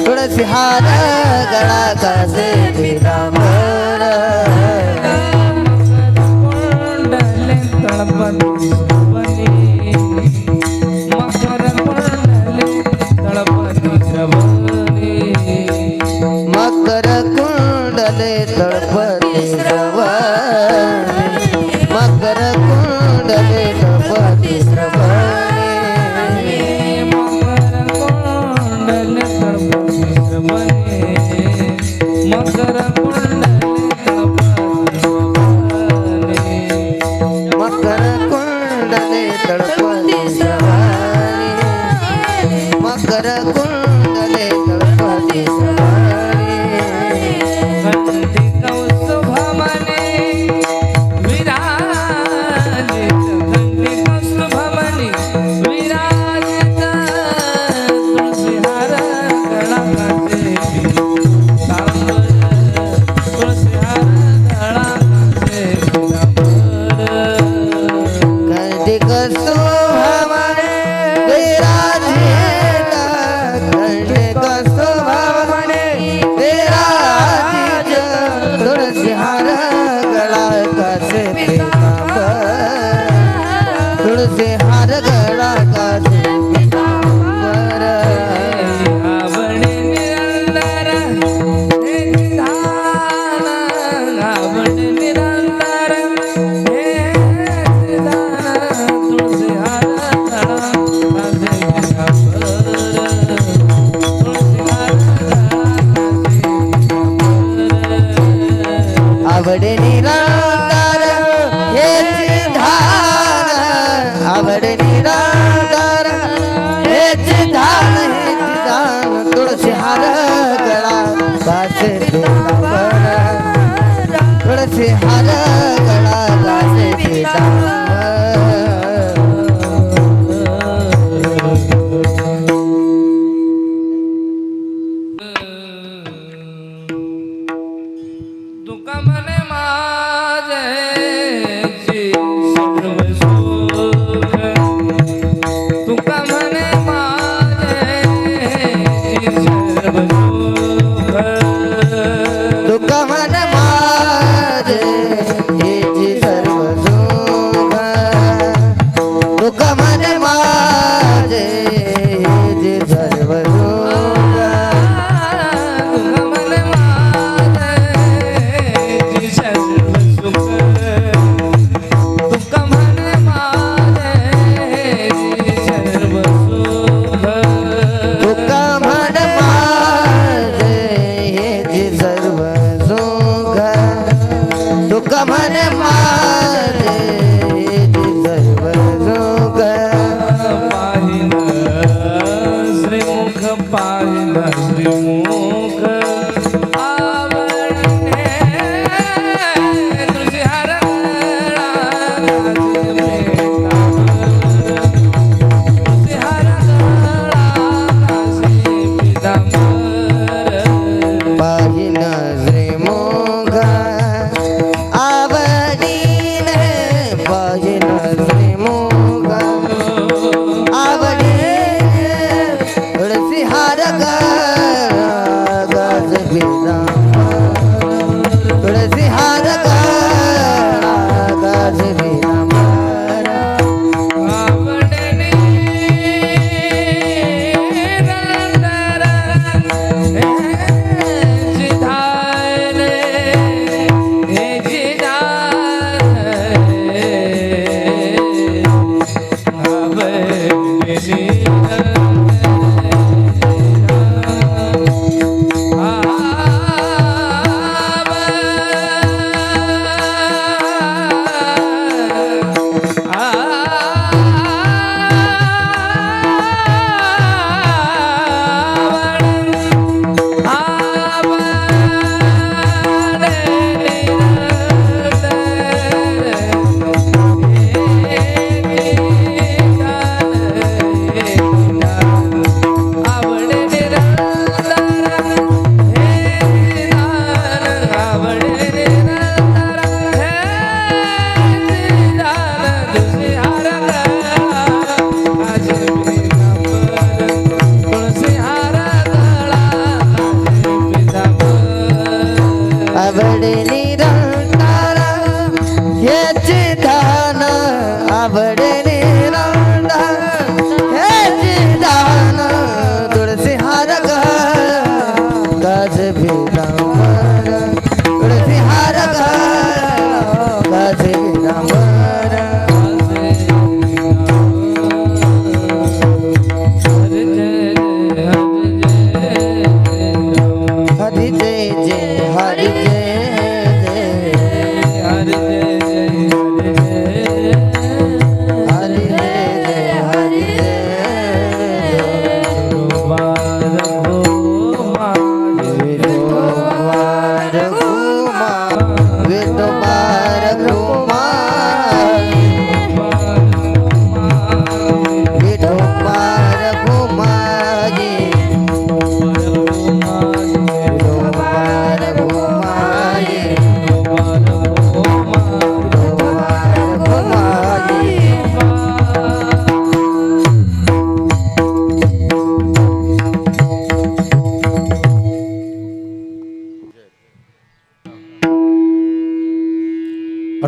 तुळसी हार गळा कासे पितांबर कुंडले तळपती श्रवणी मकर कुंडले तळपती श्रवणी मकर कुंडले तळपती श्रवणी मकर कुंडले तळपती श्रवणी मकर कुंडले तळपती श्रवणी मकर कुंडले तळपती श्रवणी गंधी कौस्तुभमणे विराजित गंधी कौस्तुभमणे विराजित तुळसी हार गळा कासे पितांबर तुळसी हार गळा कासे पितांबर गंधी कौस्तुभमणे विराजित गंधी कौस्तुभमणे विराजित तुळसी हार गळा कासे पितांबर तुळसी हार गळा कासे पितांबर आवडे निरंतर हे विधान आवडे निरंतर हे विधान तुळसी हार गळा कासे पितांबर तुळसी हार गळा कासे पितांबर आवडे निराकार हेची धान आवडे निराकार हेची धान तुळसी हार गळा कासे पितांबर तुळसी हार गळा कासे पितांबर तुका म्हणे माझेची सर्व सुख तुका म्हणे माझेची सर्व सुख दुःख मन माझे हेची सर्व सुख तुळसी हार गळा गाजवी नंबर आवडणे नंदर हे जिधारे हे जिधारे आवडणे आवडे निरंतर हेच धान आवडे निरंतर हेच धान तुळसी हार गाज भिरामर तुळसी हार गाज भिरामर हरि जय जय हरि जय जय हरि जय जय हरि विठोबार कुमार विठोबार कुमारी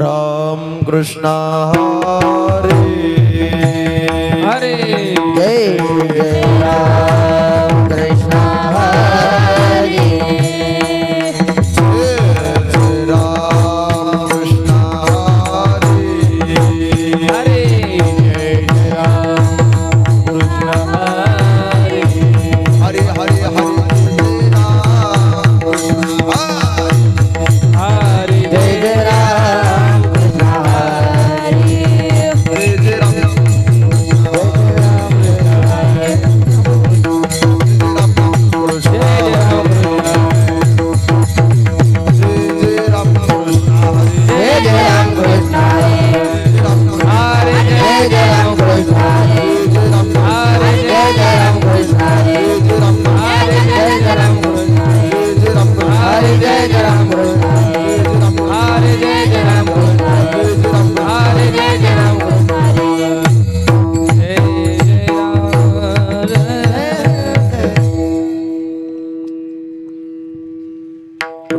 राम कृष्ण हरे हरे जय जय राम कृष्ण हरी जय जय राम कृष्ण हरे हरे जय जय राम कृष्ण हरे हरे हरे हरे राम कृष्ण हरे हरे जय जय राम कृष्ण हरी हरे जय राम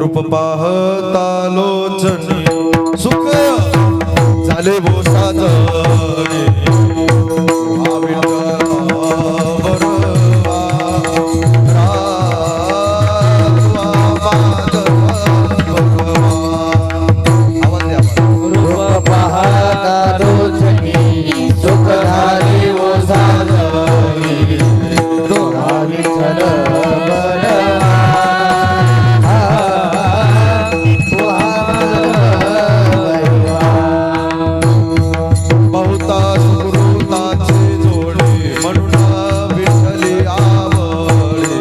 रूप पाहता लोचनी सुख झाले भो साजणे हा विठ्ठल बरवा राघवा माधव भगवा. आवाज द्या आवाज. रूप पाहता रोचनी सुख झाली ओ साजणी दोहा विठ्ठल बरवा बहुता सुकृताचे जोडे म्हणून विठ्ठली आवडे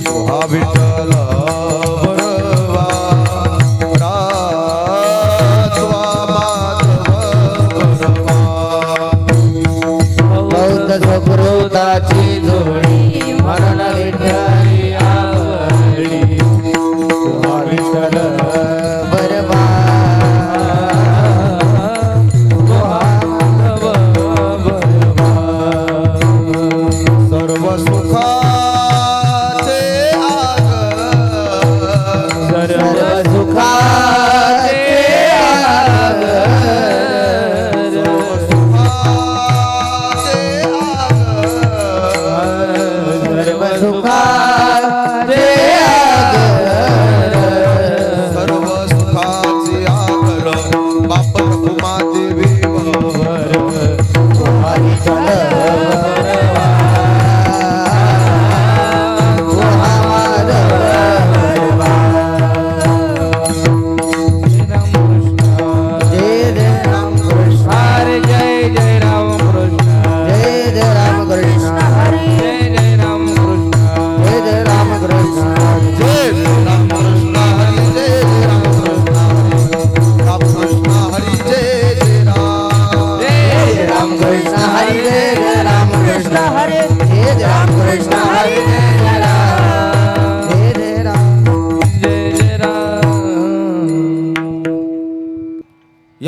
हा विठ्ठल बरवा राघवा माधव बरवा. बहुत सुकृताची जोडी म्हणून विठ्ठली आवडली तुहा विठ्ठल बरवा सर्व सुखाचे आग सर्व सुखा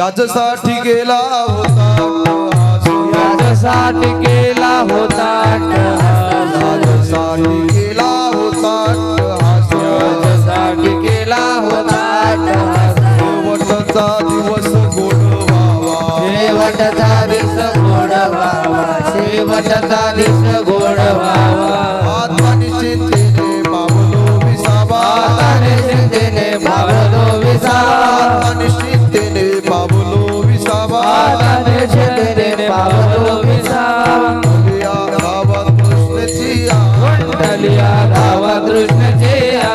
याच्यासाठी गेला होता अट्टहास. याच्यासाठी केला होता अट्टहास. याच्यासाठी गेला होता अट्टहास. याच्यासाठी केला होता अट्टहास. शेवटचा दिवस गोड व्हावा. शेवटचा दिस गोड व्हावा. शेवटचा दिस गोड व्हावा. आता निश्चिंतेने पावलो विसावा. आता निश्चिंतेने पावलो विसावा. आता निश्चिंतेने पावलो विसावा. आता निश्चिंतेने पावलो विसावा. या गावात कृष्णाची कुंडलिया धावा कृष्णचे या.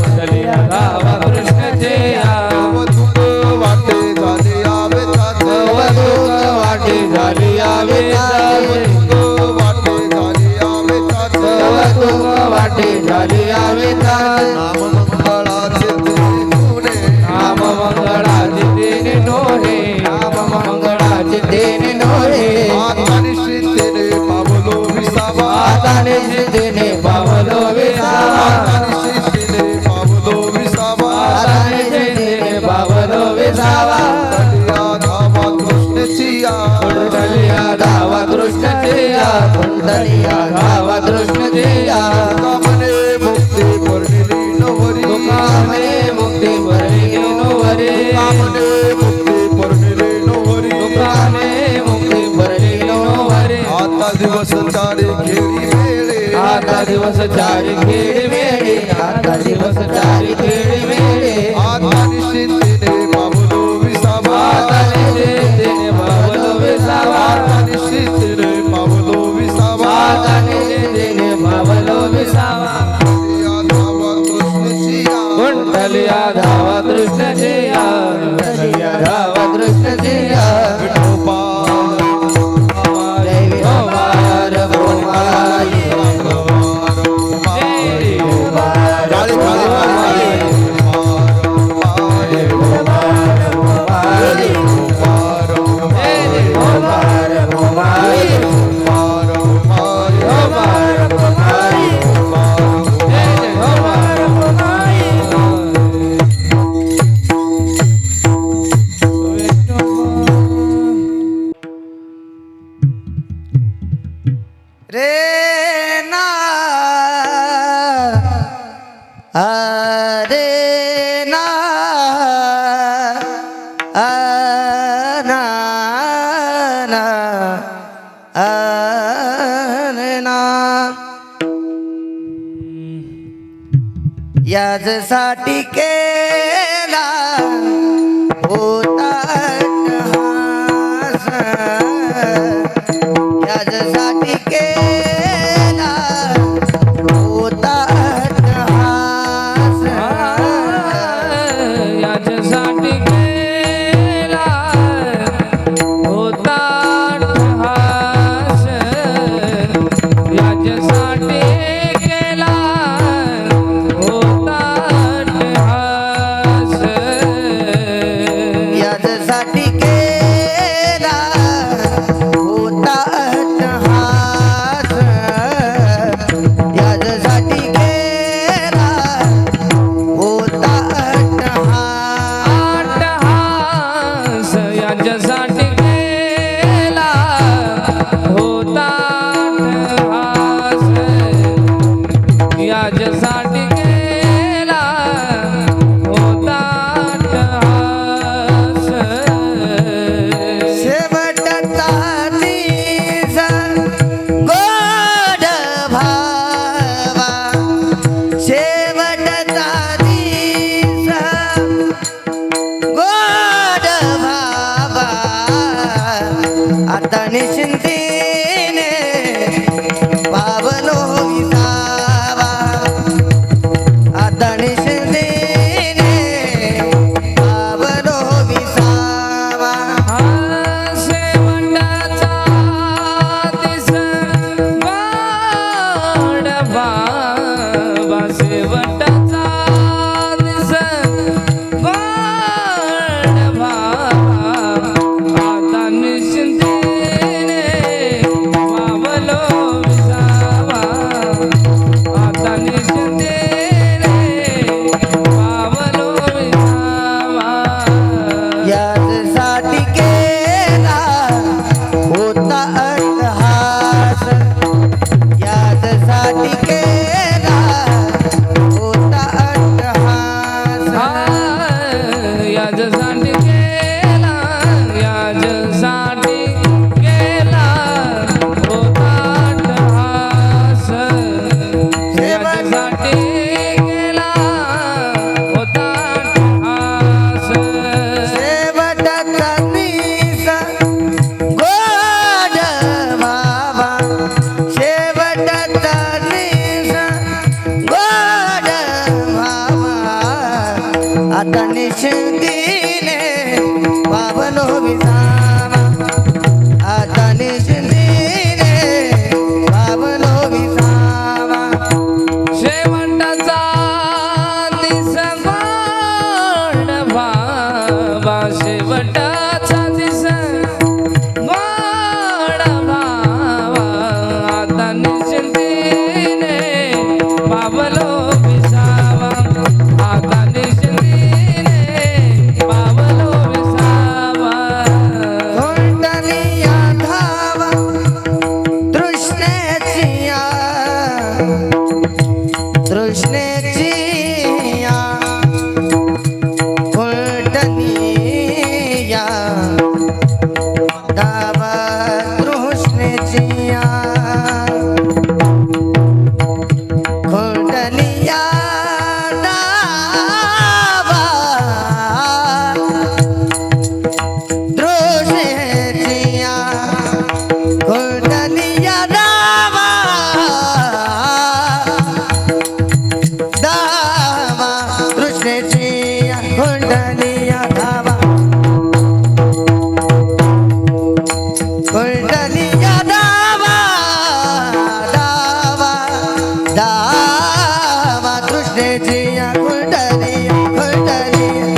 कुंडलिया धावा कृष्णचे या. अवधूत वाटे झाले यावे ताचे. अवधूत वाटे झाली यावे ताचे. अवधूत वाटे झाले यावे ताचे. अवधूत वाटे झाली यावे ताचे. नाममंगळाचे ते गुणे. नाम मंगळाचे तेने डोळे. नाम मंगळाचे देणे नोहे. आता निश्चिंतेने पावलो विसावा. आता निश्चितेने पावलो विसावा. आता निश्चिंतेने पावलो विसावा. आता निश्चितेने पावलो विसावा. या गावात कृष्णाची कुंडलिया धावा कृष्णचे या. कुंडलिया धावा कृष्णचे या. कामने मुक्ती वर्णिली नवरी. तुकामने मुक्ती भरली नवरे. कामने मुक्ती वर्णिली नवरी. तुकाने मुक्ती भरली नवरे. आता दिवस चारी खेळी वेळे. आता दिवस चारी खेळ वेळे. आता दिवस चारी खेळ वेळे. आता निश्चिंतेने पावलो विसावा. आता निश्चितेने पावलो विसावा. आता निश्चिंतेने पावलो विसावा. आता निश्चितेने पावलो विसावा. या गावात कृष्णाची कुंडलिया धावा कृष्णचे या. कुंडलिया धावा कृष्णचे या. विठोबा. जय विठोबार गोपाई. काळी काळी रे ना अरे ना ना ना अरे ना. याच्यासाठी केला होता अट्टहास. याच्यासाठी केला होता अट्टहास. याच्यासाठी केला होता अट्टहास. याच्यासाठी केला होता अट्टहास. याच्यासाठी केला होता अट्टहास. याच्यासाठी केला होता अट्टहास. अट्टहास. याच्यासाठी केला होता अट्टहास. याच्यासाठी केला होता अट्टहास. शेवटचा दिस गोड भावा. शेवटचा दिस गोड भावा. आता निश्चिंतीने पावलो विसावा. आता निश्चिंतीने पावलो विसावा. शेवटाचा दिस गोड भावा. शेवटाचा दिस गोड भावा. आता निश्चिंतीने याजसाठी गेला, याजसाठी गेला होता अट्टहास. याजसाठी गेला होता अट्टहास. शेवटचा दिस गोड भावा, शेवटचा दिस गोड भावा, आता निशिंदीने पावलो विसावा, आता निशिंदीने पावलो विसावा. शेवटचा दिस गोड भावा, शेवटचा दिस गोड भावा, आता निश्चिंतीने पावलो विसावा, आता निश्चिंतीने पावलो विसावा. कोंडलिया धावा तृष्णेचिया, तृष्णेचिया कोंडलिया धावा तृष्णेचिया, कोंडलिया धावा तृष्णेचिया, कोंडलिया धावा, धावा तृष्णेचिया, कोंडलिया धावा, कोंडलिया धावा, धावा, धावा तृष्णेचिया, कोंडलिया, कोंडलिया.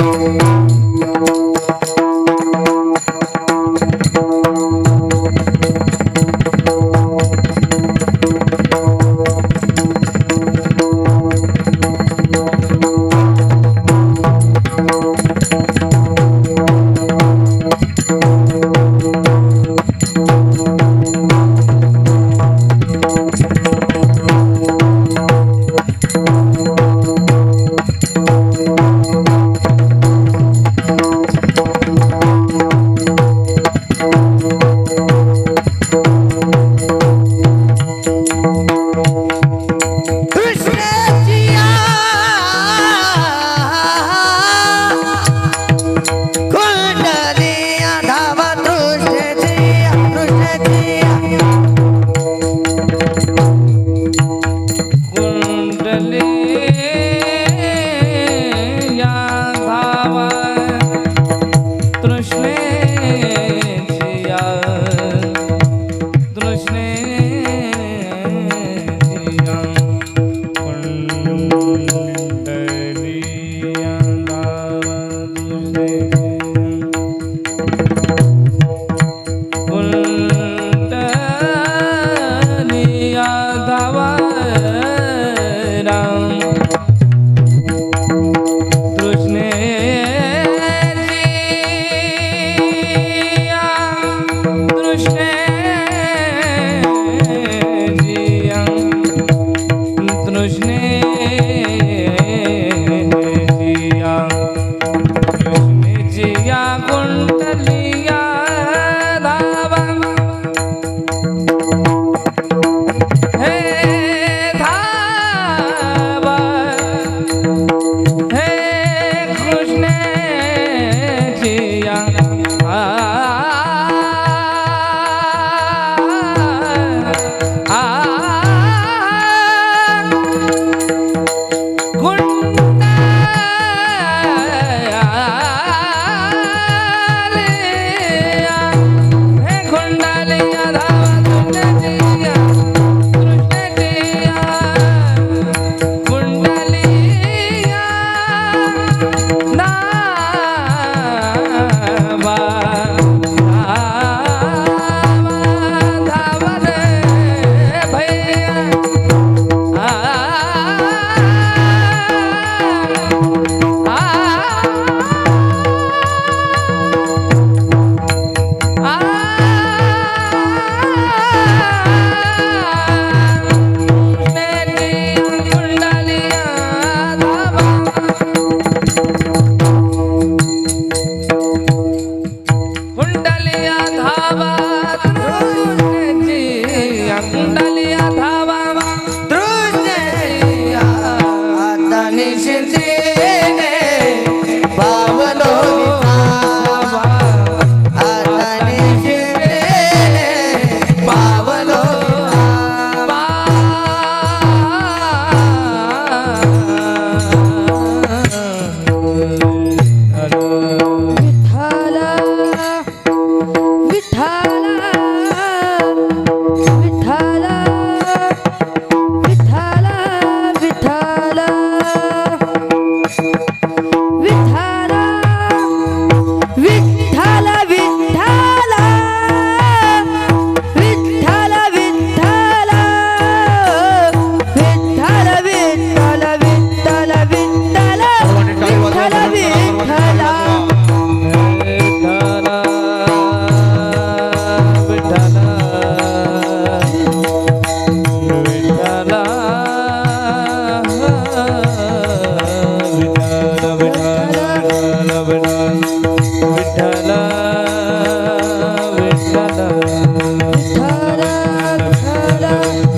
विठ्ठल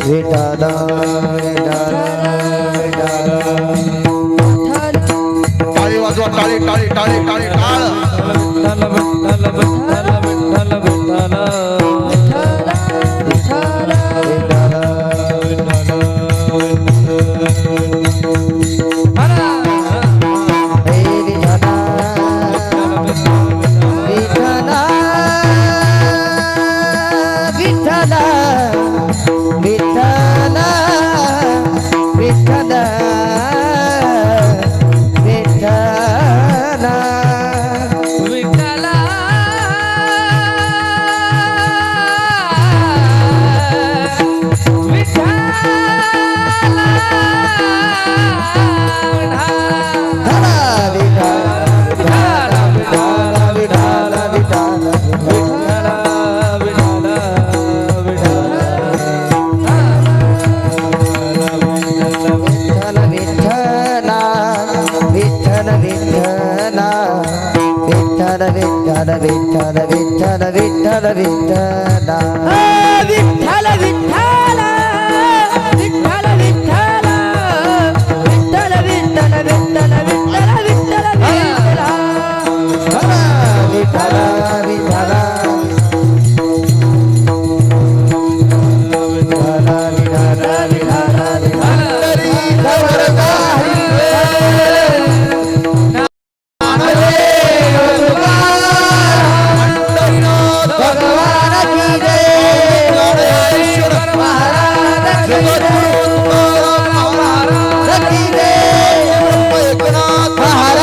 विठ्ठल टाळी वाजवा टाळी टाळी टाळी टाळी टाळ विठ्ठल विठ्ठल विठ्ठल विठ्ठल विठ्ठल विठ्ठल विठ्ठल विठ्ठल विठ्ठल विठ्ठल विठ्ठल विठ्ठल विठ्ठल विठ्ठल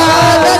विठ्ठल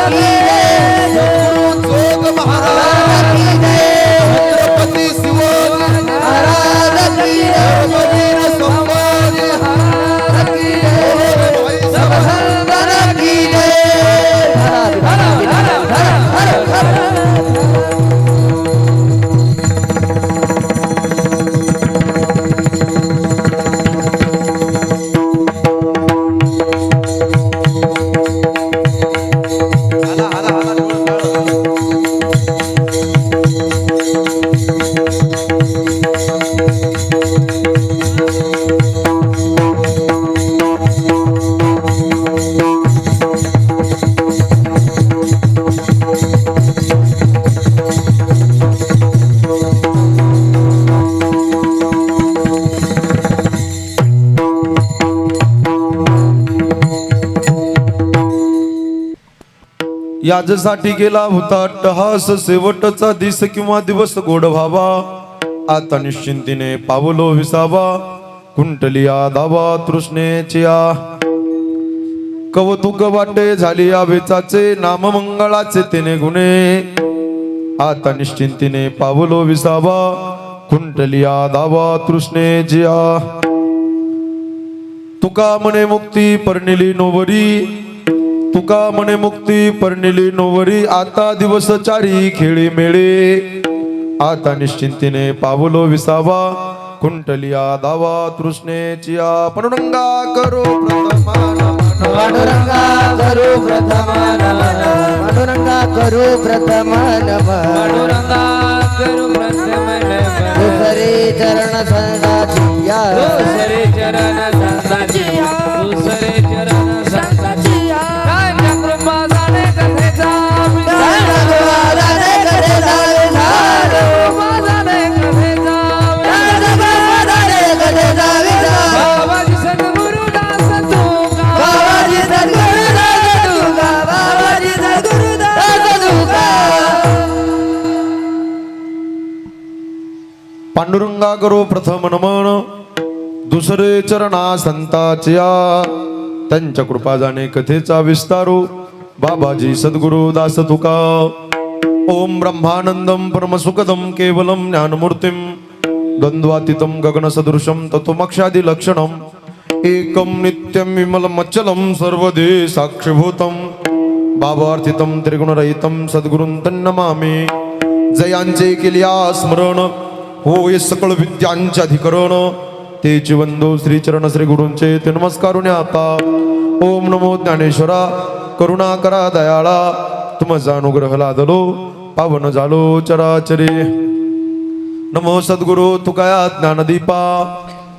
याजसाठी गेला होता अट्टहास शेवटचा दिस किंवा दिवस गोड व्हावा आता निश्चिंतीने पावलो विसावा कुंटलिया दावा तृष्णेचिया कौतुक वाटे झाली या वेचाचे नाम मंगळाचे तेने गुणे आता निश्चिंतीने पावलो विसावा कुंटलिया दावा तृष्णेचिया तुका म्हणे मुक्ती परनिली नोवरी तुका म्हणे मुक्ती परनिली नोवरी आता दिवस चारी खेळी मेळे आता निश्चिंतीने पावलो विसावा कुंटलिया दावा तृष्णेचिया पांडुरंगा करो प्रथमान पांडुरंगा करू प्रथम नमन पांडुरंगा करू प्रथम नमन पांडुरंगा करू प्रथम नमन दुसरे चरण संगाची या दुसरे चरण संताची दुसरे चरण संताची काय कृपा जाणे कथेचा बाबाजी सद्गुरु दास तुका पांडुरंगा करो प्रथम नमन दुसरे चरणा संताच्या त्यांच्या कृपा जाणे कथेचा विस्तारो बाबाजी सद्गुरु दास तुका ओम ब्रह्मानंदम परमसुखदम केवलम ज्ञानमूर्तिम द्वंद्वातीतं गगनसदृशं तत्त्वमक्षादि लक्षणं एकं नित्यं विमलमच्चलं सर्वदे साक्षिभूतं भावार्थितं त्रिगुणरहितं सद्गुरुं तन्नमामि जयांचे केल्या स्मरण होय सकळ विद्यांचे अधिकरण तेची वंदो श्रीचरण श्री गुरूंचे ते नमस्कारुने आता ओम नमो ज्ञानेश्वरा करुणा करा दयाळा तुमचा अनुग्रह लादलो पावन झालो चराचरे नमो सद्गुरु तुकाया ज्ञानदीपा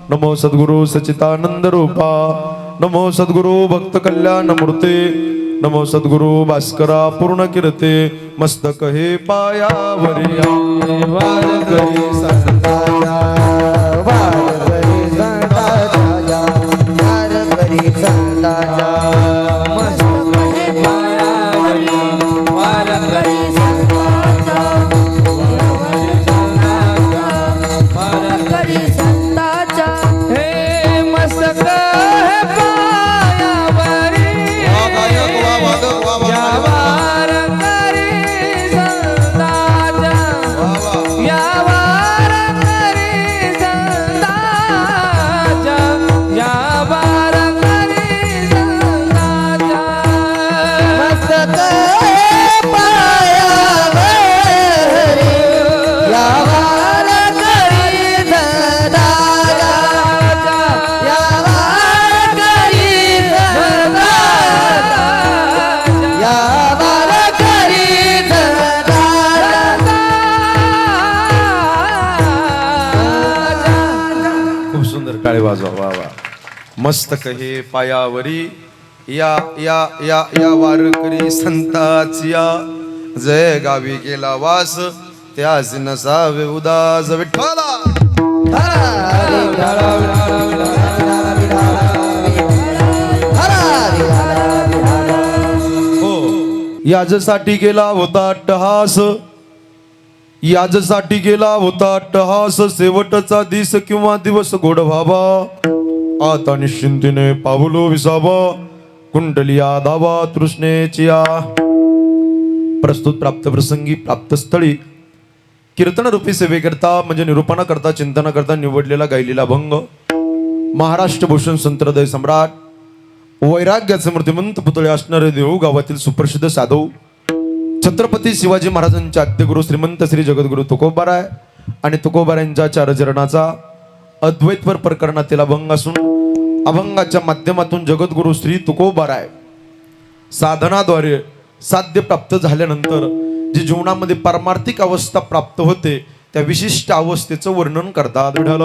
नमो सद्गुरु सच्चिदानंद रूपा नमो सद्गुरु भक्त कल्याण मूर्ते नमो सद्गुरु भास्करा पूर्ण कीर्ते मस्तक हे पायावरी वार करी संताचा वार करी संताचा वार करी संताचा मस्तक हे पायावरी वार करी संताचा वार करी संताचा हे मस्तक हे पायावरी या वार करी संताचा या वार करी संताचा या वार करी संताचा मस्तक पायावरी या वार करी संताचा या वार करी संताचा या वार करी संताचा खूप सुंदर टाळी वाजवा वा वा मस्तक हे पायावरी या या या या वारकरी संताचिया जय गावी गेला वास त्यास नसावे उदास विठ्ठला हो याजसाठी गेला होता अट्टहास याजसाठी गेला होता अट्टहास शेवटचा दिस किंवा दिवस गोड व्हावा आता निश्चिंतीने पावलो विसावा कुंडलिया धावा तृष्णेचिया प्रस्तुत प्राप्त प्रसंगी प्राप्त स्थळी कीर्तन रूपी सेवेकरता म्हणजे निरूपणा करता चिंतना करता निवडलेला गायलेला भंग महाराष्ट्र भूषण संत्रदय सम्राट वैराग्याचे मूर्तिमंत पुतळे असणारे देऊ गावातील सुप्रसिद्ध साधू छत्रपती शिवाजी महाराजांचे आद्यगुरु श्रीमंत श्री जगद्गुरु तुकोबाराय आणि तुकोबारायांच्या चारचरणाचा अद्वैतवर प्रकरणातील अभंग असून अभंगाच्या माध्यमातून जगद्गुरु श्री तुकोबाराय साधनाद्वारे साध्य प्राप्त झाल्यानंतर जी जीवनामध्ये पारमार्थिक अवस्था प्राप्त होते त्या विशिष्ट अवस्थेचं वर्णन करतात विठ्ठल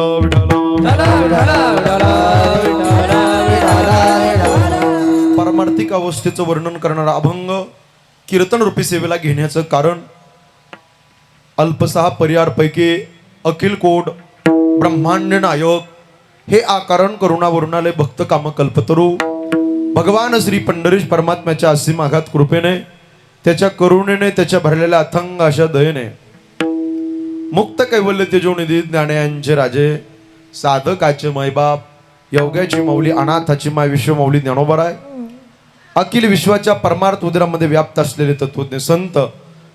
पारमार्थिक अवस्थेचं वर्णन करणारा अभंग कीर्तन रूपी सेवेला घेण्याचं कारण अल्पसहा पर्यारपैकी अखिल कोट ब्रह्मांड नायक हे आकारण करुणावरुणालय भक्त काम कल्पतरू भगवान श्री पंढरीश परमात्म्याच्या असीम आघात कृपेने त्याच्या करुणेने त्याच्या भरलेल्या अथंग अशा दयेने मुक्त कैवल्य तेजोनिधी ज्ञानयांचे राजे साधकाचे मायबाप योग्याची माऊली अनाथाची माय विश्वमाऊली ज्ञानोबराय अखिल विश्वाच्या परमार्थ उदरामध्ये व्याप्त असलेले तत्वज्ञ संत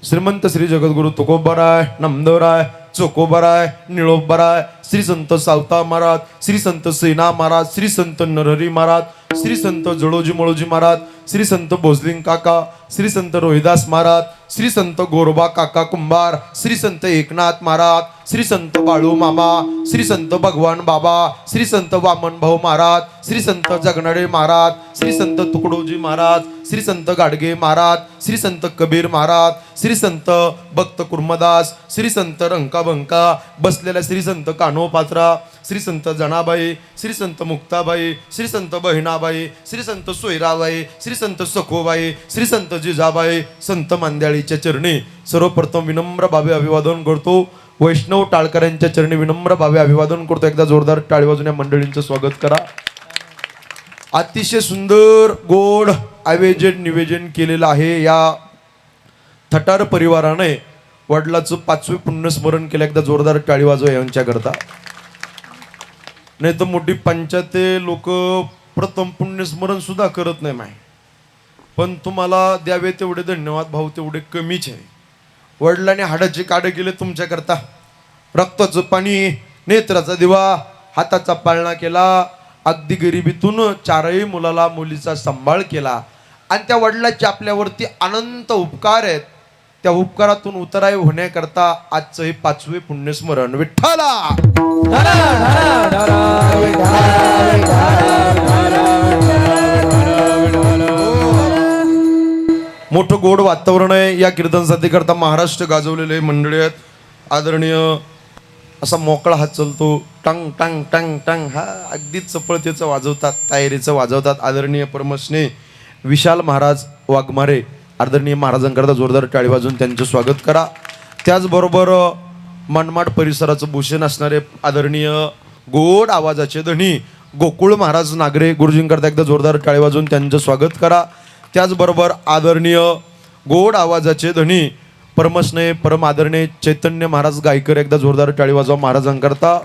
श्रीमंत श्री जगद्गुरु तुकोबाराय नामदेवराय चोकोबाराय निळोबाराय श्री संत सावता महाराज श्री संत सेना महाराज श्री संत नरहरी महाराज श्री संत जडोजी मळोजी महाराज श्री संत भोजलिंग काका श्री संत रोहिदास महाराज श्री संत गोरबा काका कुंभार श्री संत एकनाथ महाराज श्री संत बाळू मामा श्री संत भगवान बाबा श्री संत वामन भाऊ महाराज श्री संत जगनाडे महाराज श्री संत तुकडोजी महाराज श्री संत गाडगे महाराज श्री संत कबीर महाराज श्री संत भक्त कुर्मदास श्री संत रंकाबंका बसलेल्या श्री संत कान्होपात्रा श्री संत जनाबाई श्री संत मुक्ताबाई श्री संत बहिणाबाई श्री संत सोयराबाई श्री संत सखोबाई श्री संत जिजाबाई संत मांद्याळीच्या चरणी सर्वप्रथम विनम्र भावे अभिवादन करतो वैष्णव टाळकऱ्यांच्या चरणी विनम्र भावे अभिवादन करतो एकदा जोरदार टाळी वाजून या मंडळींचं स्वागत करा अतिशय सुंदर गोड आयोजन निवेदन केलेलं आहे या थटार परिवाराने वडिलाचं 5वे पुण्यस्मरण केलं एकदा जोरदार टाळी वाजवा यांच्याकरता नाही तर मोठी पंचायते लोक प्रथम पुण्यस्मरण सुद्धा करत नाही माय पण तुम्हाला द्यावे तेवढे धन्यवाद भाऊ तेवढे कमीच आहे वडिलांनी हाडाचे काढे केले तुमच्याकरता रक्ताचं पाणी नेत्राचा दिवा हाताचा पाळणा केला अगदी गरिबीतून 4ही मुलाला मुलीचा सांभाळ केला आणि त्या वडिलांचे आपल्यावरती अनंत उपकार आहेत त्या उपकारातून उतराई होण्याकरता आजचं हे 5वे पुण्यस्मरण विठ्ठला मोठं गोड वातावरण आहे. या कीर्तनसाठी करता महाराष्ट्र गाजवलेले मंडळी आहेत. आदरणीय असा मोकळा हात चालतो, टंग टंग टंग टंग, हा अगदीच चपळतेचं वाजवतात, तायरीचं वाजवतात. आदरणीय परमस्ने विशाल महाराज वाघमारे, आदरणीय महाराजांकरता जोरदार टाळी वाजवून त्यांचं स्वागत करा. त्याचबरोबर मनमाड परिसराचं भूषण असणारे आदरणीय गोड आवाजाचे धनी गोकुळ महाराज नागरे गुरुजींकरता एकदा जोरदार टाळी वाजवून त्यांचं स्वागत करा. त्याचबरोबर आदरणीय गोड आवाजाचे धनी परमस्नेह परम आदरणीय चैतन्य महाराज गायकर, एकदा जोरदार टाळी वाजवा महाराजांकरता.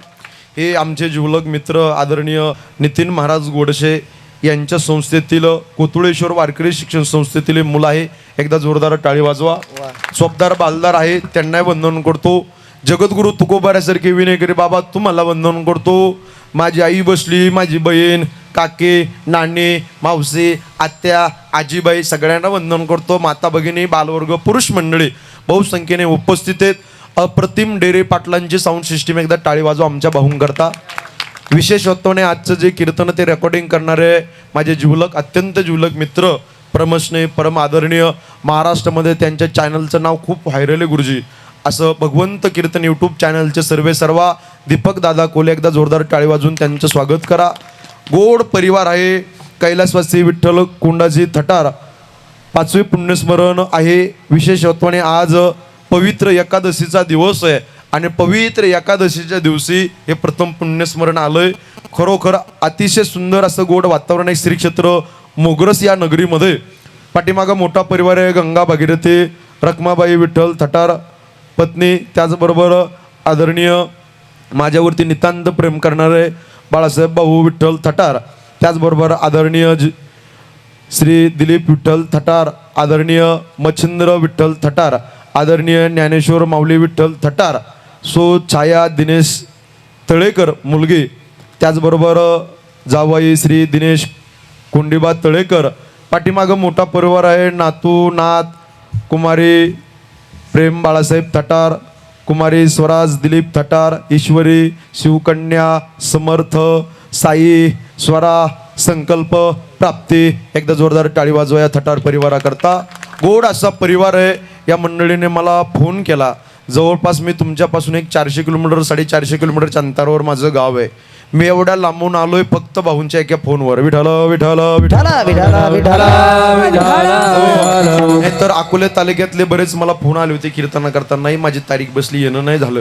हे आमचे जिवलग मित्र आदरणीय नितीन महाराज गोडशे यांच्या संस्थेतील कोतुळेश्वर वारकरी शिक्षण संस्थेतील मुलं आहे, एकदा जोरदार टाळी वाजवा. स्वप्दार बालदार आहे, त्यांनाही वंदन करतो. जगद्गुरु तुकोबाऱ्यासारखे विनयकरी बाबा तुम्हाला वंदन करतो. माझी आई बसली, माझी बहीण, काके, नाणे, मावसे, आत्या, आजीबाई सगळ्यांना वंदन करतो. माता भगिनी, बालवर्ग, पुरुष मंडळी बहुसंख्येने उपस्थित आहेत. अप्रतिम डेरे पाटलांची साऊंड सिस्टीम, एकदा टाळी वाजवा आमच्या भाऊंकरता. विशेषत्वाने आजचं जे कीर्तन ते रेकॉर्डिंग करणारे माझे जिवलक अत्यंत जिवलक मित्र परमस्नेह परम आदरणीय, महाराष्ट्रामध्ये त्यांच्या चॅनलचं नाव खूप व्हायरल आहे गुरुजी, असं भगवंत कीर्तन यूट्यूब चॅनलचे सर्वा दीपक दादा कोले, एकदा जोरदार टाळी वाजवून त्यांचं स्वागत करा. गोड परिवार आहे. कैलासवासी विठ्ठल कुंडाजी थटार 5वे पुण्यस्मरण आहे. विशेषत्वाने आज पवित्र एकादशीचा दिवस आहे आणि पवित्र एकादशीच्या दिवशी हे प्रथम पुण्यस्मरण आलंय. खरोखर अतिशय सुंदर असं गोड वातावरण आहे. श्री क्षेत्र मोगरस या नगरीमध्ये पाठीमागं मोठा परिवार आहे. गंगा भागीरथी, रखमाबाई विठ्ठल थटार पत्नी, त्याचबरोबर आदरणीय माझ्यावरती नितांत प्रेम करणारे बाळासाहेब भाऊ विठ्ठल थटार, त्याचबरोबर आदरणीय श्री दिलीप विठ्ठल थटार, आदरणीय मच्छिंद्र विठ्ठल थटार, आदरणीय ज्ञानेश्वर माऊली विठ्ठल थटार, सो छाया दिनेश तळेकर मुलगी, त्याचबरोबर जावाई श्री दिनेश कोंडीबा तळेकर. पाठीमागं मोठा परिवार आहे. नातू नात कुमारी प्रेम बाळासाहेब थटार, कुमारी स्वराज दिलीप थटार, ईश्वरी शिवकन्या समर्थ साई स्वरा संकल्प प्राप्ती, एकदा जोरदार टाळी वाजवा या थटार परिवाराकरता. गोड असा परिवार आहे. या मंडळीने मला फोन केला. जवळपास मी तुमच्यापासून एक 400 किलोमीटर 450 किलोमीटरच्या अंतरावर माझं गाव आहे. मी एवढ्या लांबून आलोय फक्त भाऊंच्या एका फोनवर. विठ्ठल विठ्ठल विठ्ठल. तर अकोले तालुक्यातले बरेच मला फोन आले होते कीर्तन करताना, माझी तारीख बसली, येणं नाही झालं.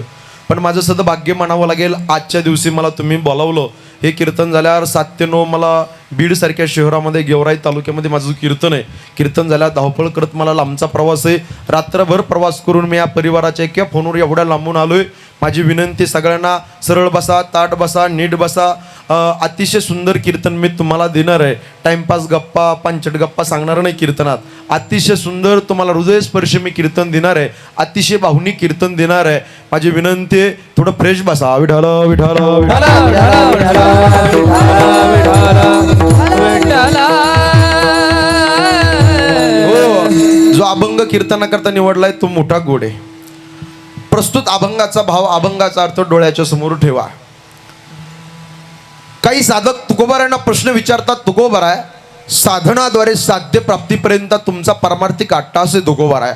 पण माझं सध्या भाग्य म्हणावं लागेल, आजच्या दिवशी मला तुम्ही बोलावलं. हे कीर्तन झाल्यावर 7 ते 9 मला बीडसारख्या शहरामध्ये गेवराई तालुक्यामध्ये माझं कीर्तन आहे. कीर्तन झाल्यावर धावपळ करत मला लांबचा प्रवास आहे. रात्रभर प्रवास करून मी या परिवाराच्या एका फोनवर एवढ्या लांबून आलोय. माझी विनंती सगळ्यांना, सरळ बसा, ताट बसा, नीट बसा. अतिशय सुंदर कीर्तन मी तुम्हाला देणार आहे. टाइमपास गप्पा पांचट गप्पा सांगणार नाही कीर्तनात. अतिशय सुंदर तुम्हाला हृदयस्पर्शी मी कीर्तन देणार आहे. अतिशय भावनिक कीर्तन देणार आहे. माझी विनंती आहे, थोडं फ्रेश बसा. विठ्ठल विठ्ठल हो, जो अभंग कीर्तनाकरता निवडलाय तो मोठा गोड आहे. प्रस्तुत अभंगाचा भाव, अभंगाचा अर्थ डोळ्याच्या समोर ठेवा. काही साधक तुकोबारायांना प्रश्न विचारतात. तुकोबाराय, साधनाद्वारे साध्य प्राप्तीपर्यंत तुमचा परमार्थिक अट्टास आहे. तुकोबाराय,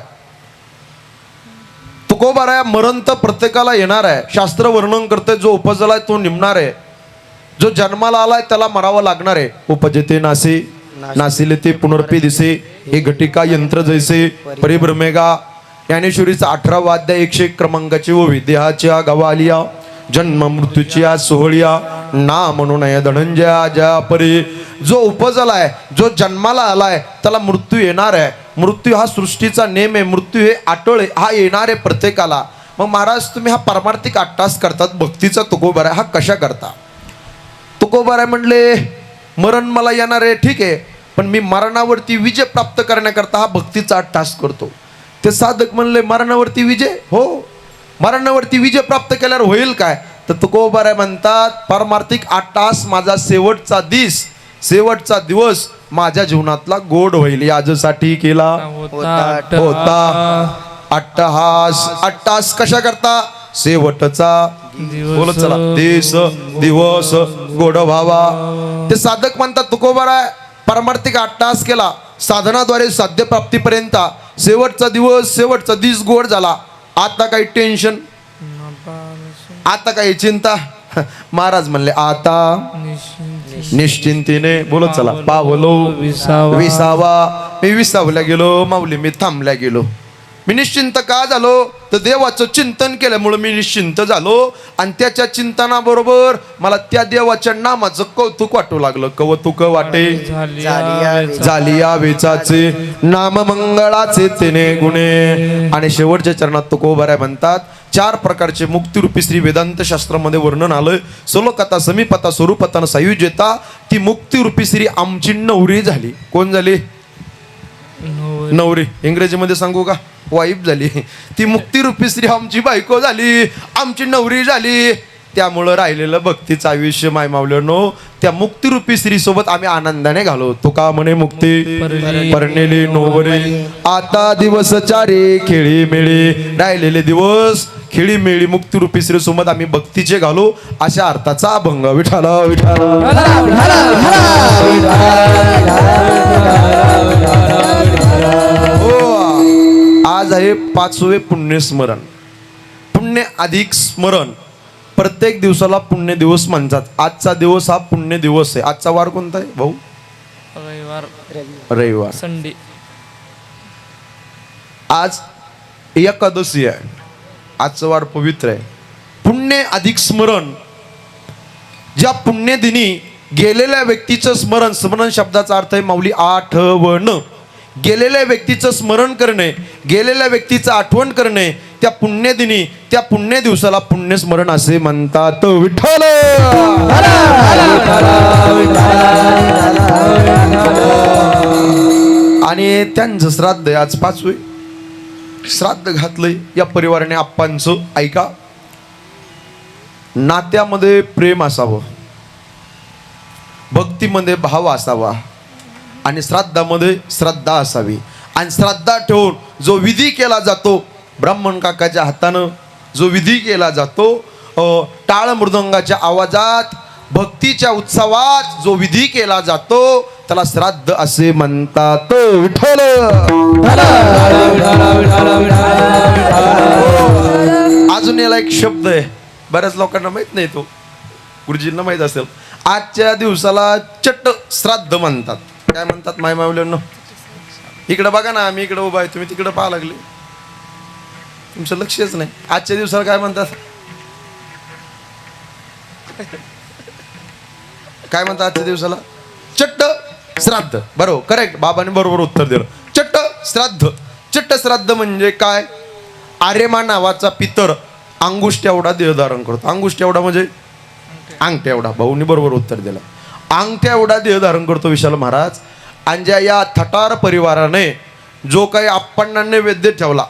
तुकोबाराय, मरण तर प्रत्येकाला येणार आहे. शास्त्र वर्णन करते, जो उपजलाय तो निमणार आहे. जो जन्माला आलाय त्याला मरावं लागणार आहे. उपजते नासे नासिले ते पुनर्पी दिसे, हे घटिका यंत्र जैसे परिभ्रमेगा. ज्ञानेश्वरीचा 18 वाद्य 101 क्रमांकाची ओवी. देहाच्या गवालिया जन्म मृत्यूच्या सोहळिया, ना म्हणून धनंजया ज्या परी. जो उपजलाय, जो जन्माला आलाय त्याला मृत्यू येणार आहे. मृत्यू हा सृष्टीचा नेम आहे. मृत्यू हे अटळ आहे, हा येणार आहे प्रत्येकाला. मग महाराज तुम्ही हा परमार्थिक अट्टास करतात, भक्तीचा तुकोबाराय हा कशा करता? तुकोबाराय म्हणले, मरण मला येणार आहे ठीक आहे, पण मी मरणावरती विजय प्राप्त करण्याकरता हा भक्तीचा अट्टास करतो. ते साधक म्हणले, मरणावरती विजय? हो, मरणावरती विजय प्राप्त केल्यावर होईल काय? तर तुकोबाराय म्हणतात, परमार्थिक अट्टास माझा शेवटचा दिवस माझ्या जीवनातला गोड होईल यासाठी केला होता अट्टहास. अट्टास कशा करता? शेवटचा बोलत चला, दिवस गोड व्हावा. ते साधक म्हणतात, तुकोबाराय परमार्थिक अट्टास केला, साधनाद्वारे साध्यप्राप्तीपर्यंत शेवटचा दिवस शेवटचा दिस गोड झाला. आता काही टेन्शन, आता काही चिंता. महाराज म्हणले आता निश्चिंतीने बोलत चला. पावलो विसावा. मी विसावल्या गेलो माऊली, मी थांबल्या गेलो. मी निश्चिंत का झालो तर देवाचं चिंतन केल्यामुळे मी निश्चिंत झालो. आणि त्याच्या चिंतनाबरोबर मला त्या देवाच्या नामाचं कौतुक वाटू लागलं. कौतुक वाटे झालिया वेचाचे नाम मंगळाचे तिने गुणे. आणि शेवटच्या चरणात तुकोबाराय म्हणतात 4 प्रकारचे मुक्तिरूपी श्री वेदांत शास्त्रामध्ये वर्णन आलंय. सोलोकथा समीपता स्वरूपता सायुज्यता. ती मुक्तिरूपी श्री आमची नवरी झाली. कोण झाली? नवरी. इंग्रजीमध्ये सांगू का? वाईफ झाली. ती मुक्तिरूपी स्त्री आमची बायको झाली, आमची नवरी झाली. त्यामुळं राहिलेलं भक्तीचं आयुष्य माय मावल्यानो त्या मुक्तिरूपी स्त्री सोबत आम्ही आनंदाने घालो. तो का म्हणे मुक्ती परनेली नोवरे. आता दिवस 4 खेळी मिळी. राहिलेले दिवस खेळी मिळी मुक्तिरूपी स्त्री सोबत आम्ही भक्तीचे घालो. अशा अर्थाचा अभंग. विठाला विठाला. आज आहे 5वे पुण्यस्मरण. पुण्य अधिक स्मरण. प्रत्येक दिवसाला पुण्य दिवस म्हणतात. आजचा दिवस हा पुण्य दिवस आहे. आजचा वार कोणता आहे भाऊ? रविवार. संडे. आज एकादशी आहे. आजचा वार पवित्र आहे. पुण्य अधिक स्मरण. ज्या पुण्यदिनी गेलेल्या व्यक्तीचं स्मरण. स्मरण शब्दाचा अर्थ आहे माऊली आठवण. गेलेल्या व्यक्तीचं स्मरण करणे, गेलेल्या व्यक्तीचं आठवण करणे. त्या पुण्यदिनी त्या पुण्य दिवसाला पुण्यस्मरण असे म्हणतात. विठ्ठल. आणि त्यांचं श्राद्ध आहे आज 5वे. श्राद्ध घातलंय या परिवाराने आप्पांचं. ऐका, नात्यामध्ये प्रेम असावं, भक्तीमध्ये भाव असावा आणि श्राद्धामध्ये श्रद्धा असावी. आणि श्रद्धा ठेवून जो विधी केला जातो ब्राह्मण काकाच्या हातानं, जो विधी केला जातो टाळ मृदंगाच्या आवाजात भक्तीच्या उत्सवात जो विधी केला जातो त्याला श्राद्ध असे म्हणतात. विठ्ठल. अजून याला एक शब्द आहे, बऱ्याच लोकांना माहित नाही, तो गुरुजींना माहित असेल. आजच्या दिवसाला चट्ट श्राद्ध म्हणतात. काय म्हणतात माय मावल्यांनो? इकडे बघा ना, आम्ही इकडे उभा आहे, तुम्ही तिकडे पाहा लागले, तुमचं लक्षच नाही. आजच्या दिवसाला काय म्हणतात? काय म्हणतात आजच्या दिवसाला? चट्ट श्राद्ध. बरोबर, करेक्ट. बाबाने बरोबर उत्तर दिलं. चट्ट श्राद्ध. चट्ट श्राद्ध म्हणजे काय? आर्यमा नावाचा पितर अंगुष्ट एवढा देह धारण करतो. अंगुष्ट एवढा म्हणजे अंगठ्या एवढा. भाऊनी बरोबर उत्तर दिलं. अंगठ्या एवढा देह धारण करतो विशाल महाराज. आणि ज्या या थटार परिवाराने जो काही आप्पांना नैवेद्य ठेवला,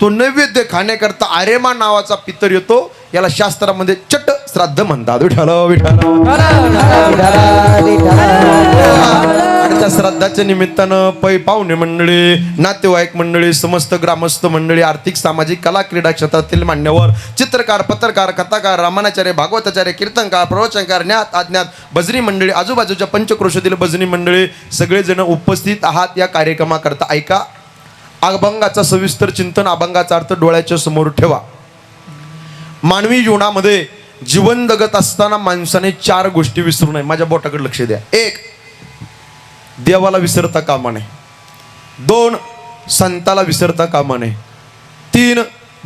तो नैवेद्य खाण्याकरता आर्यमा नावाचा पितर येतो. याला शास्त्रामध्ये चट्ट श्राद्ध म्हणतात. विठ्ठल विठ्ठल. आणि त्या श्राद्धाच्या निमित्तानं पाहुणे मंडळी, नातेवाईक मंडळी, समस्त ग्रामस्थ मंडळी, आर्थिक सामाजिक कला क्रीडा क्षेत्रातील मान्यवर, चित्रकार, पत्रकार, कथाकार, रामानाचार्य, भागवताचार्य, कीर्तनकार, प्रवचनकार, ज्ञात अज्ञात, भजनी मंडळी, आजूबाजूच्या पंचक्रोशातील भजनी मंडळी सगळेजण उपस्थित आहात या कार्यक्रमाकरता. ऐका, अभंगाचा सविस्तर चिंतन, अभंगाचा अर्थ डोळ्याच्या समोर ठेवा. मानवी जीवनामध्ये जीवन जगत असताना माणसाने 4 गोष्टी विसरू नये. माझ्या बोटाकडे लक्ष द्या. 1, देवाला विसरता कामा नये. 2, संताला विसरता कामा नये. 3,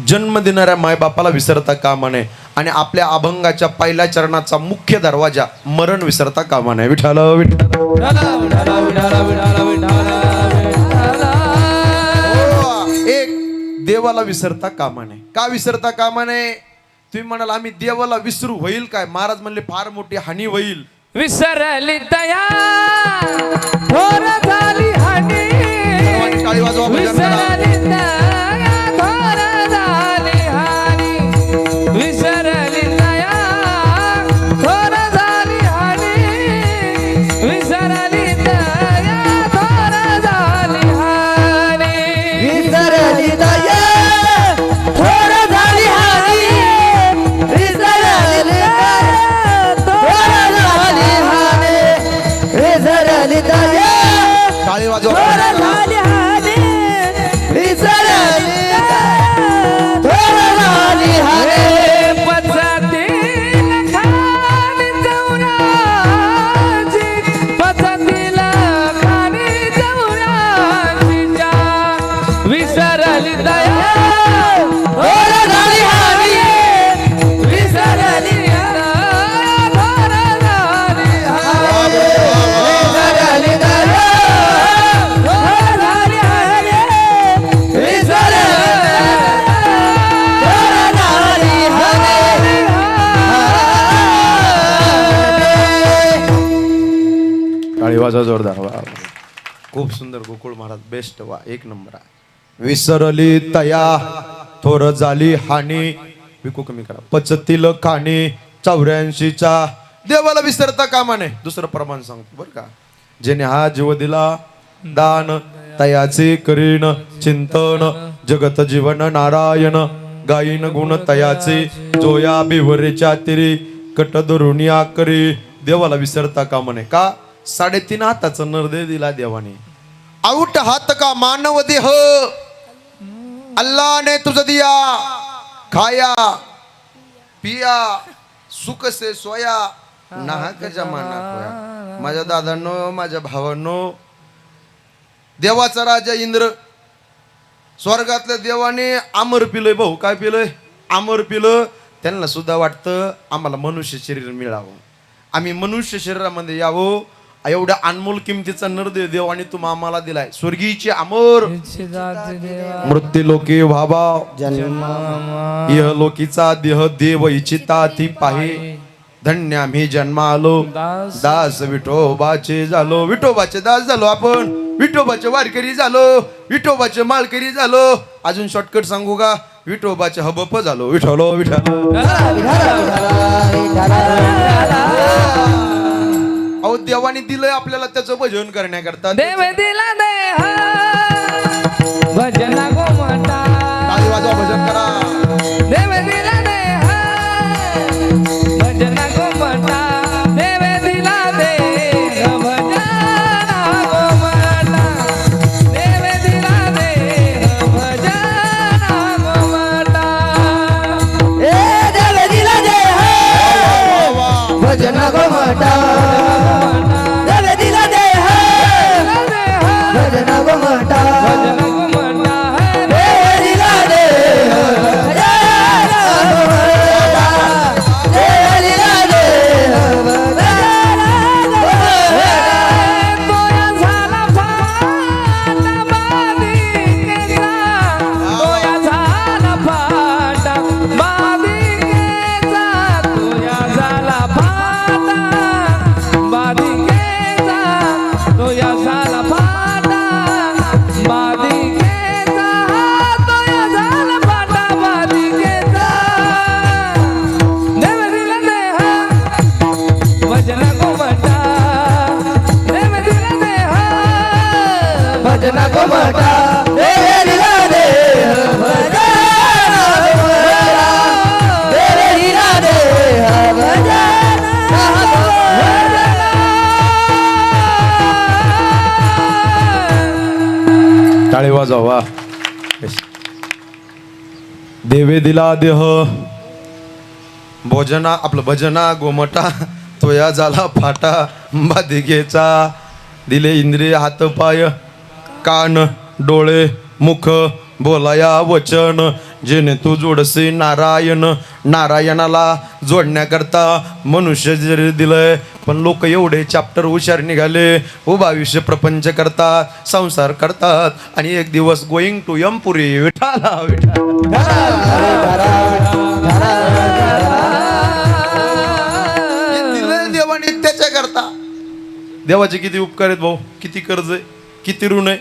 जन्म देणाऱ्या मायबापाला विसरता कामा नये. आणि आपल्या अभंगाच्या पहिल्या चरणाचा मुख्य दरवाजा मरण विसरता कामा नये. विठ्ठल विठ्ठल. देवाला विसरता कामा नये. का विसरता कामा नये? तुम्ही म्हणाल आम्ही देवाला विसरू, होईल काय? महाराज म्हणले फार मोठी हानी होईल. विसरली दया थोर झाली हानी. टाळी वाजवा. विसरली दया थोर झाली हानी. विसरली दया थोर झाली हानी. विसरली दया थोर झाली हानी. विसरली दया थोर झाली हानी. विसरली दया थोर झाली हानी. विसरली दया. टाळी वाजवा. विसरली दया थोर झाली हानी विसरली थोर झाली हानी विसरली दया थोर झाली हानी विसरली थोर झाली हानी टाळी वाजवा जोरदार. वा खूप सुंदर. गोकुळ महाराज बेस्ट. वा एक नंबर आहे. विसरली तया थोर झाली हानी. विकू कमी करा. पचतील खाणी 84चा देवाला विसरता कामा नये. दुसरं प्रमाण सांगतो बर का. जेने हा जीव दिला दान तयाचे करीन चिंतन जगत जीवन नारायण गायीन गुण तयाचे जोया बिवरेच्या तिरी कट धरुनिया करी. देवाला विसरता कामा नये. का 3.5 हाताचा नरदे दिला देवाने. आउट हात का मानव देह अल्लाह ने तुझ दिया खाया पिया सुख से सोया नाहक जमाना खोया. माझ्या दादांनो माझ्या भावांनो देवाचा राजा इंद्र स्वर्गातल्या देवाने आमर पिलंय. भाऊ काय पिलंय? आमर पिलं. त्यांना सुद्धा वाटतं आम्हाला मनुष्य शरीर मिळावं आम्ही मनुष्य शरीरामध्ये यावं. एवढ्या अनमोल किमतीचा नरदेव देवाने तुम्ही आम्हाला दिलाय. स्वर्गीचे अमर मृत्यू लोके व्हावा इह लोकीचा देह देव इच्छिता ती पाहे. धन्य आम्ही जन्मालो दास विठोबाचे झालो. विठोबाचे दास झालो आपण. विठोबाचे वारकरी झालो. विठोबाचे माळकरी झालो. अजून शॉर्टकट सांगू का? विठोबाचे हबप झालो. विठोलो विठलो. अहो देवाने दिलंय आपल्याला त्याचं भजन करण्याकरता. देव दिला देह भजन गोमटा टाळी वाजवा भजन करा. देव दिला देह भजन गोमटा देव दिला देह भजन गोमटा देव दिला देह भजन गोमटा ए देव दिला देह भजन गोमटा देव दिला देह भजन गोमटा भजन गोमटा देव दिला देह भजन गोमटा देव दिला देह भजन तोया झाला फाटा बाधिकेचा तोया झाला फाटा बाधिकेचा देव दिला देह भजन गोमटा देव दिला देह भजन गोमटा देव दिला देह भजन गोमटा देव दिला देह भजन टाळी वाजवा. देवे दिला देह भोजना आपलं भजना गोमटा तोया झाला फाटा बाधिकेचा. दिले इंद्रिय हात पाय कान डोळे मुख बोलाया वचन जेने तू जोडसे नारायण. नारायणाला जोडण्याकरता मनुष्य जरी दिलंय पण लोक एवढे चॅप्टर हुशार निघाले. उभा आयुष्य प्रपंच करतात संसार करतात आणि एक दिवस गोईंग टू यमपुरी. विठाला दिलंय देवाने त्याच्या करता. देवाचे किती उपकार आहेत भाऊ. किती कर्ज आहे किती ऋण आहे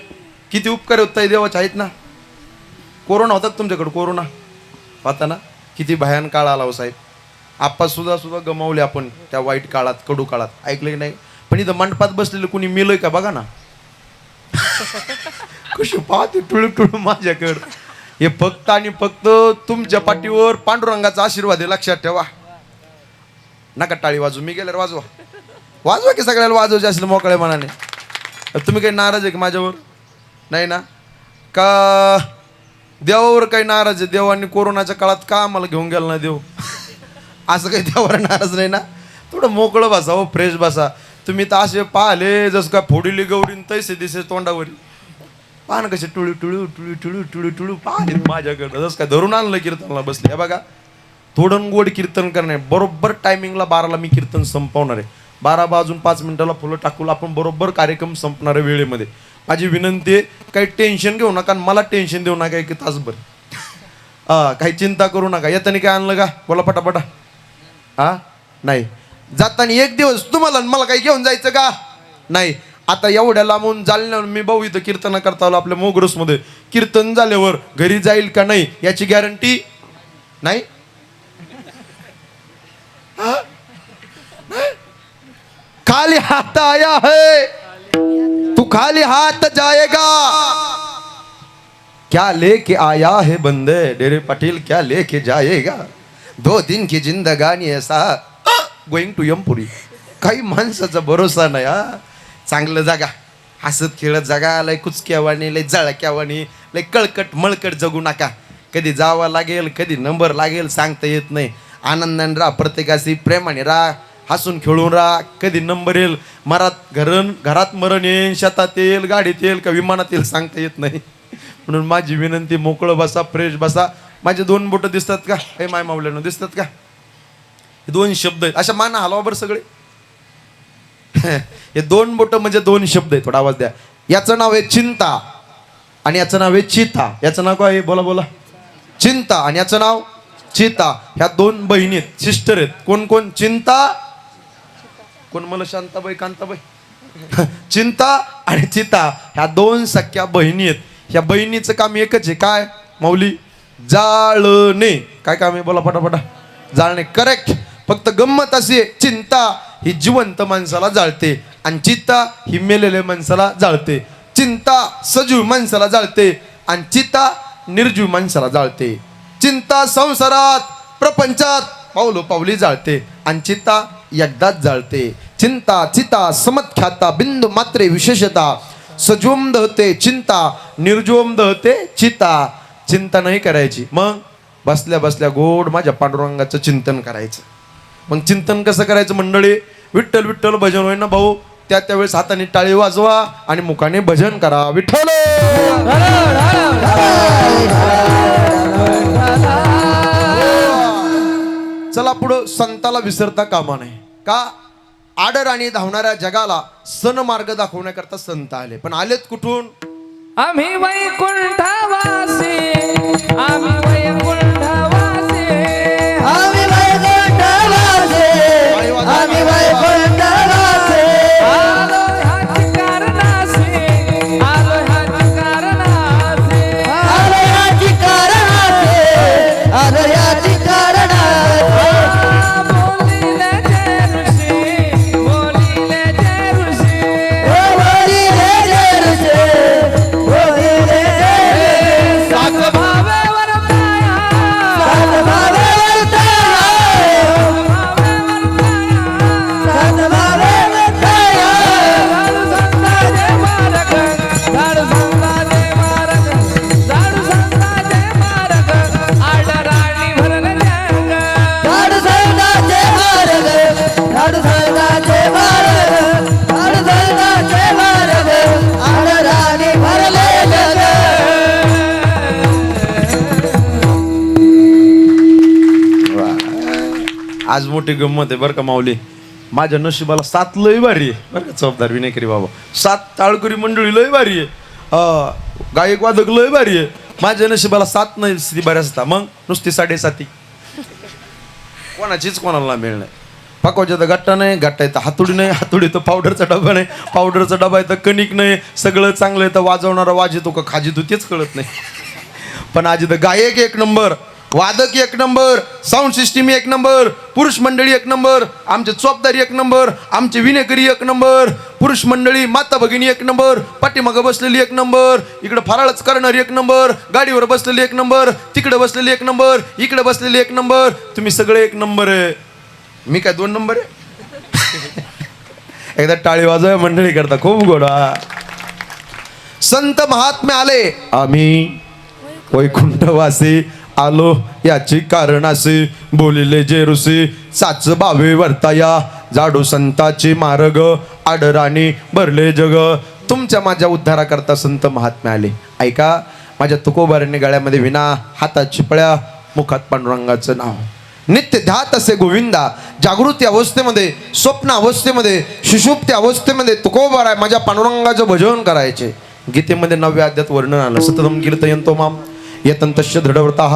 किती उपकार होत देवाचे आहेत ना. कोरोना होता तुमच्याकडे? कोरोना होता ना. किती भयान काळ आला हो साहेब. आप्पा सुद्धा गमावले आपण त्या वाईट काळात कडू काळात. ऐकलं की नाही? पण इथं मंडपात बसलेलं कुणी मेलंय का बघा ना. कशी पाहते टुळू टुळू माझ्याकडं. हे फक्त आणि फक्त तुमच्या पाठीवर पांडुरंगाचा आशीर्वाद आहे. लक्षात ठेवा. नका टाळी वाजू. मी गेल्यावर वाजवा. वाजवा की सगळ्याला वाजवायचे असेल मोकळ्या मनाने. तुम्ही काही नाराज आहे की माझ्यावर? नाही ना. का देवावर काही नाराज आहे? देवाने कोरोनाच्या काळात का आम्हाला घेऊन गेला नाही देव? असं काही देवावर नाराज नाही ना. थोडं मोकळं बसा हो. फ्रेश बसा. तुम्ही तर असे पाहिले जसं काय फोडीली गौरीन तैसे दिसे तोंडावरी. पान कसे टुळू टुळू टुळू टुळू टुळू टुळू पाहत माझ्याकडं जसं काय धरून आणलं कीर्तनला बसले. हे बघा थोडं गोड कीर्तन करणे बरोबर टायमिंगला 12ला मी कीर्तन संपवणार आहे. 12 वाजून 5 मिनिटाला फुलं टाकून आपण बरोबर कार्यक्रम संपणार आहे वेळेमध्ये. माझी विनंती आहे काही टेन्शन घेऊ नका, मला टेन्शन देऊ नका एक तासभर. काही चिंता करू नका. येताना काय आणलं का बोला पटापटा. नाही जाताना एक दिवस तुम्हाला मला काही घेऊन जायचं का नाही. आता एवढ्या लांबून जालन्यावर मी भाऊ इथं कीर्तन करता आलो आपल्या मोगरसमध्ये. कीर्तन झाल्यावर घरी जाईल का नाही याची गॅरंटी नाही. खाली हाथ आया है तू खाली हाथ जाएगा. क्या लेके आया है बंदे डेरे पाटील क्या लेके जाएगा. 2 दिन की जिंदगानी ऐसा गोइंग टू यमपुरी. काही माणसाचा भरोसा नाही. चांगलं जागा हसत खेळत जागा. लय कुचक्यावाणी लय जळक्यावाणी लय कळकट मळकट जगू नका. कधी जावा लागेल कधी नंबर लागेल सांगता येत नाही. आनंदाने राहा, प्रत्येकाशी प्रेमाने राहा, हसून खेळून राहा. कधी नंबर येईल घरात मरण येईल, शेतात येईल, गाडीत येईल का विमानात येईल सांगता येत नाही. म्हणून माझी विनंती मोकळं बसा, फ्रेश बसा. माझे 2 बोटं दिसतात का हे माय मावल्यानं दिसतात का. हे 2 शब्द आहेत. अशा माना हलवा बरं सगळे. हे 2 बोटं म्हणजे 2 शब्द आहेत. थोडा आवाज द्या. याचं नाव आहे चिंता आणि याचं नाव आहे चिता. याचं नाव काय आहे बोला बोला. चिंता आणि याचं नाव चिता. ह्या 2 बहिणी आहेत, सिस्टर आहेत. कोण कोण. चिंता कोण मला शांताबाई कांताबाई. चिंता आणि चिता ह्या 2 सख्या बहिणी आहेत. ह्या बहिणीचं काम एकच आहे काय माऊली जाळणे. काय काम आहे बोला पटापटा. जाळणे करेक्ट. फक्त गंमत अशी आहे चिंता ही जिवंत माणसाला जाळते आणि चिता ही मेलेल्या माणसाला जाळते. चिंता सजीव माणसाला जाळते आणि चिता निर्जीव माणसाला जाळते. चिंता संसारात प्रपंचात पावलो पावली जाळते आणि चिता एकदाच जाळते. चिंता चिता समख्याता बिंदू मात्रे विशेषता. सजोम दहते चिंता निर्जोम दहते चिता. चिंता नाही करायची. मग बसल्या बसल्या गोड माझ्या पांडुरंगाचं चिंतन करायचं. मग चिंतन कसं करायचं मंडळी. विठ्ठल विठ्ठल भजन होय ना भाऊ. त्यावेळेस हाताने टाळी वाजवा आणि मुखाने भजन करा. विठ्ठल चला पुढं. संताला विसरता कामा नये. का आडर आणि धावणाऱ्या जगाला सन मार्ग दाखवण्याकरता संत आले. पण आलेत कुठून. आम्ही वैकुंठवासी आम्ही वैकुंठवासी आम्ही वैकुंठवासी आम्ही वैकुंठवासी. आलो ह्याच कारणासी आलो ह्याच कारणासी आलो याची कारणाचे आलो याची कारणाचे. बोलिले जय ऋषी बोलिले जय ऋषी बोलिले जय ऋषी बोलिले जय ऋषी. सात भावे वरताया सात भावे वर्ताया सात भावे वर्ताया. झाडू संताचे मारक झाडू संताचे मारक झाडू संताचे मारक आडराणी भरलं जग. झाडू सैताचे मार्ग झाडू सैताचे मार्ग झाडू सैताचे मार्ग आडराणी भरले जग. आज मोठी गंमत आहे बरं का माऊली. माझ्या नशिबाला 7 लय भारी आहे बरं का. चौबदार विनेकरी बाबा 7 टाळकरी मंडळी लय भारी आहे. गायक वादक लय भारी आहे. माझ्या नशिबाला 7 नाही स्त्री बऱ्याच असता. मग नुसती 7.5 कोणाचीच कोणाला मिळणार. पकवायच्या तर गट्टा नाही, गट्टा तर हातोडी नाही, हातोडी तर पावडरचा डबा नाही, पावडरचा डबा आहे तर कणिक नाही. सगळं चांगलं आहे तर वाजवणारा वाजतो का खाजितो तेच कळत नाही. पण आज इथं गायक 1 नंबर, वादक 1 नंबर, साऊंड सिस्टीम 1 नंबर, पुरुष मंडळी 1 नंबर, आमचे चोपदारी 1 नंबर, आमचे विनेकरी 1 नंबर, पुरुष मंडळी माता भगिनी 1 नंबर, पाठीमागं बसलेली 1 नंबर, इकडे फराळच करणारी 1 नंबर, गाडीवर बसलेली 1 नंबर, तिकडे बसलेली 1 नंबर, इकडे बसलेली 1 नंबर. तुम्ही सगळे 1 नंबर आहे. मी काय 2 नंबर आहे. एकदा टाळी वाजवा मंडळी करता खूप गोडा. संत महात्मे आले आम्ही वैकुंठवासी आलो याची कारणासी. बोलिले जे ऋषी साच भावे वर्ताया. जाडू संताची मार्ग आडराणी भरले जग. तुमच्या माझ्या उद्धाराकरता संत महात्मे आले. ऐका, माझ्या तुकोबारांनी गळ्यामध्ये विना, हातात चिपळ्या, मुखात पांडुरंगाचं नाव. नित्य ध्यात असे गोविंदा. जागृती अवस्थेमध्ये, स्वप्न अवस्थेमध्ये, सुषुप्ती अवस्थेमध्ये तुकोबाराय माझ्या पांडुरंगाचं भजन करायचे. गीतेमध्ये 9व्या अध्यायात वर्णन आलं. सततम कीर्तयन्तो माम यतन्तस्य दृढव्रताः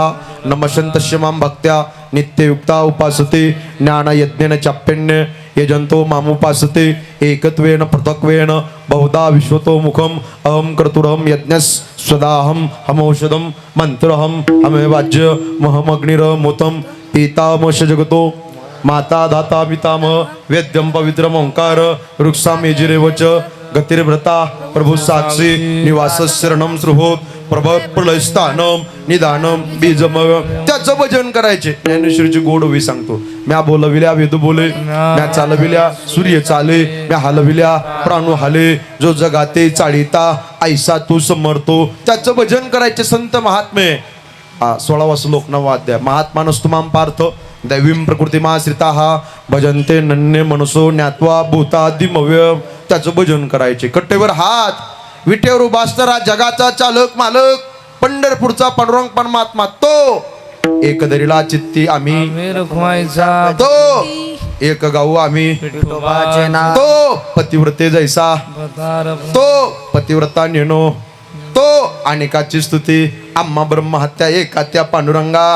नमशन्तस्य मां भक्त्या नित्ययुक्ता उपासते ज्ञानयज्ञेन चाप्यन्य यजन्तो मामुपासते एकत्वेन पृथक्वेन बहुधा विश्वतो मुखम अहं कर्तुरहं यज्ञस्वदाहं हमौषधं मंत्रहं हमेवाज्य महमग्निरमोतं पीतामश जगतो माता दाता पितामह वेद्यं पवित्रम ओंकार वृक्षामेजिरेवच गतिर्भ्रता प्रभु साक्षी निवासशरणम श्रुहोत प्रभत प्रलयस्थानम निदानम बीजमग. त्याचं भजन करायचे. ज्ञानेश्वरीची गोड ओवी सांगतो. म्या बोलविल्या वेद बोले, म्या चालविल्या सूर्य चाले, म्या हलविल्या प्राणू हाले, जो जगाते चाळीता ऐसा तू समर्तो. त्याचं भजन करायचे संत महात्मे. 16वा श्लोक 9वा अध्याय. महात्मानस्तुमां पार्थ दैवीं प्रकृतिमाश्रिताः भजन्ते नन्ये मनसो ज्ञात्वा भूतादिमव्य. त्याचं भजन करायचे. कट्टेवर हात, विटेवर उभा असणारा जगाचा चालक मालक पंढरपूरचा पांडुरंग परमात्मा, तो एक दरीला चित्ती आम्ही रखवायचा, तो एक गाऊ आम्ही, विठोबाचे नाव, तो पतिव्रते जैसा, तो पतिव्रता नेनो, तो अनेकाची स्तुती. आम्हा ब्रह्म हत्या एका त्या पांडुरंगा.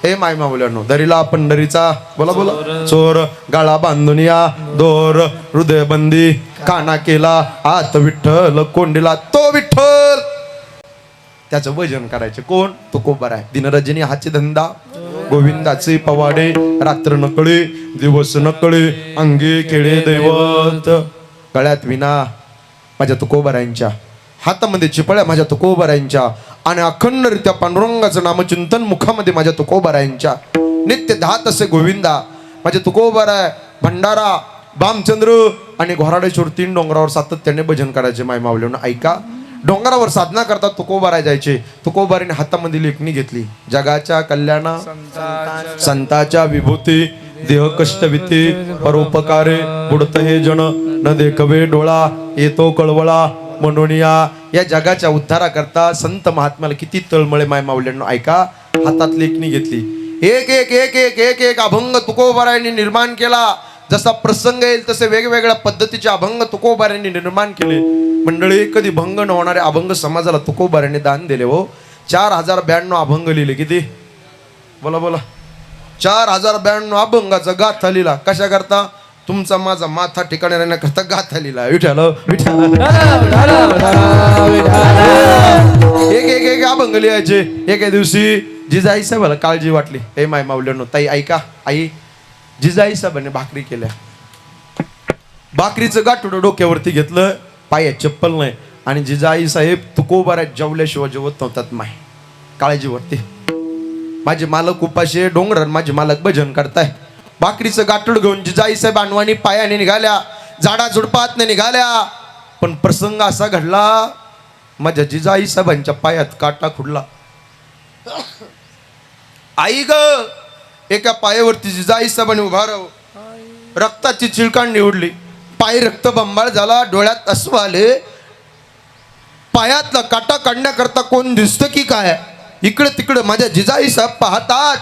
हे माय माऊल्यानो, दरीला पंढरीचा बोला बोला चोर, गाळा बांधून या दोर, हृदय बंदी काना केला आत विठ्ठल कोंडीला, तो विठ्ठल. त्याचं भजन करायचे. कोण? तुकोबार आहे. दिनरजनी हाचे धंदा, गोविंदाचे पवाडे, रात्र नकळे दिवस नकळे, अंगे खेळे दैवत. गळ्यात विना माझ्या तुकोबारायांच्या, हातामध्ये चिपळ्या माझ्या तुकोबारायांच्या, आणि अखंडरित्या पांडुरंगाचं नामचिंतन मुखामध्ये माझ्या तुकोबारायांच्या. नित्य धात असे गोविंदा माझे तुकोबाराय. भंडारा, भामचंद्र आणि घोराडेश्वर 3 डोंगरावर सातत्याने भजन करायचे. माय माऊलीनं ऐका, डोंगरावर साधना करता तुकोबाराय जायचे. तुकोबारीने हातामध्ये लेखणी घेतली. जगाच्या कल्याणा संताच्या विभूती, देह कष्ट भीती परोपकारे बुडत हे जन, न देखवे डोळा येतो कळवळा मनोनिया. या जगाच्या उद्धाराकरता संत महात्म्याला किती तळमळे माय माऊल्यांनो. ऐका, हातात लेखणी घेतली. एक एक एक एक एक एक अभंग तुकोबारायांनी निर्माण केला. जसा प्रसंग येईल तसे वेगवेगळ्या पद्धतीचे अभंग तुकोबारायांनी निर्माण केले. मंडळी, कधी भंग न होणारे अभंग समाजाला तुकोबारायांनी दान दिले. हो, 4092 अभंग लिहिले. किती? बोला बोला. 4092 अभंगाचा गाथा लिहिला. कशा करता? तुमचा माझा माथा ठिकाणी राहण्याकरता गाथा लिहिला. विठ्ठल विठ्ठल एक एक एक अभंग लिहायचे. एका दिवशी जिजाई साहेबाला काळजी वाटली. हे माय माऊल्यानो, ताई ऐका, आई जिजाई साहेबांनी भाकरी केल्या. भाकरीचं गाठोडं डोक्यावरती घेतलं, पायात चप्पल नाही, आणि जिजाई साहेब तुकोबारात जेवल्याशिवाय जेवत नव्हतात. माय काळजीवरती माझे मालक उपाशी डोंगरात, माझे मालक भजन करताय. भाकरीचं गाठोड घेऊन जिजाई साहेब अनवाणी पायाने निघाल्या, झाडा झुडपात निघाल्या. पण प्रसंग असा घडला, माझ्या जिजाई साहेबांच्या पायात काटा खुडला. आई ग, एका पायावरती जिजाई साहेबांनी उभा राहू, रक्ताची चिळकांड निवडली. पाय रक्त बंबाळ झाला, डोळ्यात अश्रू आले. पायातला काटा काढण्याकरता कोण दिसतं की काय? इकडे तिकडे माझ्या जिजाई साहेब पाहतात.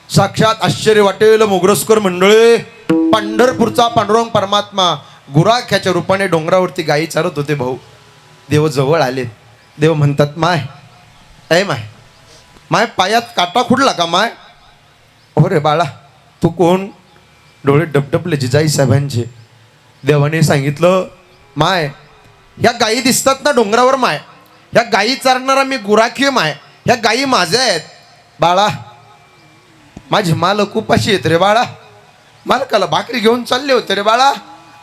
साक्षात आश्चर्य वाटेल मोगरसकर मंडळी. पंढरपूरचा पांडुरंग परमात्मा गुराख्याच्या रूपाने डोंगरावरती गायी चारत होते. भाऊ, देव जवळ आले. देव म्हणतात, माय ऐ माय, माय पायात काटा खुडला का माय? हो रे बाळा, तू कोण? डोळे डबडबले जिजाई साहेबांचे. देवाने सांगितलं, माय ह्या गायी दिसतात ना डोंगरावर माय, ह्या गायी चारणारा मी गुराखी माय, ह्या गायी माझ्या आहेत. बाळा, माझे मालक उपाशी येत रे बाळा. मालकाला भाकरी घेऊन चालले होते रे बाळा.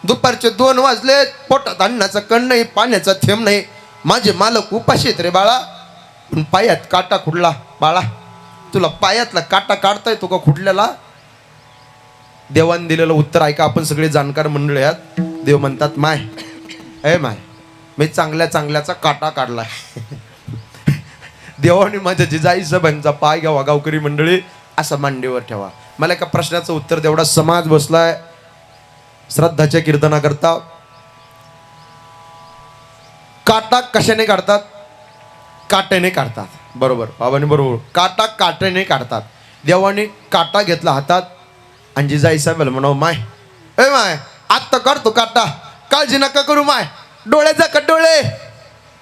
दुपारचे 2 वाजले, पोटात अन्नाचा कण नाही, पाण्याचा थेंब नाही. माझे मालक उपाशी येत रे बाळा. पण पायात काटा खुडला. बाळा, तुला पायातला काटा काढता येतो का खुडल्याला? देवाने दिलेलं उत्तर ऐका. आपण सगळे जाणकार मंडळी आहात. देव म्हणतात, माय ए माय, मी चांगल्या चांगल्याचा काटा काढलाय. देवाने माझ्या जिजाई साहेबांचा पाय घ्यावा. गावकरी मंडळी, असं मांडीवर ठेवा. मला एका प्रश्नाचं उत्तर तेवढा समाज बसलाय श्रद्धाच्या कीर्तना करता. काटा कशाने काढतात? काट्याने काढतात. बरोबर बाबांनी बरोबर, काटा काट्याने काढतात. देवाने काटा घेतला हातात आणि जिजाई साहेबाला म्हणावं, माय ए माय आत्ता काढतो काटा, काळजी नका करू माय, डोळे झाकत डोळे.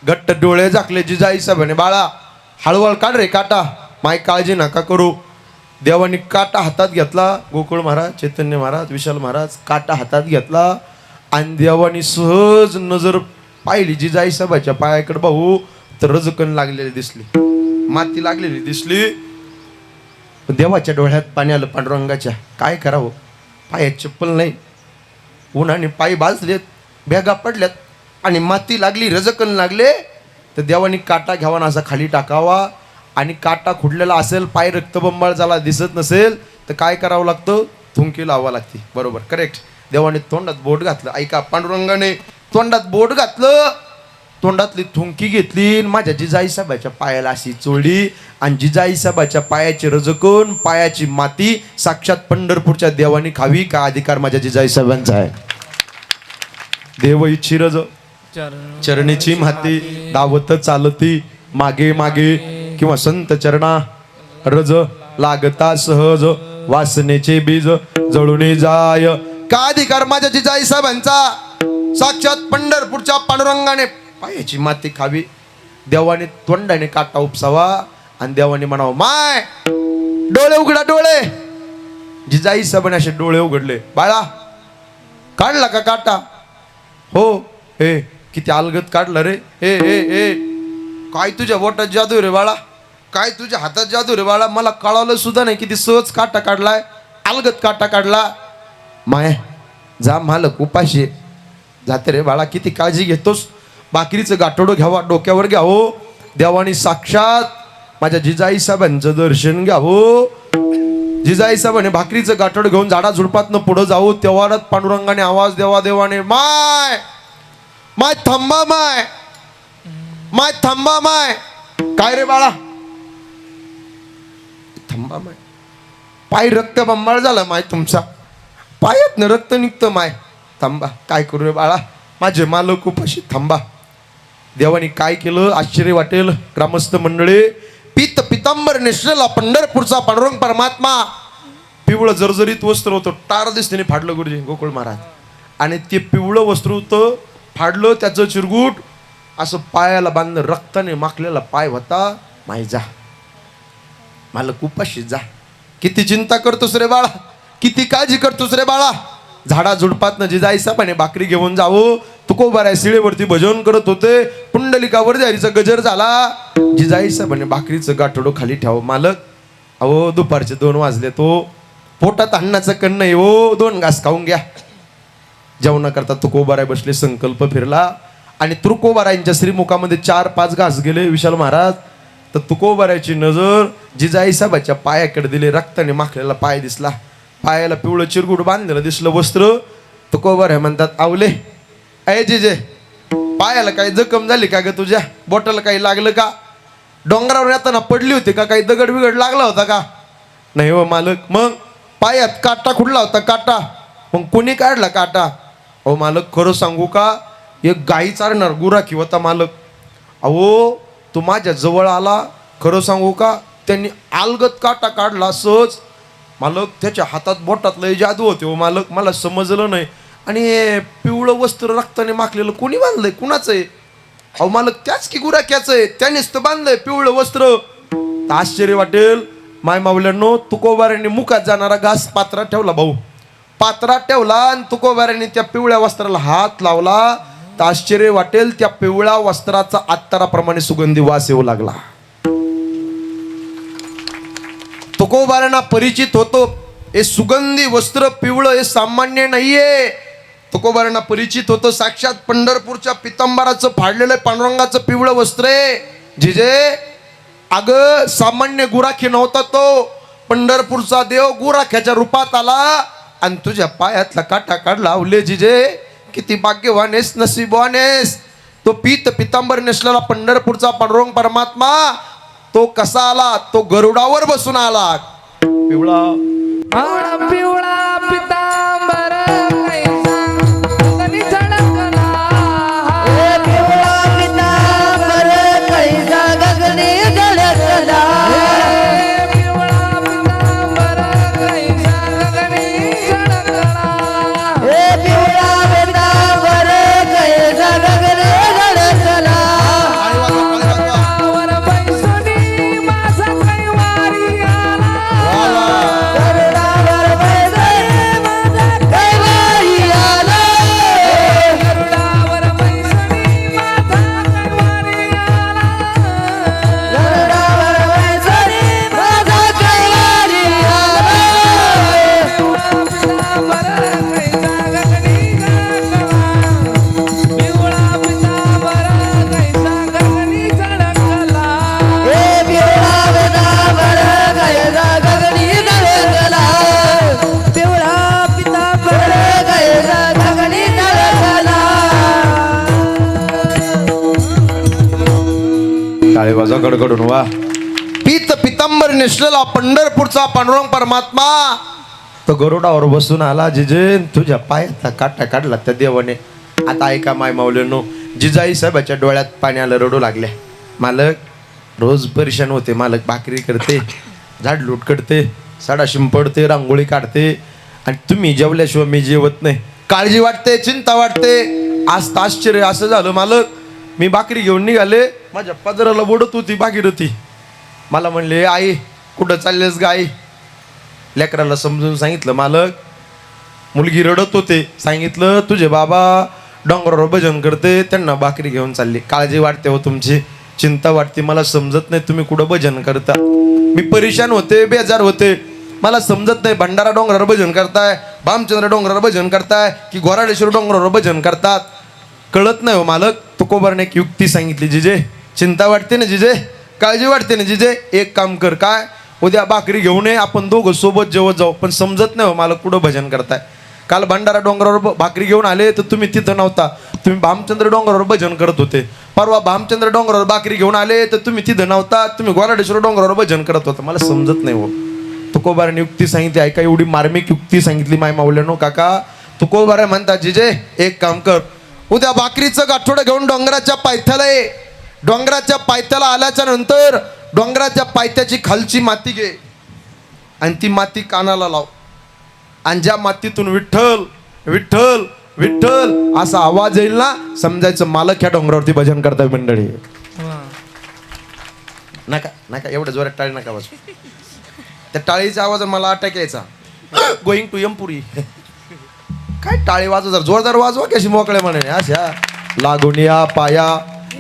घट्ट डोळे झाकले जिजाई साहेबाने, बाळा हळूहळू काढ रे काटा, माय काळजी नका करू. देवाने काटा हातात घेतला. गोकुळ महाराज, चैतन्य महाराज, विशाल महाराज काटा हातात घेतला आणि देवाने सहज नजर पाहिली जिजाई साहेबाच्या पायाकडे. भाऊ तर रजकण लागलेली दिसली, माती लागलेली दिसली. देवाच्या डोळ्यात पाणी आलं पांडुरंगाच्या. काय करावं, पायात चप्पल नाही, उन्हाने पाय भाजलेत, बॅगा पडल्यात आणि माती लागली, रजकण लागले. तर देवाने काटा घ्यावा ना असा खाली टाकावा आणि काटा खुडलेला असेल, पाय रक्तबंबाळ झाला दिसत नसेल तर काय करावं लागतं? थुंकी लावावं लागते. बरोबर करेक्ट. देवाने तोंडात बोट घातलं. ऐका, पांडुरंगाने तोंडात बोट घातलं, तोंडातली थुंकी घेतली, माझ्या जिजाई साहेबाच्या पायाला अशी चोळली आणि जिजाई साहेबाच्या पायाचे रजकण, पायाची माती साक्षात पंढरपूरच्या देवाने खावी. का अधिकार माझ्या जिजाई साहेबांचा आहे? देव इच्छी रज चरणीची माती धावत चालती मागे मागे, किंवा संत चरणा रज लागता सहज, वासनेचे बीज जळून जाय. का अधिकार माझ्या जिजाई साहेबांचा? साक्षात पंढरपूरच्या पांडुरंगाने पायाची माती खावी. देवाने तोंडाने काटा उपसावा आणि देवाने म्हणावं, माय डोळे उघडा डोळे. जिजाई साहेबांनी असे डोळे उघडले. बाळा काढला का काटा? हो. हे किती अलगत काढलं रे. ए ए ए काय तुझ्या बोटात जादू रे बाळा, काय तुझ्या हातात जादू रे बाळा, मला कळवलं सुद्धा नाही किती सहज काटा काढलाय, अलगत काटा काढला. माय जा मालक उपाशी जाते रे बाळा, किती काळजी घेतोस. भाकरीचं गाठोडं घ्यावा, डोक्यावर घ्यावं. देवानी साक्षात माझ्या जिजाई साहेबांचं दर्शन घ्यावं. जिजाई साहेबांनी भाकरीचं गाठोडं घेऊन झाडा झुडपातनं पुढं जाऊ. तेव्हाच पांडुरंगाने आवाज द्यावा. देवाने, माय माय थांबा, माय माय थांबा. माय काय रे बाळा? थांबा माय, पाय रक्त बंबाळ झाला माय, तुमचा पायातनं रक्त निघतं माय, थांबा. काय करू रे बाळा, माझे मालक उपाशी, थांबा. देवाने काय केलं आश्चर्य वाटेल. ग्रामस्थ मंडळी, पित्त पितांबर नेसलेला पंढरपूरचा पांडुरंग परमात्मा, पिवळं जर्जरीत वस्त्र होतं, टार दिसतेने फाडलं गुरुजी गोकुळ महाराज. आणि ते पिवळं वस्त्र होतं, फाडलं, त्याचं चिरगूट असं पायाला बांधलं, रक्ताने माखलेला पाय होता. माय जा मालक उपाशी जा. किती चिंता करतोस रे बाळा, किती काळजी करतोस रे बाळा. झाडा झुडपातनं जिजाई साहेबांनी भाकरी घेऊन जावं. तुकोबाराय शिळेवरती भजन करत होते, पुंडलिकावर जारीचा गजर झाला. जिजाई साहेबांनी भाकरीचं गाठोडं खाली ठेव. मालक अहो दुपारचे 2 वाजले, तो पोटात अन्नाचं कण नाही हो, 2 घास खाऊन घ्या. जेवणा करता तुकोबाराय बसले, संकल्प फिरला आणि तुकोबारायांच्या श्रीमुखामध्ये 4-5 घास गेले विशाल महाराज. तर तुकोबारायची नजर जिजाई साहेबाच्या पायाकडे दिली. रक्ताने माखलेला पाय दिसला, पायाला पिवळं चिरगुट बांधलेलं दिसलं वस्त्र. तुकोबाराय म्हणतात, आवले अय जिजे, पायाला काही जखम झाली का ग? तुझ्या बोटाला काही लागलं का? डोंगरावर येताना पडली होती का? काही दगड बिगड लागला होता का? नाही हो मालक. मग पायात काटा खुडला होता काटा, मग कोणी काढला काटा? अहो मालक खरं सांगू का, एक गाई चारणार गुराखी होता मालक. अहो तो माझ्या जवळ आला, खरं सांगू का, त्यांनी अलगत काटा काढला सहज. मालक त्याच्या हातात बोटात लय जादू होते हो मालक, मला समजलं नाही. आणि पिवळं वस्त्र रक्ताने माखलेलं कोणी बांधलंय, कुणाचं आहे? अहो मालक त्याच की गुराख्याचं आहे, त्यानेच तर बांधलंय पिवळं वस्त्र. आश्चर्य वाटेल माय मावल्यांनो. तुकोबारांनी मुखात जाणारा घास पात्रात ठेवला, भाऊ पात्रात ठेवला आणि तुकोबारांनी त्या पिवळ्या वस्त्राला हात लावला. तर आश्चर्य वाटेल, त्या पिवळ्या वस्त्राचा अत्तराप्रमाणे सुगंधी वास येऊ लागला. तुकोबारांना परिचित होतो, हे सुगंधी वस्त्र पिवळं हे सामान्य नाहीये. तुकोबारांना परिचित होतं, साक्षात पंढरपूरच्या पितांबराचं फाडलेलं पांडुरंगाचं पिवळं वस्त्र आहे. जिजे अग सामान्य गुराखी नव्हता तो, पंढरपूरचा देव गुराख्याच्या रूपात आला आणि तुझ्या पायातला काटा काढला. आवले जिजे किती भाग्यवानेस, नसीबवानेस. तो पितांबर नेसलेला पंढरपूरचा पांडुरंग परमात्मा तो कसा आला? तो गरुडावर बसून आला. पिवळा पिवळा पितांबर कैसा तनी झळकला. पिवळा कडकडून वा. पीत पितांबर नेसलेला पंढरपूरचा पांडुरंग परमात्मा तो गरुडावर बसून आला. जिजे तुझ्या पायाचा काटा काढला त्या देवाने. आता ऐका माय माऊलीनो, जिजाई साहेबाच्या डोळ्यात पाणी आलं, रडू लागल्या. मालक रोज परेशान होते, मालक भाकरी करते, झाड लूट करते, साडा शिंपडते, रांगोळी काढते, आणि तुम्ही जेवल्याशिवाय मी जेवत नाही. काळजी वाटते, चिंता वाटते. आज आश्चर्य असं झालं मालक, मी भाकरी घेऊन निघाले, माझ्या पदराला बोडत होती भागीरथी. मला म्हणले आई कुठं चाललेस ग आई. लेकराला समजून सांगितलं मालक, मुलगी रडत होते, सांगितलं तुझे बाबा डोंगरावर भजन करते, त्यांना भाकरी घेऊन चालली. काळजी वाटते हो तुमची, चिंता वाटते. मला समजत नाही तुम्ही कुठं भजन करता. मी परेशान होते, बेजार होते. मला समजत नाही भंडारा डोंगरावर भजन करताय, भामचंद्र डोंगरावर भजन करताय की घोराडेश्वर डोंगरावर भजन करतात, कळत नाही हो मालक. तुकोबाराने एक युक्ती सांगितली. जिजे चिंता वाटते ना जिजे, काळजी वाटते ना जिजे, एक काम कर, काय उद्या भाकरी घेऊन ये, आपण दोघं सोबत जेवत जाऊ. पण समजत नाही हो मला कुठं भजन करताय. काल भंडारा डोंगरावर भाकरी घेऊन आले तर तुम्ही तिथं नव्हता, तुम्ही भामचंद्र डोंगरावर भजन करत होते. परवा भामचंद्र डोंगरावर भाकरी घेऊन आले तर तुम्ही तिथं नव्हता, तुम्ही घोराडेश्वर डोंगरावर भजन करत होता. मला समजत नाही हो. तुकोबाराने युक्ती सांगितली. ऐका, एवढी मार्मिक युक्ती सांगितली माय माऊल्यानो. काका तुकोबारा म्हणतात, जिजे एक काम कर, उद्या भाकरीचं गाठोडं घेऊन डोंगराच्या पायथ्याला ये. डोंगराच्या पायथ्याला आल्याच्या नंतर डोंगराच्या पायथ्याची खालची माती घे आणि ती माती कानाला लाव, आणि ज्या मातीतून विठ्ठल विठ्ठल विठ्ठल असा आवाज येईल ना, समजायचं मालक ह्या डोंगरावरती भजन करताय मंडळी. नका नका एवढं जोरात टाळी नका वाजू. त्या टाळीचा आवाज मला अटॅक यायचा. Going to Yampuri. काय टाळी वाजव, जर जोरदार वाजवा कशी मोकळे म्हणे. अशा लागून या पाया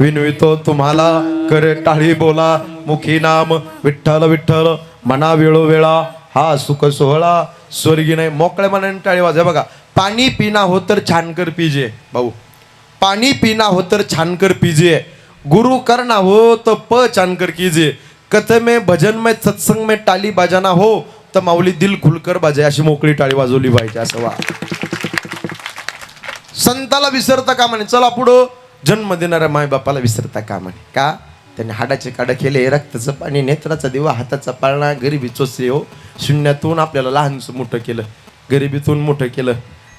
विनवितो तुम्हाला, करे टाळी बोला मुखी नाम विठ्ठल विठ्ठल, मना वेळोवेळा हा सुख सोहळा, स्वर्गी नाही. मोकळे मनाने टाळी वाजवा. बघा, पाणी पिना हो तर छान कर पीजे. भाऊ, पाणी पिना हो तर छान कर पीजे, गुरु करना हो तो प छान कर कीजिए, कथे में भजन में सत्संग में टाली बजाना हो तर माऊली दिल खुलकर बाजे. अशी मोकळी टाळी वाजवली पाहिजे. असं वा. संताला विसरता का म्हणे. चला पुढं. जन्म देणाऱ्या मायबापाला विसरता का म्हणे. का त्यांनी हाडाचे काढ केले, रक्ताचं पाणी, नेत्राचा दिवा, हाताचा पाळणा, गरिबी चोचले हो. शून्यातून आपल्याला लहानसं मोठं केलं, गरिबीतून मोठं केलं.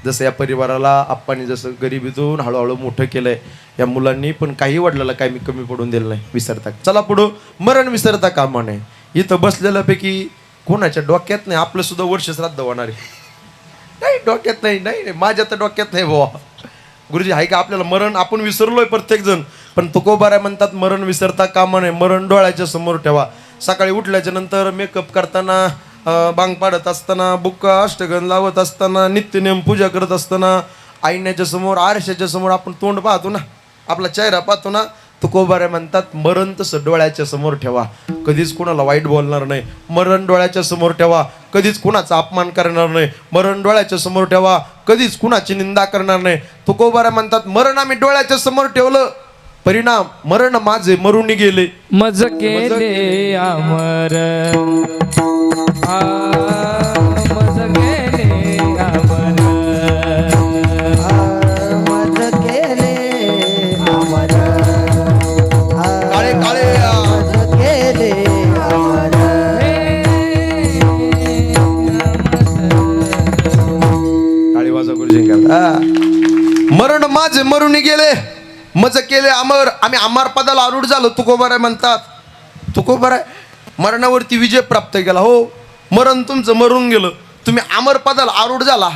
जसं या परिवाराला आप्पांनी जसं गरिबीतून हळूहळू मोठं केलंय, या मुलांनी पण काही वडिलाला काही मी कमी पडून दिलं नाही. विसरता. चला पुढं. मरण विसरता का म्हणे. इथं बसलेल्यापैकी कोणाच्या डोक्यात नाही आपलं सुद्धा वर्ष श्राद्ध होणार आहे. नाही डोक्यात नाही. नाही माझ्या तर डोक्यात नाही बाबा. गुरुजी आहे का आपल्याला मरण. आपण विसरलोय प्रत्येक जण, पण तुकोबारा म्हणतात मरण विसरता का म्हणे. मरण डोळ्याच्या समोर ठेवा. सकाळी उठल्याच्या नंतर मेकअप करताना, बांग पाडत असताना, बुक्का अष्टगंध लावत असताना, नित्यनेम पूजा करत असताना, आईण्याच्या समोर, आरशाच्या समोर आपण तोंड पाहतो ना, आपला चेहरा पाहतो ना. तुकोबारा म्हणतात मरण तसं डोळ्याच्या समोर ठेवा. कधीच कोणाला वाईट बोलणार नाही. मरण डोळ्याच्या समोर ठेवा. कधीच कुणाचा अपमान करणार नाही. मरण डोळ्याच्या समोर ठेवा. कधीच कुणाची निंदा करणार नाही. तुकोबारा म्हणतात मरण आम्ही डोळ्याच्या समोर ठेवलं, परिणाम मरण माझे मरून गेले. मज केले अमर, मज केले अमर, मज केले अमर, काळे काळे मज केले अमर. काळी वाजा गुरुजींका. मरण माझे मरून गेले, मज केले अमर, आम्ही अमर पदाला आरूढ झालो. तुकोबारा म्हणतात. तुकोबारा मरणावरती विजय प्राप्त केला. हो, मरण तुमचं मरून गेलं, तुम्ही अमर पदाला आरूढ झाला.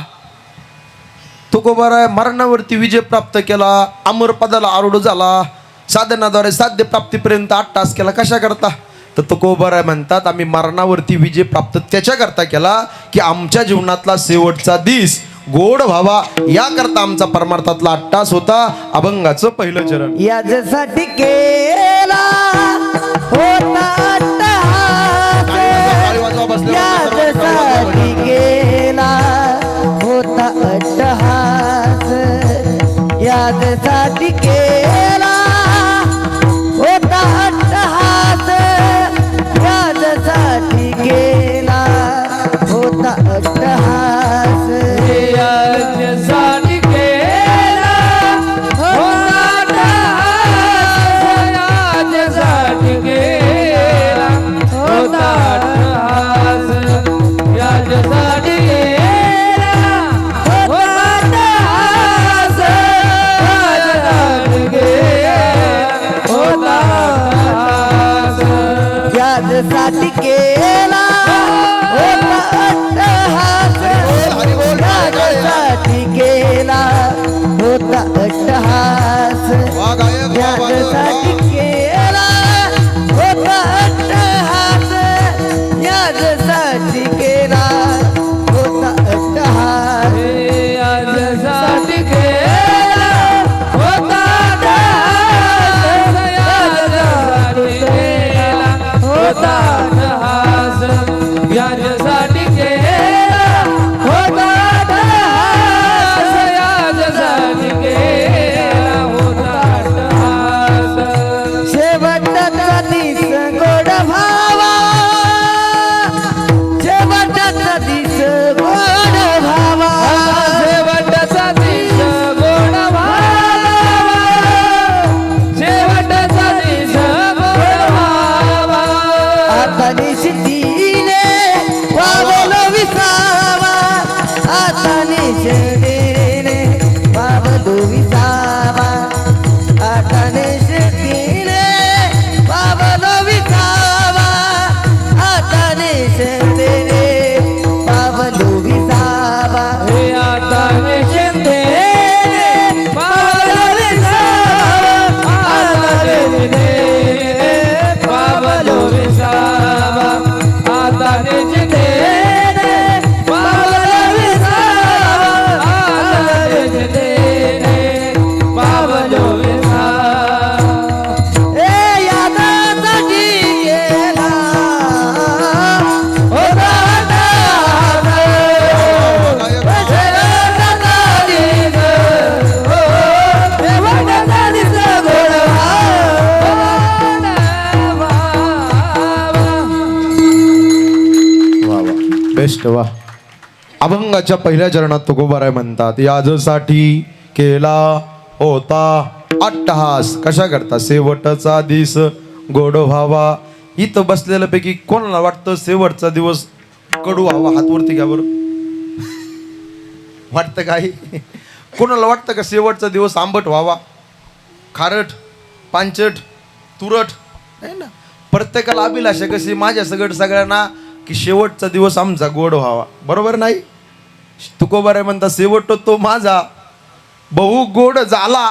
तुकोबारा मरणावरती विजय प्राप्त केला, अमर पदाला आरूढ झाला. साधनाद्वारे साध्य प्राप्तीपर्यंत 8 तास केला. कशा करता. तर तुकोबारा म्हणतात आम्ही मरणावरती विजय प्राप्त त्याच्याकरता केला की आमच्या जीवनातला शेवटचा दिस गोड व्हावा, याकरता आमचा परमार्थातला 8 तास होता. अभंगाचं पहिलं चरण. याच्यासाठी केला होता अट्टहास, याच्यासाठी केला होता अट्टहास, याच्यासाठी केला होता अट्टहास, याच्यासाठी केला होता अट्टहास. याच्यासाठी केला होता अट्टहास, याच्यासाठी केला याजसाठी केला होता अट्टहास याजसाठी केला होता अट्टहास याजसाठी केला होता अट्टहास याजसाठी केला होता अट्टहास याजसाठी केला होता अट्टहास याजसाठी केला होता अट्टहास याजसाठी केला होता अट्टहास शेवटचा दिस गोड भावा शेवटचा दिस गोड भावा शेवटचा दिस गोड भावा शेवटचा दिस गोड भावा आता निशितीने वावलो विसावा आता निशितीने वावलो विसावा आता निशितीने वावलो विसावा आता निशितीने वावलो विसावा हे आता निश्चिंते पावलो विसावा आता निश्चिंते पावलो विसावा आता निश्चिंते पावलो विसावा आता निश्चिंते पावलो विसावा ए यादासाठी केला होता वा वा बेस्ट वा. अभंगाच्या पहिल्या चरणात तुकोबाराय म्हणतात याजसाठी केला होता अट्टहास कशा करता शेवटचा दिस गोड व्हावा. इथं बसलेल्या पैकी कोणाला वाटतं शेवटचा दिवस कडू व्हावा? हात वरती घ्या बरं. वाटतं काही? कोणाला वाटतं का शेवटचा दिवस आंबट व्हावा, खारट, पांचट, तुरट? आहे ना, प्रत्येकाला अभिलाषा कशी माझ्या सगळ्यांना की शेवटचा दिवस आमचा गोड व्हावा. बरोबर नाही? तुकोबाराय म्हणता शेवट तो माझा बहु गोड झाला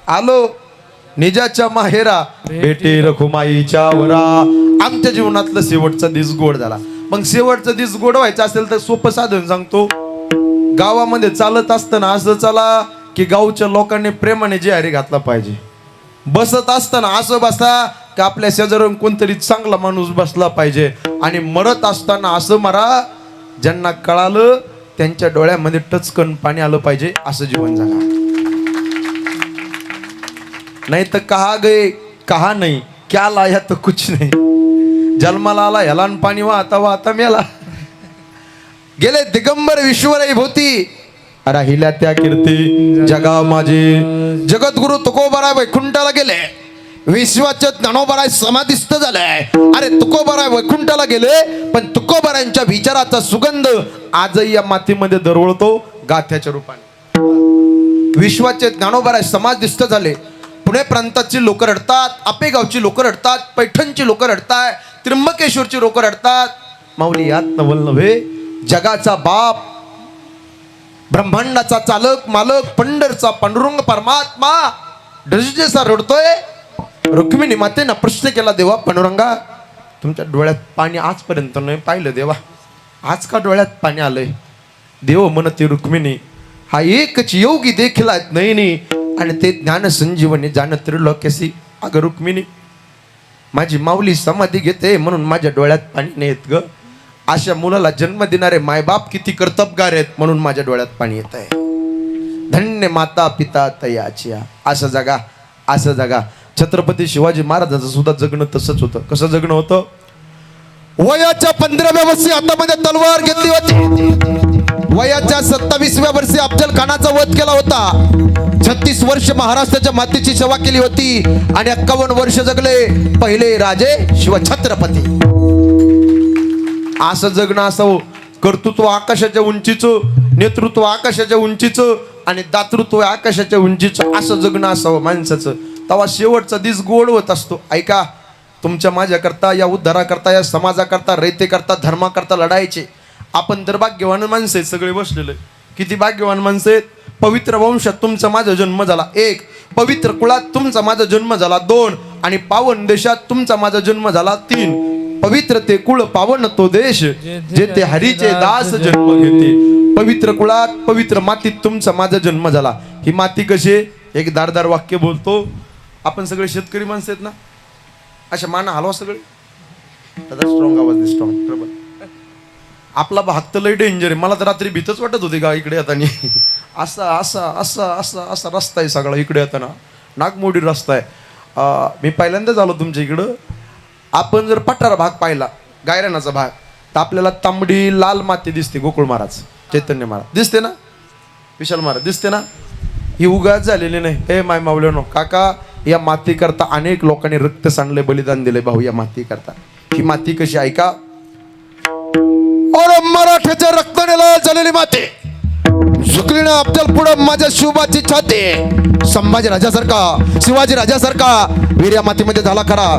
आलो निजाच्या माहेरा भेटे रखुमाईच्या वरा. आमच्या जीवनातलं शेवटचा दिवस गोड झाला. मग शेवटचा दिवस गोड व्हायचा असेल तर सोपं साधन सांगतो. गावामध्ये चालत असताना असं चला की गावच्या लोकांनी प्रेमाने जिहारी घातला पाहिजे. बसत असताना असं बसा की आपल्या शेजारून कोणतरी चांगला माणूस बसला पाहिजे. आणि मरत असताना असं मरा ज्यांना कळालं त्यांच्या डोळ्यामध्ये टचकन पाणी आलं पाहिजे असं जीवन जगा. नाही तर कहा गए कहा नाही, क्या लाया तो कुछ नाही. जन्माला आला ह्याला आणि पाणी वाहता मेला. गेले दिगंबर विश्वराई भोवती राहिल्या त्या कीर्ती जगा माझे. जगद्गुरु तुकोबाराय वैकुंठाला गेले, विश्वाचे ज्ञानोबाराय समाधिस्थ झाले. अरे तुकोबाराय वैकुंठाला गेले पण तुकोबारायांच्या विचाराचा सुगंध आजही या मातीमध्ये दरवळतो गाथ्याच्या रूपाने. विश्वाचे ज्ञानोबाराय समाधिस्थ झाले. पुणे प्रांताची लोक रडतात, आपेगावची लोक रडतात, पैठणची लोक रडतात, त्र्यंबकेश्वरची लोक रडतात. माऊली यात नवल नव्हे, जगाचा बाप, ब्रह्मांडाचा चालक मालक, पंढरचा पांडुरंग परमात्मा डजेसा रडतोय. रुक्मिणी मातेनं प्रश्न केला, देवा पांडुरंगा तुमच्या डोळ्यात पाणी आजपर्यंत नाही पाहिलं देवा, आज का डोळ्यात पाणी आलंय? देव म्हणते रुक्मिणी हा एकच योगी देखील नयनी आणि ते ज्ञान संजीवनी जाण त्रिलोक्यासी. अगं रुक्मिणी माझी माऊली समाधी घेते म्हणून माझ्या डोळ्यात पाणी नाही येत ग. अशा मुलाला जन्म देणारे मायबाप किती कर्तबगार आहेत म्हणून माझ्या डोळ्यात पाणी येत आहे. धन्य माता पिता तयाची. असं जगा, असं जगा. छत्रपती शिवाजी महाराजांचं सुद्धा जगणं तसंच होतं. कसं जगणं होतं? वयाच्या 15व्या वर्षी हातामध्ये तलवार घेतली होती. वयाच्या 27व्या वर्षी अफजल खानाचा वध केला होता. 36 वर्ष महाराष्ट्राच्या मातीची सेवा केली होती आणि 51 वर्ष जगले पहिले राजे शिवछत्रपती. असं जगणं असावं. कर्तृत्व आकाशाच्या उंचीचं, नेतृत्व आकाशाच्या उंचीचं आणि दातृत्व आकाशाच्या उंचीचं असं जगणं असावं माणसाचं. तेव्हा शेवटचा दिस गोड होत असतो. ऐका, तुमच्या माझ्याकरता, या उद्धाराकरता, या समाजाकरता, रयतेकरता, धर्माकरता लढायचे. आपण तर भाग्यवान माणसं आहेत सगळे बसलेले. किती भाग्यवान माणसं आहेत. पवित्र वंशात तुमचा माझा जन्म झाला 1, पवित्र कुळात तुमचा माझा जन्म झाला 2, आणि पावन देशात तुमचा माझा जन्म झाला 3. पवित्र ते कुळ पावन तो देश, जेथे हरीचे दास जन्म घेते. पवित्र कुळात पवित्र मातीत तुमचा माझा जन्म झाला. ही माती कशी आहे? एक दारदार वाक्य बोलतो. आपण सगळे शेतकरी माणसं आहेत ना, अशा मान हलवा सगळे. स्ट्रॉंग आवाज दे, स्ट्रॉंग ट्रबल. आपला भाग तर लय डेंजर आहे. मला तर रात्री भीतच वाटत होती का इकडे येताना. असा असा असा असा असा रस्ता आहे सगळा इकडे येताना, नागमोडी रस्ता आहे. मी पहिल्यांदाच आलो तुमच्या इकडं. आपण जर पठार भाग पाहिला, गायरानाचा भाग, तर आपल्याला तांबडी लाल माती दिसते. गोकुळ महाराज, चैतन्य महाराज दिसते ना, विशाल महाराज दिसते ना. ही उगाच झालेली नाही. हे माय मावल्यानो काका, या माती करता अनेक लोकांनी रक्त सांडले, बलिदान दिले भाऊ या माती करता. ही माती कशी ऐका. और मराठ्याच्या रक्ताने लाल झालेली माती, झुकली ना अफजल पुढं माझ्या शिवबाची छाती. संभाजी राजासारखा, शिवाजी राजासारखा वीर या मातीमध्ये झाला खरा.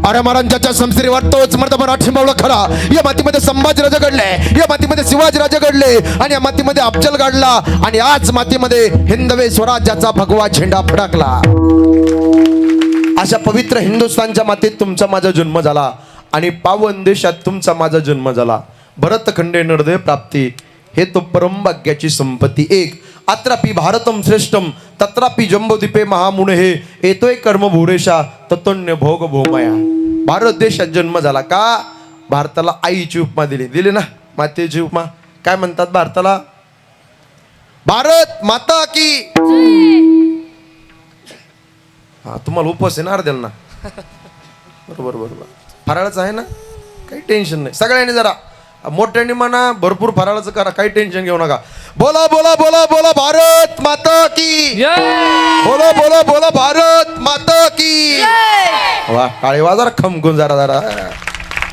अरे महाराजांच्या समश्री वाटतोच मर्द मराठी मावळा खरा. या मातीमध्ये संभाजी राजा घडले, या मातीमध्ये शिवाजी राजा घडले, आणि या मातीमध्ये अफजल घडला, आणि आज मातीमध्ये हिंदवी स्वराज्याचा भगवा झेंडा फडकला. अशा पवित्र हिंदुस्थानच्या मातीत तुमचा माझा जन्म झाला, आणि पावन देशात तुमचा माझा जन्म झाला. भरतखंडे नर्दे प्राप्ती, हे तो परमभाग्याची संपत्ती. 1, अत्रापि भारतम श्रेष्ठम तत्रापि जंबोदीपे महामुने हे येतोय कर्मभूरेशा ततोन्य भोग भोमया. भारत देशात जन्म झाला का? भारताला आईची उपमा दिली ना, मातेची उपमा. काय म्हणतात भारताला? भारत माता की. हा, तुम्हाला उपवास आहे ना अर्ध्याला ना. बरोबर बरोबर. फराळाचं आहे ना, काही टेन्शन नाही. सगळ्यांनी जरा मोठ्यांनी म्हणा, भरपूर फराळाचं करा, काही टेन्शन घेऊ नका. बोला बोला बोला बोला भारत माता की. बोला बोला बोला भारत माता की. वा, काळे वाजार खमकून जरा जरा.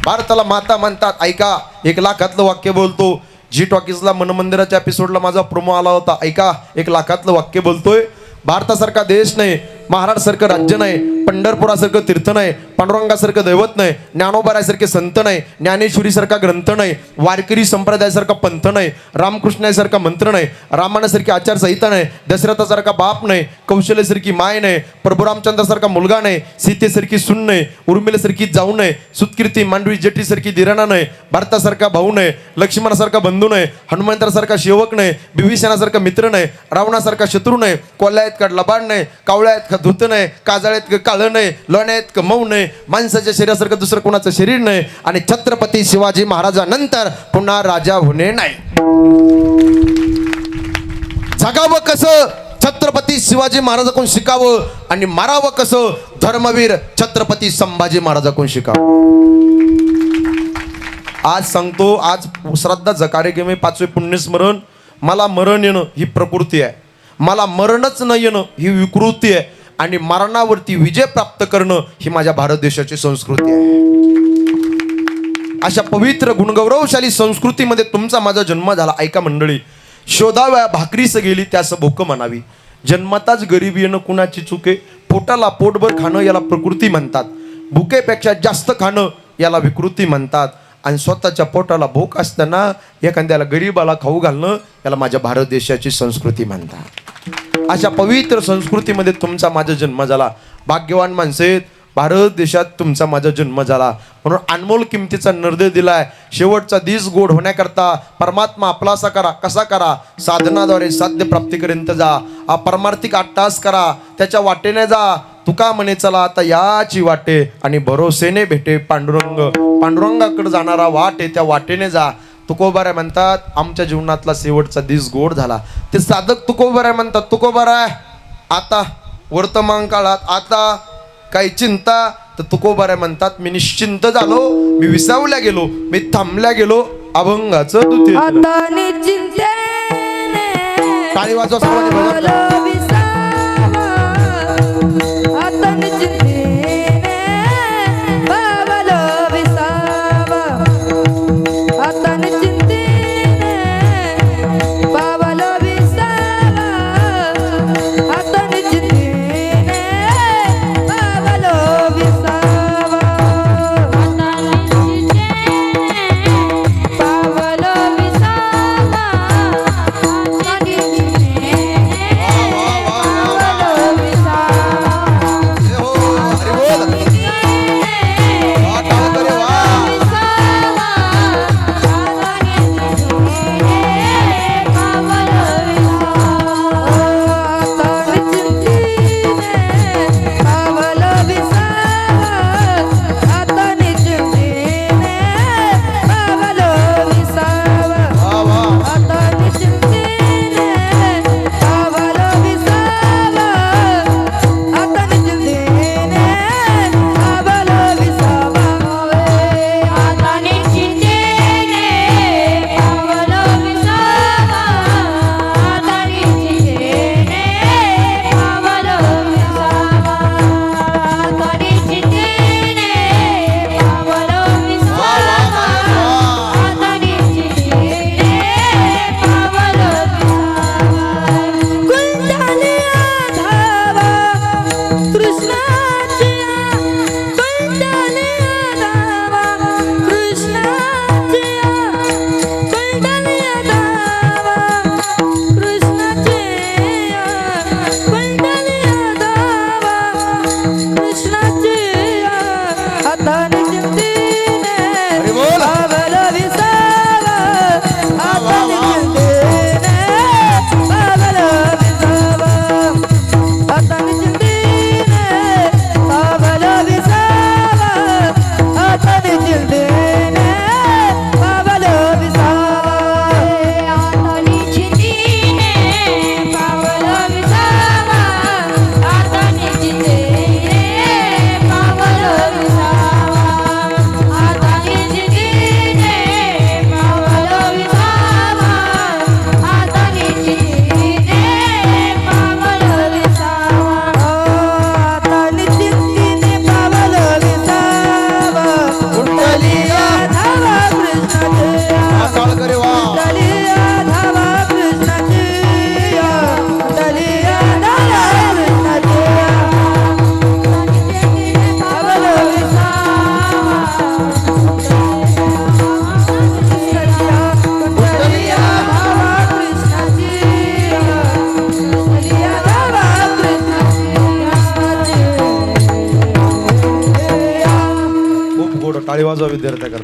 भारताला माता म्हणतात. ऐका, 1 लाखातलं वाक्य बोलतो. जी टॉकीजला मनमंदिराच्या एपिसोडला माझा प्रोमो आला होता. ऐका, 1 लाखातलं वाक्य बोलतोय. भारतासारखा देश नाही, महाराष्ट्रासारखं राज्य नाही, पंढरपुरासारखं तीर्थ नाही, पांडुरंगासारखं दैवत नाही, ज्ञानोबारासारखे संत नाही, ज्ञानेश्वरीसारखा ग्रंथ नाही, वारकरी संप्रदायासारखा पंथ नाही, रामकृष्णासारखा मंत्र नाही, रामायणासारखी आचारसंहिता नाही, दशरथासारखा बाप नाही, कौशल्यासारखी माय नाही, प्रभू रामचंद्रासारखा मुलगा नाही, सीतेसारखी सून नाही, उर्मिलासारखी जाऊ नाही, सुतकीर्ती मांडवी जेठीसारखी दिराणा नाही, भारतासारखा भाऊ नाही, लक्ष्मणासारखा बंधू नाही, हनुमंतासारखा सेवक नाही, बिभीषणासारखा मित्र नाही, रावणासारखा शत्रू नाही, कोल्ह्यात का लबाड नाही, कावळ्यात का धूत नाही, काजळ्यात का काळं नाही, लोण्यात का मऊ नाही, माणसाच्या शरीरासारखं दुसरं कोणाचं शरीर नाही, आणि छत्रपती शिवाजी महाराजांनंतर पुन्हा राजा होणे नाही. जगावं कसं? छत्रपती शिवाजी महाराजांकडून शिकावं, आणि मारावं कसं? धर्मवीर छत्रपती संभाजी महाराजांकडून शिकावं. आज सांगतो, आज श्राद्धा जकारे गे मी 5वे पुण्यस्मरण. मला मरण येणं ही प्रकृती आहे, मला मरणच न येणं ही विकृती आहे, आणि मरणावरती विजय प्राप्त करणं ही माझ्या भारत देशाची संस्कृती आहे. अशा पवित्र गुणगौरवशाली संस्कृतीमध्ये तुमचा माझा जन्म झाला. ऐका मंडळी, शोधाव्या भाकरीस गेली त्यास भूक म्हणावी. जन्मताच गरिबी येणं कुणाची चुके? पोटाला पोटभर खाणं याला प्रकृती म्हणतात, भुकेपेक्षा जास्त खाणं याला विकृती म्हणतात, आणि स्वतःच्या पोटाला भूक असताना एखाद्याला गरीबाला खाऊ घालणं याला माझ्या भारत देशाची संस्कृती म्हणतात. अशा पवित्र संस्कृतीमध्ये तुमचा माझा जन्म झाला. भाग्यवान माणसे, भारत देशात तुमचा माझा जन्म झाला, म्हणून अनमोल किमतीचा निर्णय दिलाय. शेवटचा दिस गोड होण्याकरता परमात्मा आपलासा करा. कसा करा? साधनाद्वारे साध्य प्राप्तीपर्यंत जा. परमार्थिक अट्टास करा, त्याच्या वाटेने जा. तुका म्हणे चला आता याची वाटे, आणि भरोसेने भेटे पांडुरंग. पांडुरंगाकडे जाणारा वाट आहे, त्या वाटेने जा. तुकोबाराय म्हणतात आमच्या जीवनातला शेवटचा दिस गोड झाला. ते साधक तुकोबाराय म्हणतात, तुकोबाराय आता वर्तमान काळात आता काही चिंता? तर तुकोबाराय म्हणतात मी निश्चिंत झालो, मी विसावल्या गेलो, मी थांबल्या गेलो अभंगाचं द्वितीय. टाळी वाजवा सर्वांनी.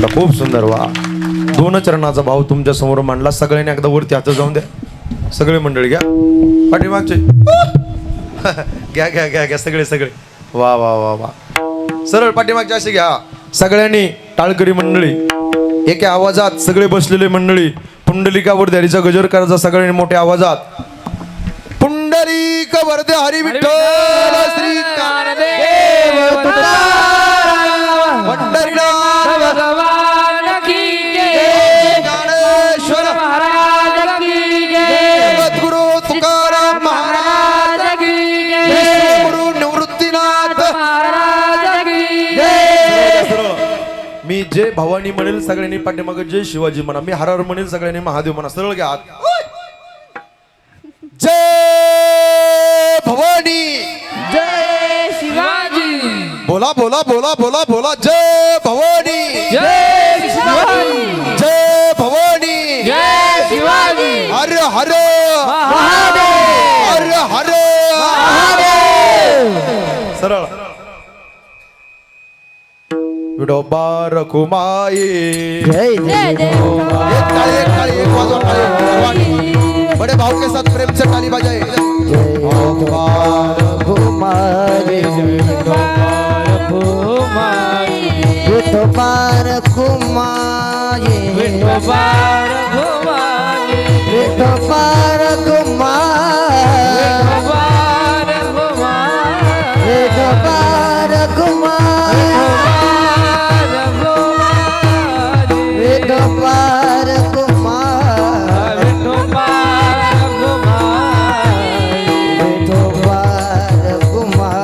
गोष्ट खूप सुंदर. वा, 2 चरणाचा भाव तुमच्या समोर मांडला. सगळ्यांनी एकदा वरती हात जाऊन द्या. सगळे मंडळी घ्या पाठीमागचे. घ्या घ्या घ्या घ्या सगळे सगळे. वा वा वा वा. सरळ पाठीमागचे असे घ्या. सगळ्यांनी टाळकरी मंडळी एका आवाजात सगळे बसलेले मंडळी पुंडलिकावर द्यारीचा गजर करायचा सगळ्यांनी मोठ्या आवाजात. पुंडलिक वरदे हरी विठ्ठल श्री देव तुकाराम पंढरीनाथ भगवान की जय. ज्ञानेश्वर महाराज की जय. गुरु तुकाराम महाराज महाराज की जय. गुरु निवृत्तीनाथ महाराज की जय. मी जय भवानी म्हणेल सगळ्यांनी पाठीमाग जय शिवाजी म्हणा. मी हर हर म्हणेल सगळ्यांनी महादेव म्हणा. सरळ घ्या हात. जय भवानी. जय शिवाजी. बोला बोला बोला बोला बोला. जय भवानी. जय शिवाजी. जय भवानी. जय शिवाजी. हर हर महादेव. हर हर सरळ. विडोबार कुमाई. जय जय एक ताली एक ताली एक वाजवा ताली सर्वांनी. बड़े भाव के साथ प्रेम से ताली बजाए. कुमारी विठोबार कुमारी विठोबार भुवानी. विठोबार कुमारी विठोबार भुवानी. विठोबार कुमारी विठोबार कुमारी विठोबार कुमारी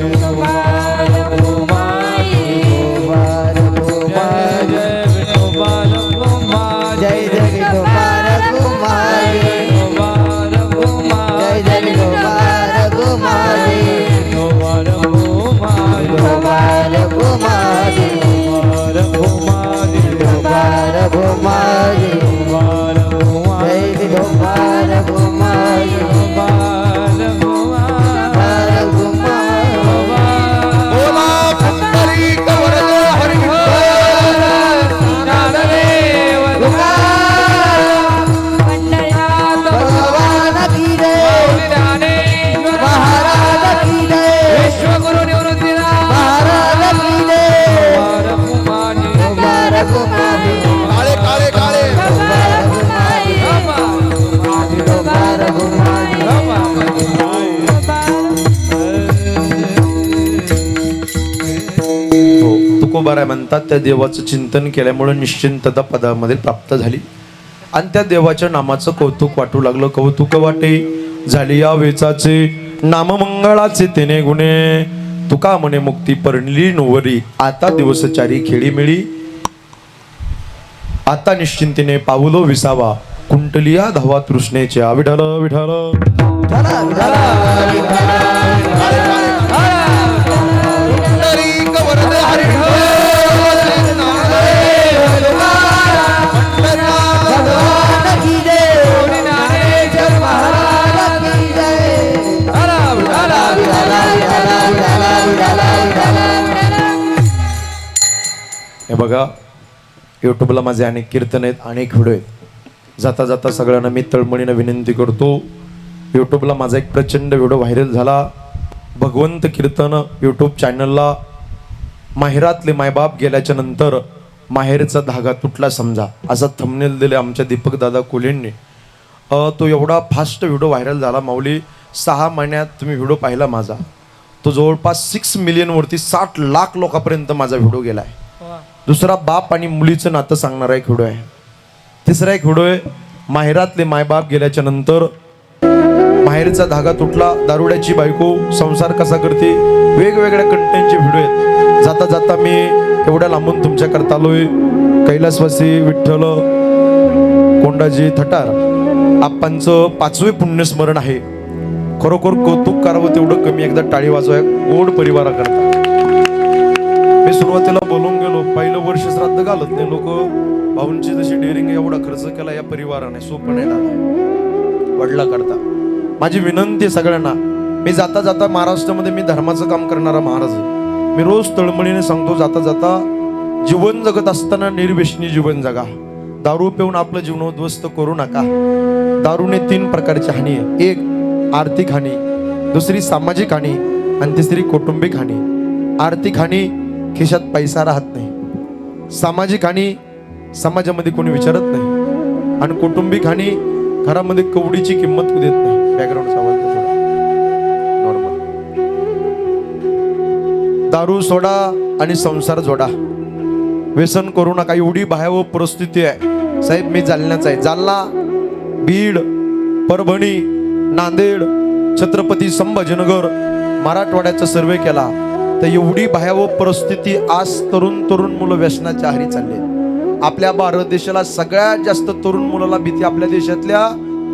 विठोबार कुमारी जय जय विठोबार कुमारी जय जय विठोबार कुमारी विठोबार कुमारी विठोबार कुमारी जय विठोबार कुमारी विठोबार कुमारी बोला पुंडलिक वरदे हरी भगवान की जय महाराज की जय विश्वगुरु निवृत्तीनाथ महाराज की जय विठोबार कुमारी काळे काळे काळे. विठोबार कुमारी तुकोबाराय म्हणतात त्या देवाचं चिंतन केल्यामुळे निश्चिंतता पदामध्ये प्राप्त झाली आणि त्या देवाच्या नामाचं कौतुक वाटू लागलं. कौतुक वाटे झाली या वेचाचे नाममंगळाचे तेने गुणे. तुका म्हणे मुक्ती परणली नोवरी. आता दिवसचारी खेळी मिळी. आता निश्चिंतीने पाऊलो विसावा. कुंटलिया धावा तृष्णेच्या. विठ्ठल विठ्ठल. चला विठ्ठला पुंडलिक वरदे हरी भगवान की जय महाराज की जय विठ्ठला विठ्ठला विठ्ठला विठ्ठला विठ्ठला हे बघा, यूट्यूबला माझे अनेक कीर्तन आहेत, अनेक व्हिडिओ आहेत. जाता जाता सगळ्यांना मी तळमळीनं विनंती करतो, यूट्यूबला माझा एक प्रचंड व्हिडिओ व्हायरल झाला. भगवंत कीर्तन यूट्यूब चॅनलला माहेरातले मायबाप गेल्याच्या नंतर माहेरचा धागा तुटला समजा असा थंबनेल दिले आमच्या दीपक दादा कोलेंनी. तो एवढा फास्ट व्हिडिओ व्हायरल झाला. माऊली 6 महिन्यात तुम्ही व्हिडिओ पाहिला माझा. तो जवळपास 6 मिलियनवरती 60 लाख लोकांपर्यंत माझा व्हिडिओ गेला आहे. दुसरा बाप आणि मुलीचं नातं सांगणारा एक व्हिडिओ आहे. तिसरा एक व्हिडिओ आहे माहेरातले मायबाप गेल्याच्या नंतर माहेरचा धागा तुटला, दारुड्याची बायको संसार कसा करते, वेगवेगळ्या कंटेंटचे व्हिडिओ आहेत. जाता जाता मी एवढ्या लांबून तुमच्या करता आलोय. कैलासवासी विठ्ठल कोंडाजी थटार आप्पांचं 5वे पुण्यस्मरण आहे. खरोखर कौतुक करावं तेवढं कमी. एकदा टाळी वाजवा गोड परिवारा करता. मी सुरुवातीला बोलून गेलो, पहिलं वर्ष श्राद्ध घालत नाही लोक. भाऊंची जशी डेअरिंग एवढा खर्च केला या परिवाराने, सोपं नाही झालं वडला करता. माझी विनंती आहे सगळ्यांना, मी जाता जाता महाराष्ट्रामध्ये मी धर्माचं काम करणारा महाराज आहे. मी रोज तळमळीने सांगतो, जाता जाता जीवन जगत असताना निर्व्यसनी जीवन जगा. दारू पिऊन आपलं जीवन उद्ध्वस्त करू नका. दारूने 3 प्रकारची हानी आहे. एक आर्थिक हानी, दुसरी सामाजिक हानी आणि तिसरी कौटुंबिक हानी. आर्थिक हानी, खिशात पैसा राहत नाही. सामाजिक हानी, समाजामध्ये कोणी विचारत नाही. आणि कौटुंबिक हानी, घरामध्ये कवडीची किंमत देत नाही. बॅकग्राऊंडचा आवाज थोडा नॉर्मल. दारू सोडा आणि संसार जोडा. व्यसन करू नका. एवढी भयावह परिस्थिती आहे साहेब. मी जालन्याचा आहे. जालना, बीड, परभणी, नांदेड, छत्रपती संभाजीनगर, मराठवाड्याचा सर्वे केला तर एवढी भयावह परिस्थिती. आज तरुण मुलं व्यसनाच्या आहारी चालले. आपल्या भारत देशाला सगळ्यात जास्त तरुण मुलाला भीती आपल्या देशातल्या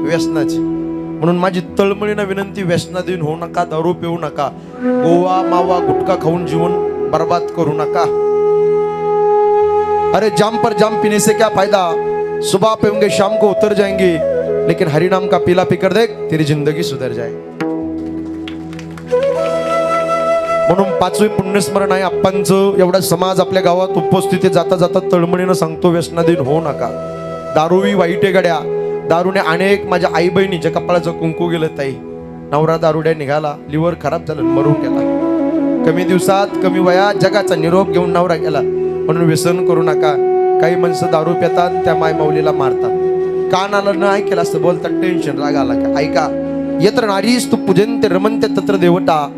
व्यसनाची. म्हणून माझी तळमळीनं विनंती, व्यसनाधीन होऊ नका, दारू पिऊ नका, गोवा मावा गुटखा खाऊन जीवन बर्बाद करू नका. अरे जाम पर जाम पीने से क्या फायदा, सुबह पिएंगे शाम को उतर जाएंगे, लेकिन हरि नाम का पीला पीकर देख तेरी जिंदगी सुधर जाए. म्हणून 5वे पुण्यस्मरण आहे आप्पांचं. एवढा समाज आपल्या गावात उपस्थित जाता जाता तळमळीनं सांगतो, व्यसनाधीन होऊ नका. दारूही वाईट आहे गड्या. दारूने अनेक माझ्या आई बहिणीच्या कपाळाचं कुंकू गेलं. ताई, नवरा दारुड्या निघाला, लिव्हर खराब झालं, मरून गेला. कमी दिवसात कमी वयात जगाचा निरोप घेऊन नवरा गेला. म्हणून व्यसन करू नका. काही माणसं दारू पितात, त्या माय माऊलीला मारतात. कानाला न ऐकेलं असतं बोलतात, टेन्शन राग आला का. ऐका, यत्र नारीस तू पूजनते रमनते तत्र देवता.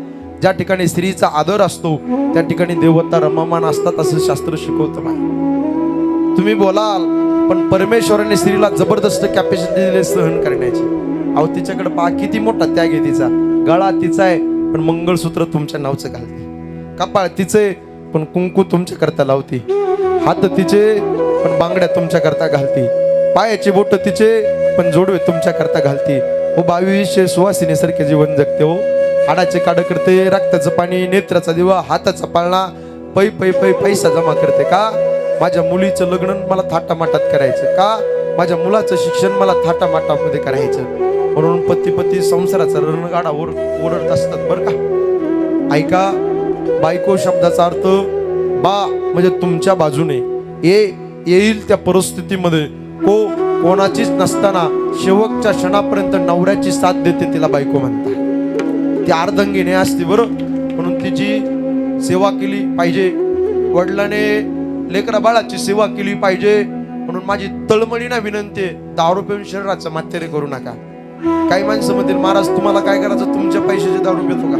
ज्या ठिकाणी स्त्रीचा आदर असतो त्या ठिकाणी देवता रममान असतात असं शास्त्र शिकवतं. तुम्ही बोलाल पण परमेश्वराने स्त्रीला जबरदस्त कॅपॅसिटी दिली सहन करण्याची. अहो तिच्याकडे पहा, किती मोठा त्याग आहे तिचा. गळा तिचा आहे पण मंगळसूत्र तुमच्या नावचं घालते. कपाळ तिचे पण कुंकू तुमच्या करता लावते. हात तिचे पण बांगड्या तुमच्या करता घालते. पायाचे बोट तिचे पण जोडवे तुमच्या करता घालते. हो 2200 सुवासिनीसारखे जीवन जगते. हो हाडाचे काढ करते, रक्ताचं पाणी, नेत्राचा दिवा, हाताचा पाळणा, पै पै पै पैसा जमा करते. का? माझ्या मुलीचं लग्न मला थाटामाटात करायचं. का? माझ्या मुलाचं शिक्षण मला थाटामाटामध्ये करायचं. म्हणून पती संसाराचा रणगाडा ओरडत असतात बरं का. ऐका, बायको शब्दाचा अर्थ बा म्हणजे तुमच्या बाजूने येईल त्या परिस्थितीमध्ये कोणाचीच नसताना शेवटच्या क्षणापर्यंत नवऱ्याची साथ देते, तिला बायको म्हणतात. ती अर्धांगिनी असते बरं. म्हणून तिची सेवा केली पाहिजे. वडिलाने लेकरा बाळाची सेवा केली पाहिजे. म्हणून माझी तळमळीनं विनंती आहे, दारू पिऊन शरीराचं मात्यारे करू नका. काही माणसं म्हणतील, महाराज तुम्हाला काय करायचं, तुमच्या पैशाचे दारू पितो का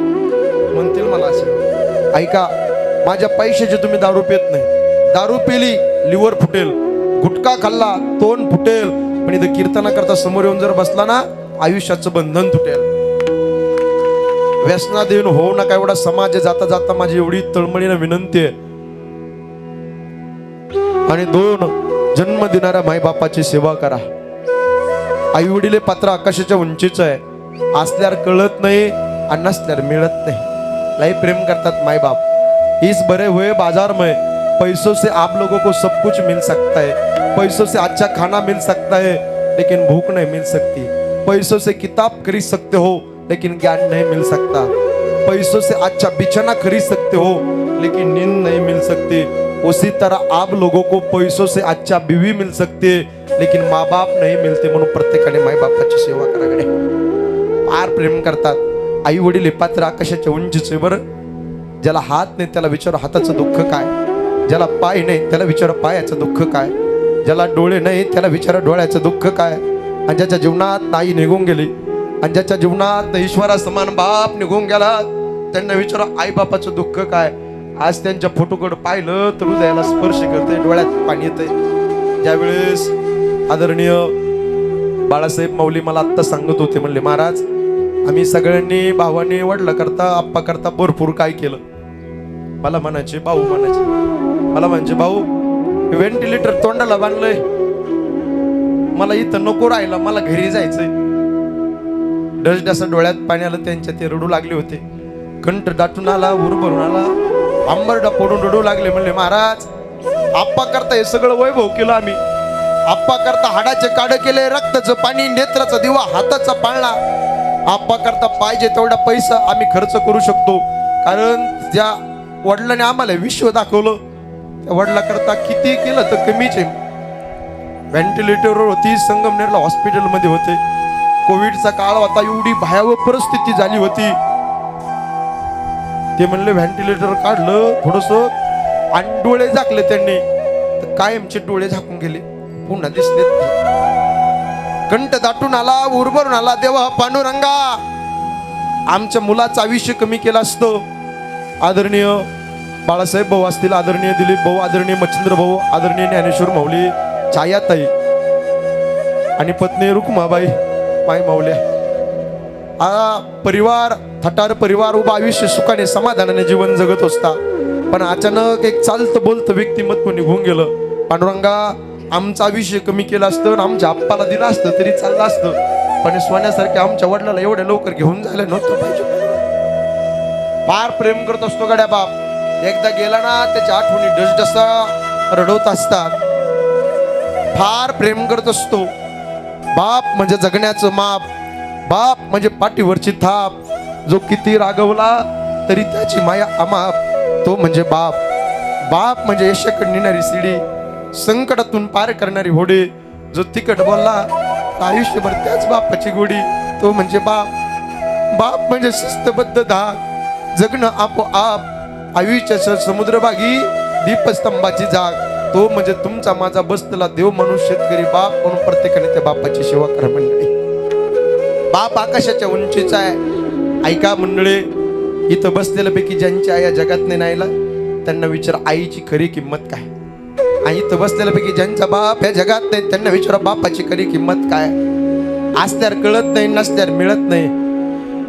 म्हणतील मला असे. ऐका, माझ्या पैशाचे तुम्ही दारू पित नाही. दारू पिली लिव्हर फुटेल, गुटखा खाल्ला तोंड फुटेल, पण इथं कीर्तना करता समोर येऊन जर बसला ना, आयुष्याचं बंधन तुटेल. व्यसनाधीन होऊ नका. एवढा समाज जाता जाता माझी एवढी तळमळीनं विनंती आहे. आणि 2 जन्म देणाऱ्या मायबापाची सेवा करा. आई वडील पात्र आकाशाच्या उंचीचं आहे. असल्यावर कळत नाही आणि नसल्यावर मिळत नाही. लई प्रेम करतात माय बाप. इस बड़े हुए बाजार में पैसों से आप लोगों को सब कुछ मिल सकता है. पैसों से अच्छा खाना मिल सकता है लेकिन भूख नहीं मिल सकती. पैसों से किताब खरीद सकते हो लेकिन ज्ञान नहीं मिल सकता. पैसों से अच्छा बिछाना खरीद सकते हो लेकिन नींद नहीं मिल सकती. उसी तरह आप लोगों को पैसों से अच्छा बीवी मिल सकती है लेकिन माँ बाप नहीं मिलते. म्हणून प्रत्येकाने माय बापाची सेवा कराकडे फार प्रेम करतात. आई वडील पात्र आकाशाच्या उंचीचे बरं. ज्याला हात नाही त्याला विचार हाताचं दुःख काय. ज्याला पाय नाही त्याला विचार पायाचं दुःख काय. ज्याला डोळे नाही त्याला विचार डोळ्याचं दुःख काय. आणि ज्याच्या जीवनात आई निघून गेली आणि ज्याच्या जीवनात ईश्वरा समान बाप निघून गेला, त्यांना विचार आई बापाचं दुःख काय. आज त्यांच्या फोटोकडे पाहिलं तर हृदयाला स्पर्श करते, डोळ्यात पाणी येते. ज्यावेळेस आदरणीय बाळासाहेब माऊली मला आत्ता सांगत होते, म्हणले महाराज आम्ही सगळ्यांनी भावाने वडला करता आप्पा करता भरपूर काय केलं. मला म्हणायचे भाऊ मला म्हणजे भाऊ व्हेंटिलेटर तोंडाला बांधलंय, मला इथं नको राहिला, मला घरी जायचंय. डसडसा डोळ्यात पाणी आलं त्यांच्या. ते रडू लागले होते. कंठ दाटून आला, उर भरून आला, आंबरडा पडून रडू लागले. म्हणले महाराज आप्पा करता हे सगळं वैभव केलं आम्ही. आप्पा करता हाडाचे काढ केले, रक्ताचं पाणी, नेत्राचा दिवा, हाताचा पाळणा. आप्पा करता पाहिजे तेवढा पैसा आम्ही खर्च करू शकतो. कारण ज्या वडिलांनी आम्हाला विश्व दाखवलं त्या वडिलाकरता किती केलं तर कमीच आहे. व्हेंटिलेटरवर होती, संगमनेरला हॉस्पिटलमध्ये होते. कोविडचा काळ होता, एवढी भयावह परिस्थिती झाली होती. ते म्हणले व्हेंटिलेटर काढलं थोडस आणि डोळे झाकले त्यांनी, तर कायमचे डोळे झाकून गेले, पुन्हा दिसले. कंठ दाटून आला, उरभरून आला. देवा पांडुरंगा, आमच्या मुलाचं आयुष्य कमी केलं असतं. आदरणीय बाळासाहेब भाऊ असतील, आदरणीय दिलीप भाऊ, आदरणीय मच्छिंद्र भाऊ, आदरणीय ज्ञानेश्वर माऊली, छायाताई आणि पत्नी रुक्माबाई माय माऊल्या. परिवार थटार परिवार उभा आयुष्य सुखाने समाधानाने जीवन जगत असता. पण अचानक एक चालतं बोलतं व्यक्तिमत्व निघून गेलं. पांडुरंगा, आमचं आयुष्य कमी केलं असतं आणि आमच्या आप्पाला दिलं असतं तरी चाललं असतं, पण सोन्यासारख्या आमच्या वडिलाला एवढ्या लवकर घेऊन जायला नव्हतं पाहिजे. फार प्रेम करत असतो गड्या बाप. एकदा गेला ना त्याच्या आठवणी डसडसा रडवत असतात. फार प्रेम करत असतो. बाप म्हणजे जगण्याचं माप, बाप म्हणजे पाठीवरची थाप. जो किती रागवला तरी त्याची माया अमाप, तो म्हणजे बाप. बाप म्हणजे यशाकडे नेणारी शिडी, संकटातून पार करणारी होडी. जो तिकट बोलला तर आयुष्यभर त्याच बापाची गोडी, तो म्हणजे बाप. बाप म्हणजे शिस्तबद्ध धाक, जगणं आपोआप आयुष्याच्या समुद्रभागी दीपस्तंभाची जाग. तो म्हणजे तुमचा माझा बसलेला देव म्हणून शेतकरी बाप म्हणून प्रत्येकाने त्या बापाची सेवा करा मंडळी. बाप आकाशाच्या उंचीचा आहे. ऐका मंडळी, इथं बसलेल्यापैकी ज्यांची आई या जगात नाहीला त्यांना विचार आईची खरी किंमत काय. आणि इथं बसलेल्यापैकी ज्यांचा बाप या जगात नाही त्यांना विचारा बापाची खरी किंमत काय. असल्यावर कळत नाही, नसल्यावर मिळत नाही.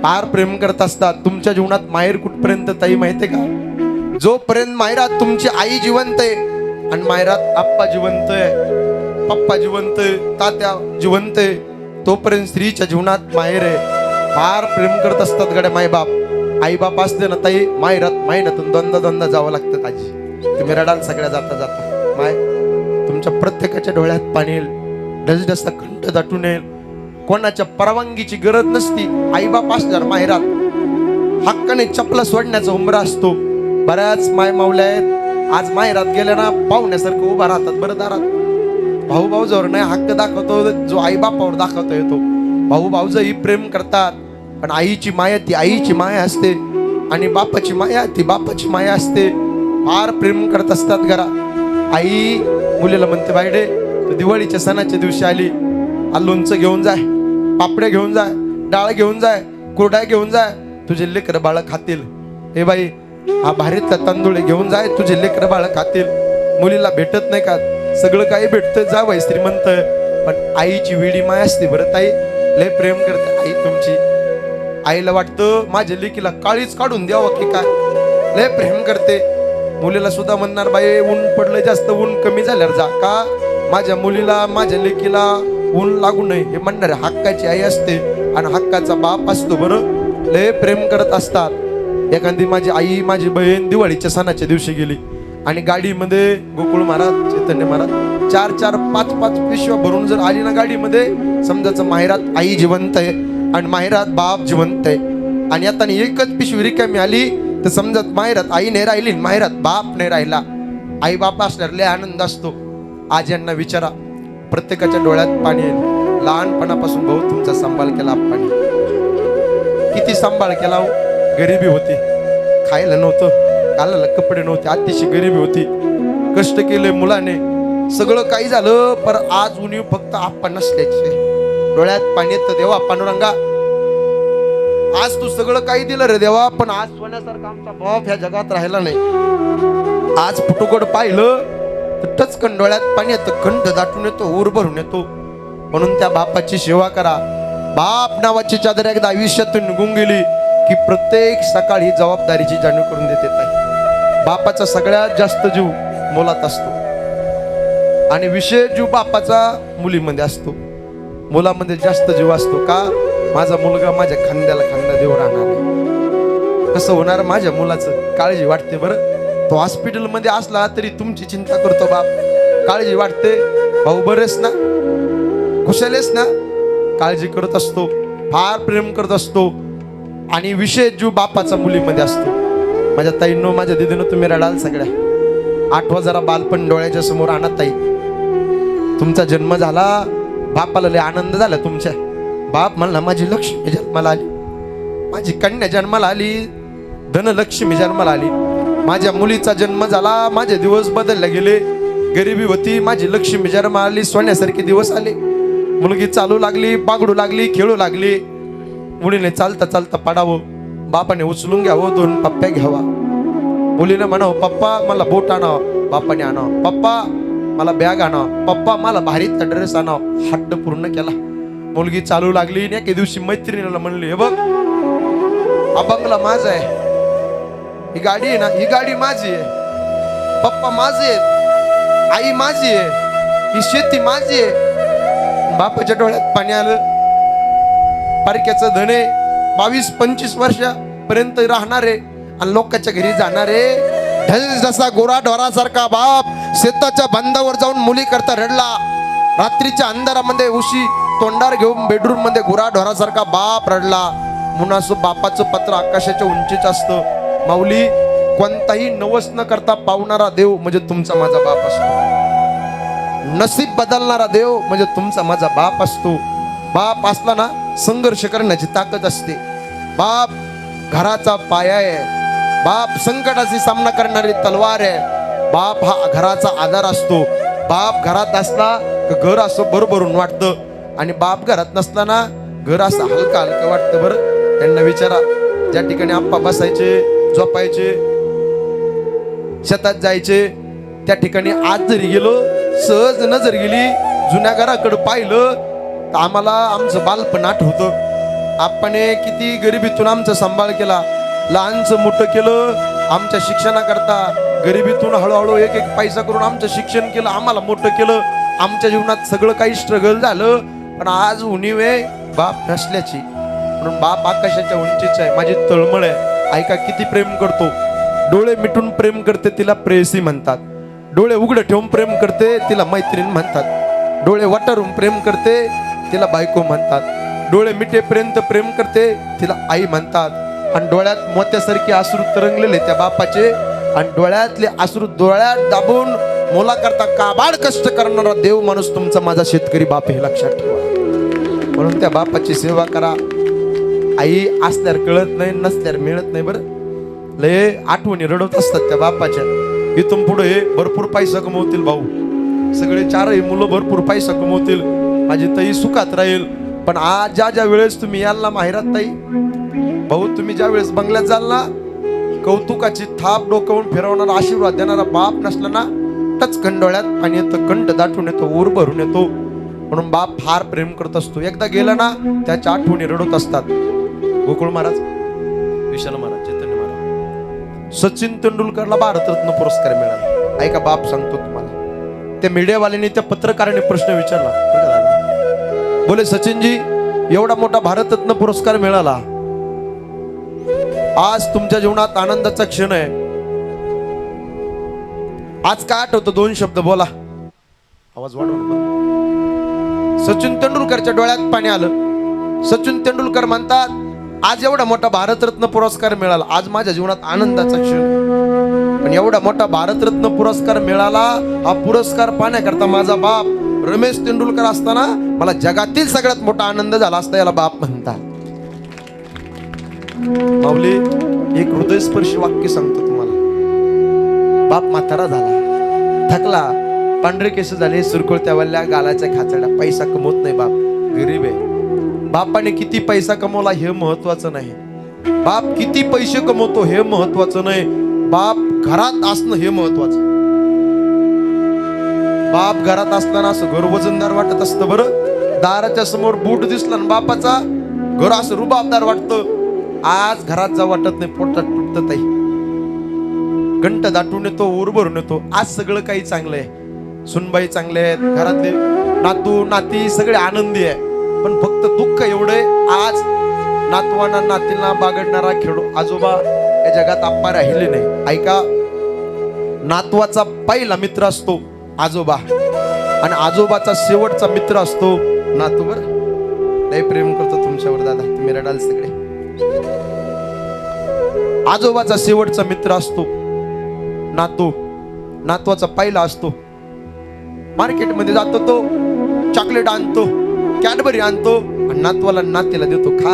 फार प्रेम करत असतात. तुमच्या जीवनात माहेर कुठपर्यंत ताई माहितीये का? जोपर्यंत माहेरात तुमची आई जिवंत आहे आणि माहेरात आप्पा जिवंत आहे, पप्पा जिवंत आहे, तात्या जिवंत आहे, तोपर्यंत स्त्रीच्या जीवनात माहेर आहे. फार प्रेम करत असतात गड्या माय बाप. आई बाप असते ना ताई, माहेरात महिन्यातून दोनदा जावं लागतं. आजी तुम्ही रडाल सगळ्या जाता जाता. माय तुमच्या प्रत्येकाच्या डोळ्यात पाणी येईल, डसडसा कंठ दाटून येईल. कोणाच्या परवानगीची गरज नसती. आई बाप असल्यावर माहेरात हक्काने चपला सोडण्याचा उंबरा असतो. बऱ्याच माय मावल्या आहेत आज माहेरात गेल्या ना पाहुण्यासारखं उभा राहतात. बरं दारात भाऊ भाऊजावर नाही हक्क दाखवतो, जो आई बापावर दाखवतो येतो. भाऊ भाऊजही प्रेम करतात, पण आईची माया ती आईची माया असते आणि बापाची माया ती बापाची माया असते. फार प्रेम करत असतात घरा. आई मुलीला म्हणते, बायडे तू दिवाळीच्या सणाच्या दिवशी आली, लोणचं घेऊन जाय, पापड्या घेऊन जाय, डाळ घेऊन जाय, कुरड्या घेऊन जाय, तुझे लेकर बाळ खातील. हे बाई, हा भारीतला तांदूळ घेऊन जाय, तुझे लेकर बाळ खातील. मुलीला भेटत नाही का? सगळं काही भेटतं, जा बाई श्रीमंत. पण आईची वेडी माय असते. बरं ताई लय प्रेम करते आई तुमची. आईला वाटतं माझ्या लेकीला काळीच काढून द्यावं की काय, लय प्रेम करते. मुलीला सुद्धा म्हणणार, बाई ऊन पडलं जास्त, ऊन कमी झाल्यावर जा, का माझ्या मुलीला माझ्या लेकीला ऊन लागू नये हे म्हणणारे हक्काची आई असते आणि हक्काचा बाप असतो. बरं लय प्रेम करत असतात. एखादी माझी आई माझी बहीण दिवाळीच्या सणाच्या दिवशी गेली आणि गाडीमध्ये गोकुळ महाराज चैतन्य महाराज 4-4, 5-5 पिशव्या भरून जर आली ना गाडीमध्ये, समजायचं माहेरात आई जिवंत आहे आणि माहेरात बाप जिवंत आहे. आणि आता एकच पिशवी रिकामी आली तर समजत माहेरात आई नाही राहिली, माहेरात बाप नाही राहिला. आई बाप असल्यावर लय आनंद असतो. आज यांना विचारा, प्रत्येकाच्या डोळ्यात पाणी येईल. लहानपणापासून भाऊ तुमचा सांभाळ केला आप्पानी, किती सांभाळ केला. गरिबी होती, खायला नव्हतं, घालायला कपडे नव्हते, अतिशय गरिबी होती. कष्ट केले मुलाने, सगळं काही झालं, पर आज उणीव फक्त आप्पा नसल्याचे. डोळ्यात पाणी येतं. देवा पांडुरंगा, आज तू सगळं काही दिलं रे देवा, पण आज सोन्यासारखा आमचा बाप ह्या जगात राहिला नाही. आज फुटुकड पाहिलं तर टचकन डोळ्यात पाणी येतं, कंठ दाटून येतो, ऊर भरून येतो. म्हणून त्या बापाची सेवा करा. बाप नावाची चादर एकदा आयुष्यातून निघून गेली की प्रत्येक सकाळी जबाबदारीची जाणीव करून देते ताई. बापाचा सगळ्यात जास्त जीव मुलात असतो आणि विशेष जीव बापाचा मुलीमध्ये असतो. मुलामध्ये जास्त जीव असतो. का? माझा मुलगा माझ्या खांद्याला खांदा देऊ राहणार. कसं होणार? माझ्या मुलाचं काळजी वाटते. बरं तो हॉस्पिटलमध्ये असला तरी तुमची चिंता करतो बाप, काळजी वाटते. भाऊ बरेच ना, कुशलेस ना, काळजी करत असतो, फार प्रेम करत असतो आणि विशेष जीव बापाचा मुलीमध्ये असतो. माझ्या ताईंनो, माझ्या दिदीनो, तुम्ही रडाल सगळ्या. आठवा जरा बालपण डोळ्याच्या समोर आणत ताई. तुमचा जन्म झाला, बापाला लय आनंद झाला तुमच्या. बाप म्हणला माझी लक्ष्मी जन्माला आली, माझी कन्या जन्माला आली, धनलक्ष्मी जन्माला आली. माझ्या मुलीचा जन्म झाला, माझे दिवस बदलले गेले. गरिबी होती, माझी लक्ष्मी जन्माला आली, सोन्यासारखे दिवस आले. मुलगी चालू लागली, बागडू लागली, खेळू लागली. मुलीने चालता चालता पडावं, बापाने उचलून घ्यावं, 2 पप्प्या घ्यावा. मुलीने म्हणावं पप्पा मला बोट आणावं, बापाने आणावं. पप्पा मला बॅग आणावं, पप्पा मला भारीचा ड्रेस आणावं. हट्ट पूर्ण केला. मुलगी चालू लागली. एके दिवशी मैत्रिणीला म्हणली, हे बघ हा बंगला माझा आहे, ही गाडी आहे ना, ही गाडी माझी आहे, पप्पा माझे आहेत, आई माझी आहे, ही शेती माझी आहे. बापाच्या डोळ्यात पाणी आलं. पारख्याचं धने 22-25 वर्षापर्यंत राहणारे आणि लोकांच्या घरी जाणारे. ढल जसा गोरा ढोरासारखा बाप शेताच्या बंधावर जाऊन मुली करता रडला. रात्रीच्या अंधारामध्ये उशी तोंडार घेऊन बेडरूम मध्ये गुरा ढोरासारखा बाप रडला. म्हणून असं बापाचं पत्र आकाशाच्या उंचीच असतं. माऊली, कोणताही नवस न करता पावणारा देव म्हणजे तुमचा माझा बाप असतो. नसीब बदलणारा देव म्हणजे तुमचा माझा बाप असतो. बाप असला ना संघर्ष करण्याची ताकद असते. बाप घराचा पाया आहे. बाप संकटाशी सामना करणारी तलवार आहे. बाप हा घराचा आधार असतो. बाप घरात असला घर असं भरभरून वाटतं, आणि बाप घरात नसला ना घर असं हलका हलकं वाटतं. बरं त्यांना विचारा, ज्या ठिकाणी आप्पा बसायचे, झोपायचे, शेतात जायचे, त्या ठिकाणी आज जरी गेलो, सहज नजर गेली, जुन्या घराकडे पाहिलं तर आम्हाला आमचं बालपण आठवतं. आप्पाने किती गरिबीतून आमचा सांभाळ केला, लहानचं मोठं केलं. आमच्या शिक्षणाकरता गरिबीतून हळूहळू एक एक पैसा करून आमचं शिक्षण केलं, आम्हाला मोठं केलं. आमच्या जीवनात सगळं काही स्ट्रगल झालं, पण आज उणीव आहे बाप नसल्याची. म्हणून बाप आकाशाच्या उंचीच आहे. माझी तळमळ आहे. ऐका किती प्रेम करतो. डोळे मिटून प्रेम करते तिला प्रेयसी म्हणतात. डोळे उघडे ठेवून प्रेम करते तिला मैत्रीण म्हणतात. डोळे वटारून प्रेम करते तिला बायको म्हणतात. डोळे मिटेपर्यंत प्रेम करते तिला आई म्हणतात. आणि डोळ्यात मोत्यासारखे अश्रू तरंगलेले त्या बापाचे, आणि डोळ्यातले अश्रू डोळ्यात दाबून मोला करता काबाड कष्ट करणारा देव माणूस तुमचा माझा शेतकरी बाप, हे लक्षात ठेवा. म्हणून त्या बापाची सेवा करा. आई असल्यावर कळत नाही, नसल्यावर मिळत नाही. बरं लय आठवणी रडत असतात त्या बापाच्या. इथून पुढे हे भरपूर पैसा कमवतील भाऊ, सगळे 4ही मुलं भरपूर पैसा कमवतील, माझी ताई सुखात राहील. पण आज ज्या वेळेस तुम्ही याल ना माहेरात ताई भाऊ, तुम्ही ज्या वेळेस बंगल्यात जाल ना, कौतुकाची थाप डोकावून फिरवणारा आशीर्वाद देणारा बाप नसला ना, टचकन डोळ्यात पाणी येतं, कंठ दाटून येतो, ऊर भरून येतो. म्हणून बाप फार प्रेम करत असतो. एकदा गेला ना त्याच्या आठवणी रडत असतात. गोकुळ महाराज, विशाल महाराज, चैतन्य महाराज, सचिन तेंडुलकरला भारतरत्न पुरस्कार मिळाला. ऐका बाप सांगतो तुम्हाला. त्या मीडियावाल्यांनी त्या पत्रकाराने प्रश्न विचारला, बरं का दादा, बोले सचिनजी एवढा मोठा भारतरत्न पुरस्कार मिळाला, आज तुमच्या जीवनात आनंदाचा क्षण आहे, आज काय आठवतं? 2 शब्द बोला. आवाज वाढवून. सचिन तेंडुलकरच्या डोळ्यात पाणी आलं. सचिन तेंडुलकर म्हणतात, आज एवढा मोठा भारतरत्न पुरस्कार मिळाला, आज माझ्या जीवनात आनंदाचा क्षण. पण एवढा मोठा भारतरत्न पुरस्कार मिळाला, हा पुरस्कार पाहण्याकरता माझा बाप रमेश तेंडुलकर असताना मला जगातील सगळ्यात मोठा आनंद झाला असता, याला बाप म्हणतात. माऊली, एक हृदयस्पर्शी वाक्य सांगतो तुम्हाला. बाप म्हातारा झाला, थकला, पांढरे केस झाले, सुरकुळत्या वल्ल्या गालाच्या खाचड्या, पैसा कमवत नाही, बाप गरीब आहे. बापाने किती पैसा कमवला हे महत्वाचं नाही, बाप किती पैसे कमवतो हे महत्वाचं नाही, बाप घरात असणं हे महत्वाचं. बाप घरात असताना असं घर वजनदार वाटत असतं. बरं दाराच्या समोर बूट दिसला ना बापाचा, घर असं रुबाबदार वाटतं. आज घरात जा वाटत नाही, पोटात तुटत ताई, कंठ दाटून येतो, ऊर भरून येतो. आज सगळं काही चांगलं आहे, सुनबाई चांगले आहेत, घरातले नातू नाती सगळे आनंदी आहे. पण फक्त दुःख एवढे, आज नातवांना नातींना बागडणारा खेळू आजोबा या जगात आप्पा राहिले नाही. ऐका, नातवाचा पहिला मित्र असतो आजोबा, आणि आजोबाचा शेवटचा मित्र असतो नातू. बरं लय प्रेम करतो तुमच्यावर दादा, तुम्ही रडाल सगळे. आजोबाचा शेवटचा मित्र असतो नातू. नातवाचा पहिला असतो. मार्केटमध्ये जातो तो, चॉकलेट आणतो, कॅडबरी आणतो आणि नातवाला नातीला देतो, खा,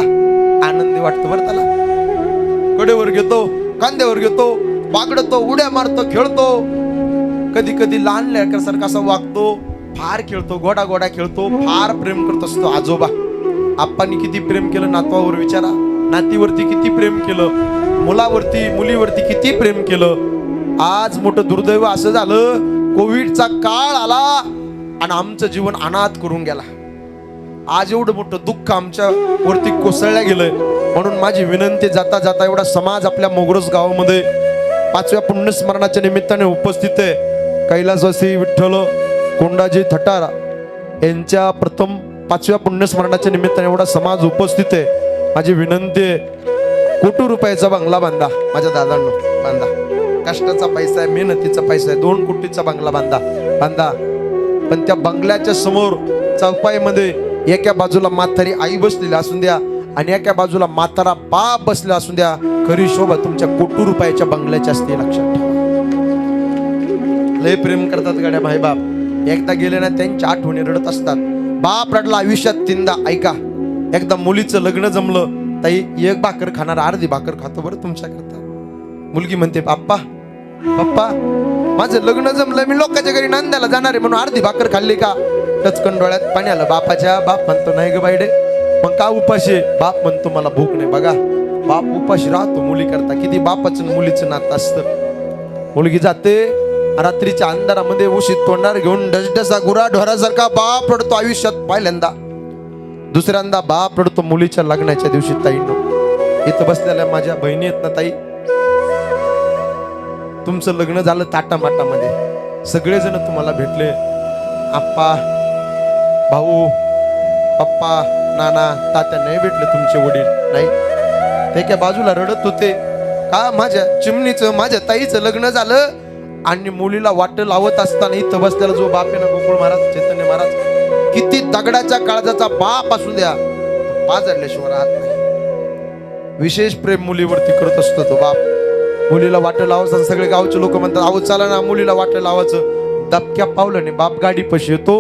आनंदी वाटतो बरं त्याला. कडेवर घेतो, कांद्यावर घेतो, बागडतो, उड्या मारतो, खेळतो. कधी कधी लहान लेकरासारखा असा वागतो, फार खेळतो, गोडा गोडा खेळतो, फार प्रेम करत असतो. आजोबा आप्पांनी किती प्रेम केलं नातवावर विचारा, नातीवरती किती प्रेम केलं, मुलावरती मुलीवरती किती प्रेम केलं. आज मोठं दुर्दैव असं झालं, कोविडचा काळ आला आणि आमचं जीवन अनाथ करून गेला. आज एवढं मोठं दुःख आमच्या वरती कोसळल्या गेलंय. म्हणून माझी विनंती, जाता जाता एवढा समाज आपल्या मोगरज गावामध्ये 5व्या पुण्यस्मरणाच्या निमित्ताने उपस्थित आहे. कैलासवासी विठ्ठल कोंडाजी थटार यांच्या प्रथम 5व्या पुण्यस्मरणाच्या निमित्ताने एवढा समाज उपस्थित आहे. माझी विनंती आहे, कोटी रुपयाचा बंगला बांधा माझ्या दादांनो, बांधा. कष्टाचा पैसा आहे, मेहनतीचा पैसा आहे, 2 कोटीचा बंगला बांधा, बांधा. पण त्या बंगल्याच्या समोर चौपाईमध्ये एका बाजूला म्हातारी आई बसलेली असून द्या आणि एका बाजूला म्हातारा बाप बसलेला असून द्या. खरी शोभा तुमच्या कोटी रुपयाच्या बंगल्याची असते, लक्षात ठेवा. लय प्रेम करतात गाड्या भाई बाप. एकदा गेले ना त्यांच्या आठवणी रडत असतात. बाप रडला आयुष्यात 3दा. ऐका, एकदा मुलीचं लग्न जमलं, ताई 1 भाकर खाणार, अर्धी भाकर खातो बरं तुमच्याकरता. मुलगी म्हणते, पप्पा पप्पा माझं लग्न जमलं, मी लोकांच्या घरी नांद्याला जाणार आहे म्हणून अर्धी भाकर खाल्ली का? टचकन डोळ्यात पाणी आलं बापाच्या. बाप म्हणतो, नाही ग बाईडे, मग का उपाशी? बाप म्हणतो, मला भूक नाही. बघा, बाप उपाशी राहतो मुली करता. किती बापाचं मुलीचं नातं असतं. मुलगी जाते, रात्रीच्या अंधारामध्ये उशीत तोंडार घेऊन डसडसा गुरा ढोरासारखा बाप रडतो. आयुष्यात पहिल्यांदा. दुसऱ्यांदा बाप रडतो मुलीच्या लग्नाच्या दिवशी. ताईंनो, इथं बसलेल्या माझ्या बहिणी आहेत ना ताई, तुमचं लग्न झालं ताटामाटामध्ये, सगळेजण तुम्हाला भेटले, आप्पा, भाऊ, पप्पा, नाना, तात्या नाही भेटले तुमचे वडील. नाही, ते एका बाजूला रडत होते का माझ्या चिमणीचं, माझ्या ताईचं लग्न झालं. आणि मुलीला वाट लावत असताना इथं बसलेला जो बाप आहे ना, गोकुळ महाराज, चैतन्य महाराज, किती दगडाच्या काळजाचा बाप असू द्या, पाजरल्याशिवाय राहत नाही. विशेष प्रेम मुलीवरती करत असतो तो बाप. मुलीला वाट लावायचं, सगळे गावचे लोक म्हणतात, अहो चला ना मुलीला वाट लावायचं. दबक्या पावलाने बाप गाडी पशी येतो.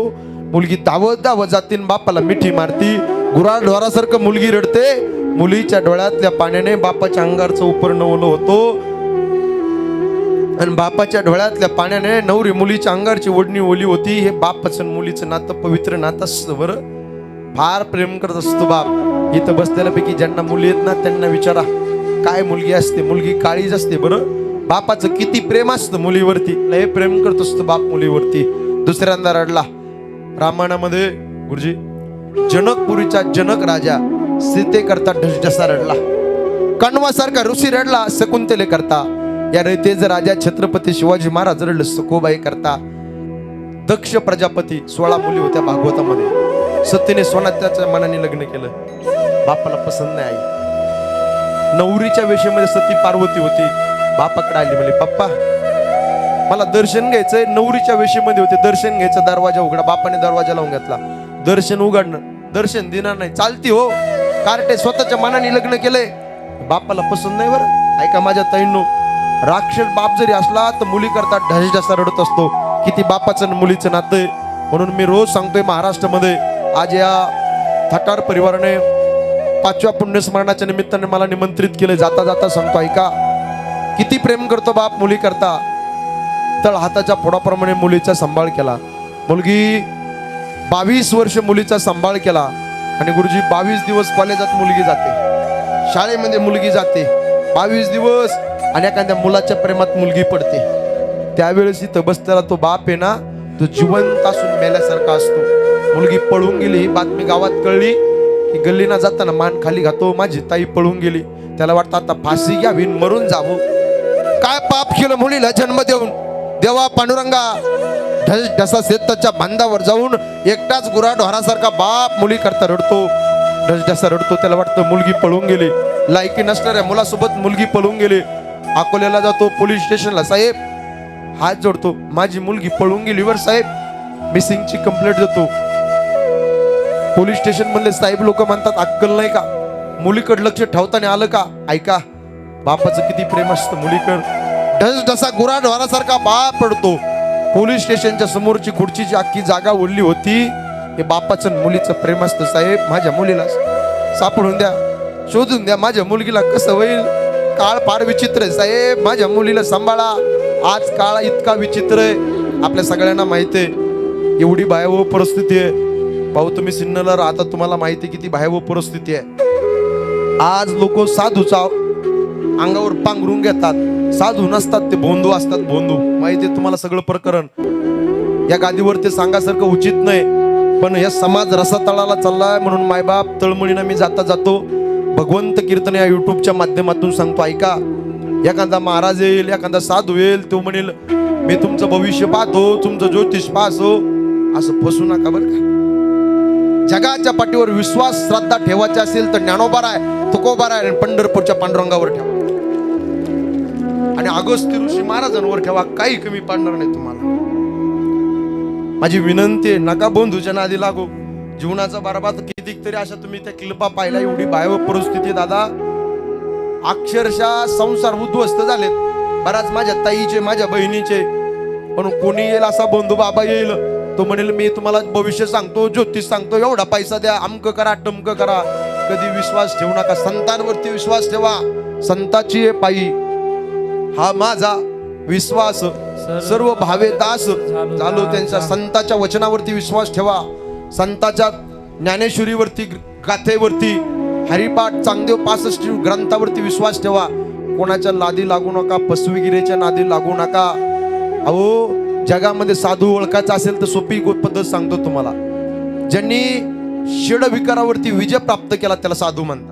मुलगी धावत धावत जाते, बापाला मिठी मारती. गुराढोरासारखं ढोरासारखं मुलगी रडते. मुलीच्या डोळ्यातल्या पाण्याने बापाच्या अंगारचं उपरणं ओलं होतो आणि बापाच्या डोळ्यातल्या पाण्याने नवरी मुलीच्या अंगारची ओढणी ओली होती. हे बापाचं मुलीचं नातं पवित्र नातं असतं बरं. फार प्रेम करत असतो बाप. इथं बसलेल्यापैकी ज्यांना मुली आहेत ना, त्यांना विचारा काय मुलगी असते. मुलगी काळीच असते बरं. बापाचं किती प्रेम असतं मुलीवरती, लय प्रेम करत असतो बाप मुलीवरती. दुसऱ्यांदा रडला रामायणामध्ये गुरुजी, जनकपुरीचा जनक राजा सीतेकरता ढसढसा रडला. कण्वासारखा ऋषी रडला शकुंतले करता. या रयतेज राजा छत्रपती शिवाजी महाराज रडले सखोबाई करता. दक्ष प्रजापती 16 मुली होत्या भागवतामध्ये. सतीने सोनात्याच्या मनाने लग्न केलं. बापाला पसंत नाही आई. नवरीच्या वेशेमध्ये सती पार्वती होती. बापाकडे आली, म्हणली पप्पा मला दर्शन घ्यायचंय. नवरीच्या वेशेमध्ये होते, दर्शन घ्यायचं, दरवाजा उघडा. बापाने दरवाजा लावून घेतला. दर्शन उघडणं, दर्शन देणार नाही, चालती हो. कार्टे स्वतःच्या मनाने लग्न केलंय. बापाला पसंत नाही बरं. ऐका माझ्या ताईंनो, राक्षस बाप जरी असला तर मुली करता ढसढसा रडत असतो. किती बापाचं आणि मुलीचं नातं आहे. म्हणून मी रोज सांगतोय, महाराष्ट्रामध्ये आज या थटार परिवाराने 5व्या पुण्यस्मरणाच्या निमित्ताने मला निमंत्रित केले. जाता जाता सांगतो, ऐका किती प्रेम करतो बाप मुली करता. तळ हाताच्या फोडाप्रमाणे मुलीचा सांभाळ केला. मुलगी 22 वर्ष मुलीचा सांभाळ केला. आणि गुरुजी 22 दिवस कॉलेजात मुलगी जाते, शाळेमध्ये मुलगी जाते 22 दिवस. आणि एखाद्या मुलाच्या प्रेमात मुलगी पडते. त्यावेळेस इथं बसलेला तो बाप आहे ना, तो जिवंत असून मेल्यासारखा असतो. मुलगी पळून गेली ही बातमी गावात कळली की गल्लीना जाताना मान खाली घातो, माझी ताई पळून गेली. त्याला वाटतं आता फाशी घ्यावी, मरून जावं. काय पाप केलं मुलीला जन्म देऊन. देवा पांडुरंगा, ढसढसा शेताच्या बांधावर जाऊन एकटाच गुराढोरासारखा बाप मुली करता रडतो, ढसढसा रडतो. त्याला वाटतं मुलगी पळून गेली. लायकी नसणाऱ्या मुलासोबत मुलगी पळून गेली. अकोल्याला जातो पोलीस स्टेशनला, साहेब हात जोडतो, माझी मुलगी पळून गेली वर साहेब, मिसिंगची कंप्लेंट देतो. पोलीस स्टेशन मधले साहेब लोक म्हणतात, अक्कल नाही का, मुलीकडे लक्ष ठेवताना आलं का? ऐका बापाचं किती प्रेम असतं मुलीकडे. ढस ढसा गुराढोरासारखा बाळ पडतो. पोलीस स्टेशनच्या समोरची खुर्चीची अख्खी जागा ओढली होती. हे बापाचं आणि मुलीचं प्रेम असतं. साहेब माझ्या मुलीला सापडून द्या, शोधून द्या, माझ्या मुलगीला कसं होईल. काळ फार विचित्र आहे साहेब, माझ्या मुलीला सांभाळा. आज काळ इतका विचित्र आहे, आपल्या सगळ्यांना माहिती आहे. एवढी भयावह परिस्थिती आहे. भाऊ तुम्ही सिन्नरला राहता, तुम्हाला माहिती आहे किती भयावह परिस्थिती आहे. आज लोक साधूचा अंगावर पांघरून घेतात. साधू नसतात, ते भोंदू असतात. भोंदू माहिती आहे तुम्हाला सगळं प्रकरण. या गादीवर ते सांगासारखं उचित नाही, पण या समाज रसातळाला चाललाय. म्हणून मायबाप तळमळीनं मी जातो भगवंत कीर्तन या युट्यूबच्या माध्यमातून सांगतो, ऐका. एखादा महाराज येईल, एखादा साधू येईल, तो म्हणेल मी तुमचं भविष्य पाहतो, तुमचं ज्योतिष पाहतो. असं फसू नका बरं का. जगाच्या पाठीवर विश्वास श्रद्धा ठेवायची असेल तर ज्ञानोबा आहे, तुकोबा आहे, आणि पंढरपूरच्या पांडुरंगावर ठेवा आणि अगस्त्य ऋषी महाराजांवर ठेवा. काही कमी पडणार नाही तुम्हाला. माझी विनंती आहे, नका बंधूच्या नादी लागू. जीवनाचा बरबाद कितीक तरी अशा तुम्ही त्या क्लिपा पाहिला. एवढी भयावह परिस्थिती दादा, अक्षरशः संसार उद्ध्वस्त झालेत. बराच माझ्या ताईचे, माझ्या बहिणीचे. पण कोणी येईल असा बंधू बाबा येईल, तो म्हणेल मी तुम्हाला भविष्य सांगतो, ज्योतिष सांगतो, एवढा पैसा द्या, अमक करा, टमक करा. कधी विश्वास ठेवू नका. संतांवरती विश्वास ठेवा. संताची पायी हा माझा विश्वास, सर्व भावे दास झालो त्यांच्या. संताच्या वचनावरती विश्वास ठेवा. संताच्या ज्ञानेश्वरीवरती, गाथेवरती, हरिपाठ, चांगदेव 65 ग्रंथावरती विश्वास ठेवा. कोणाच्या नादी लागू नका, फसवेगिरीच्या नादी लागू नका. अहो जगामध्ये साधू ओळखायचा असेल तर सोपी पद्धत सांगतो तुम्हाला. ज्यांनी षड विकारावरती विजय प्राप्त केला त्याला साधू म्हणतात.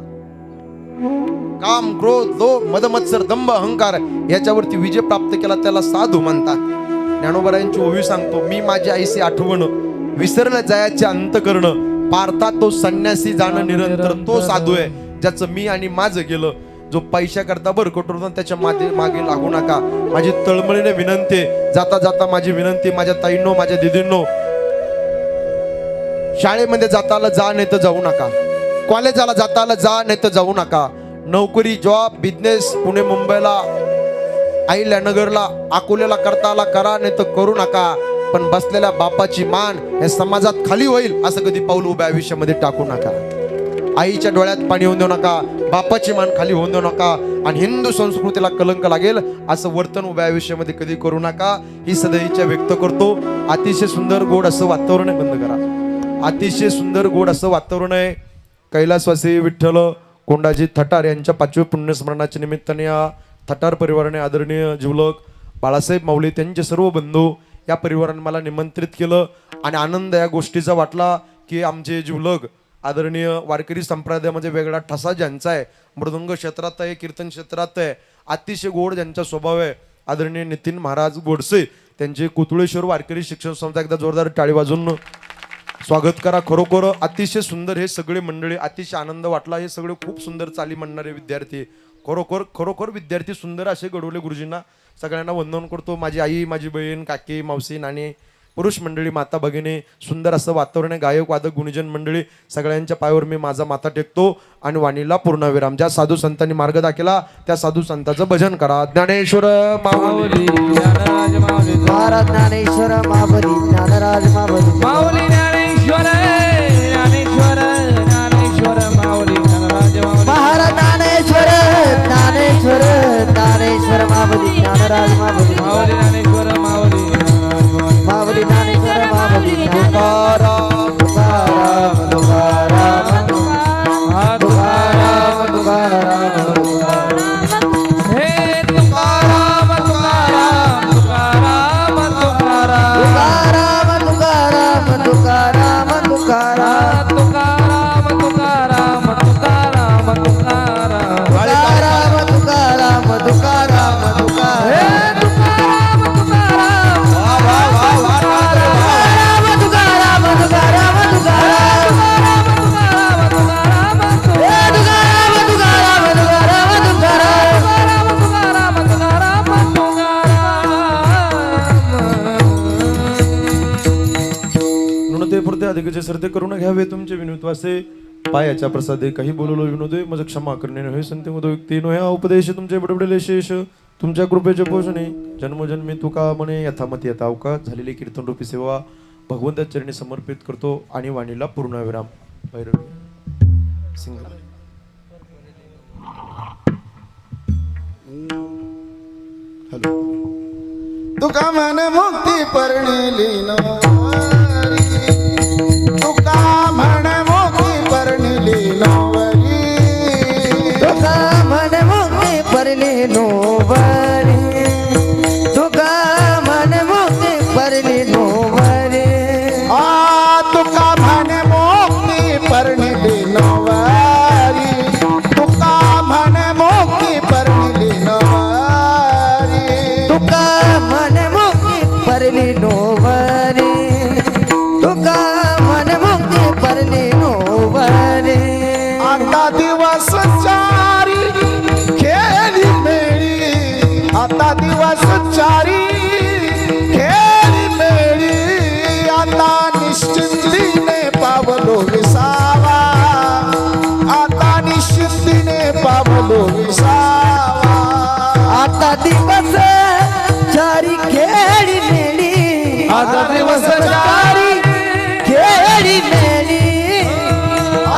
काम, क्रोध, लोभ, मद, मत्सर, दंभ, अहंकार याच्यावरती विजय प्राप्त केला त्याला साधू म्हणतात. ज्ञानोबरायांची ओवी सांगतो, मी माझी आईची आठवण, विसरलं जायचे अंतकरण, पारता तो संन्यासी जाणं निरंतर, तो साधू आहे ज्याचं मी आणि माझं गेलं. जो पैशा करता बरकट होतो त्याच्या मागे लागू नका. माझी तळमळीने विनंती, जाता जाता माझी विनंती, माझ्या ताईंनो, माझ्या दिदींनो, शाळेमध्ये जाताला जा नाही तर जाऊ नका. कॉलेजाला जाताला जा नाही तर जाऊ नका. नोकरी, जॉब, बिझनेस पुणे मुंबईला, अहिल्यानगरला, अकोल्याला करताला करा नाही तर करू नका. पण बसलेल्या बापाची मान या समाजात खाली होईल असं कधी पाऊल उभ्या आयुष्यामध्ये टाकू नका. आईच्या डोळ्यात पाणी होऊन देऊ नका, बापाची मान खाली होऊन देऊ नका, आणि हिंदू संस्कृतीला कलंक लागेल असं वर्तन उभ्या आयुष्यामध्ये कधी करू नका. ही सदैवच्या व्यक्त करतो. अतिशय सुंदर गोड असं वातावरण आहे. बंद करा. अतिशय सुंदर गोड असं वातावरण आहे. कैलासवासी विठ्ठल कोंडाजी थटार यांच्या 5वे पुण्यस्मरणाच्या निमित्ताने या थटार परिवाराने आदरणीय जिवलग बाळासाहेब माऊली त्यांचे सर्व बंधू या परिवाराने मला निमंत्रित केलं. आणि आनंद या गोष्टीचा वाटला की आमचे जिवलग आदरणीय वारकरी संप्रदायामध्ये वेगळा ठसा ज्यांचा आहे, मृदंग क्षेत्रात आहे, कीर्तन क्षेत्रात आहे, अतिशय गोड ज्यांचा स्वभाव आहे, आदरणीय नितीन महाराज गोडसे त्यांचे कुतुळेश्वर वारकरी शिक्षण संस्था, एकदा जोरदार टाळी वाजून स्वागत करा. खरोखर अतिशय सुंदर हे सगळे मंडळी, अतिशय आनंद वाटला. हे सगळे खूप सुंदर चाली म्हणणारे विद्यार्थी, खरोखर विद्यार्थी सुंदर असे घडवले. गुरुजींना सगळ्यांना वंदन करतो. माझी आई, माझी बहीण, काकी, मावशी, नाणी, पुरुष मंडळी, माता भगिनी, सुंदर असं वातावरण आहे. गायक, वादक, गुणीजन मंडळी सगळ्यांच्या पायावर मी माझा माथा टेकतो आणि वाणीला पूर्णविराम. ज्या साधू संतांनी मार्ग दाखवला त्या साधू संतांचं भजन करा. ज्ञानेश्वर माऊली, ज्ञानराज माऊली, महाराज ज्ञानेश्वर माऊली, ज्ञानराज माऊली, माऊली ज्ञानेश्वर, ज्ञानेश्वर, ज्ञानेश्वर माऊली, ज्ञानराज माऊली, महाराज ज्ञानेश्वर, ज्ञानेश्वर, ज्ञानेश्वर माऊली, ज्ञानराज माऊली, माऊली ज्ञानेश्वर माऊली, माऊली ज्ञानेश्वर माऊली, तुकाराम तुकाराम तुकाराम तुकाराम तुकाराम हे तुकाराम तुकाराम तुकाराम तुकाराम तुकाराम तुकाराम तुकाराम तुकाराम तुकाराम तुकाराम तुकाराम तुकाराम तुकाराम तुकाराम हे तुकाराम तुकाराम अधिकचे श्रद्धे करून घ्यावे तुमचे विनोद वासे. पायाच्या प्रसादे काही बोललो विनोदे मज क्षमा करणे नव्हे संत व्यक्ती नो. हा उपदेश तुमचे बडबडले शेष तुमच्या कृपेचे पोषणे जन्मोजन्मी तुका म्हणे यथामती यथावका झालेली कीर्तन रूपी सेवा भगवंता चरणी समर्पित करतो आणि वाणीला पूर्णविराम. Bhairavi single hello. तुका मन मुक्ती परणी नवरी, तुका मन मुक्ती परणी नवरी, तुका मन मुक्ती परली नोवरी, तुका मन मुक्ती परली नोवरी, तुका मन मुक्ती परणी नवरी, तुका मन मुक्ती परणी नवरी, तुका मन मुक्ती परली नोवरी, तुका मन मुक्ती परली नोवरी. आता दिवस चारी खेळी मेळी, आता दिवस चारी खेळी मेळी, आता निश्चिंतीने पावलो विसावा, आता निश्चिंतीने पावलो विसावा. आता दिवस चारी खेळी मेली, आता दिवस चारी खेळी मेली,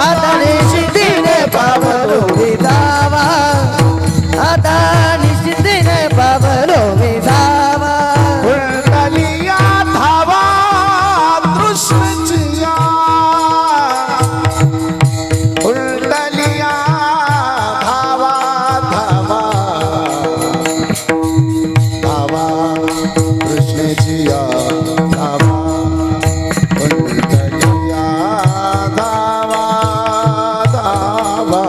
आता निश्चितीने पावलो विसावा, आता निश्चितीने पावलो विसावा. उलटलिया धावा तृष्णचिया, उलटलिया धावा धावा धावा कृष्णचिया धावा, उलटलिया धावा धावा,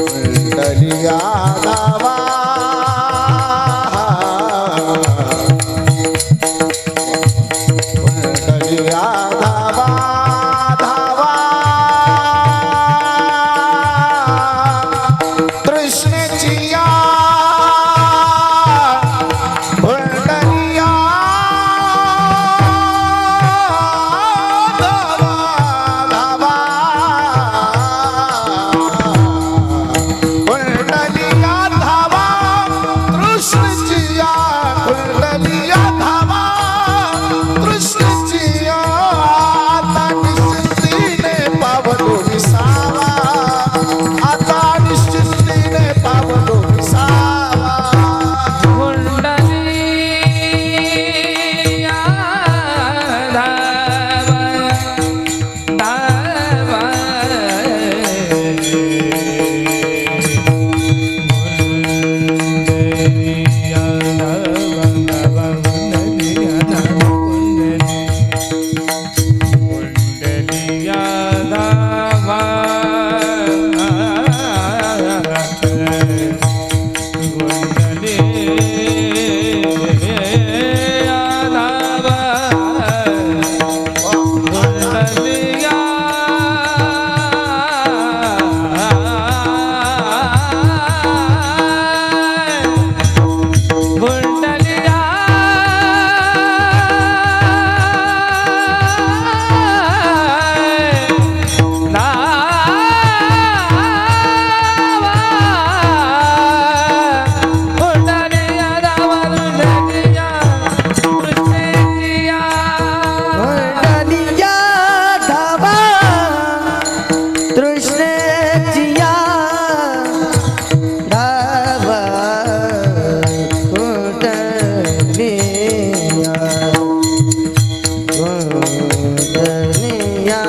उलटलिया धावा. उलटलिया धावा धावा, कृष्णचिया उलटलिया धावा धावा, उलटलिया धावा कृष्णचिया, उलटलिया धावा कृष्णचिया, आता निश्चिंतीने पावलो विसावा, आता निश्चिंतीने पावलो विसावा. कुंडलिया धावा धावा, कुंडलिया धावा धावा, कुंडलिया धावा, कुंडलिया धावा, कुंडलिया धावा तृष्णेचिया धावा, कुंडलिया कुंडलिया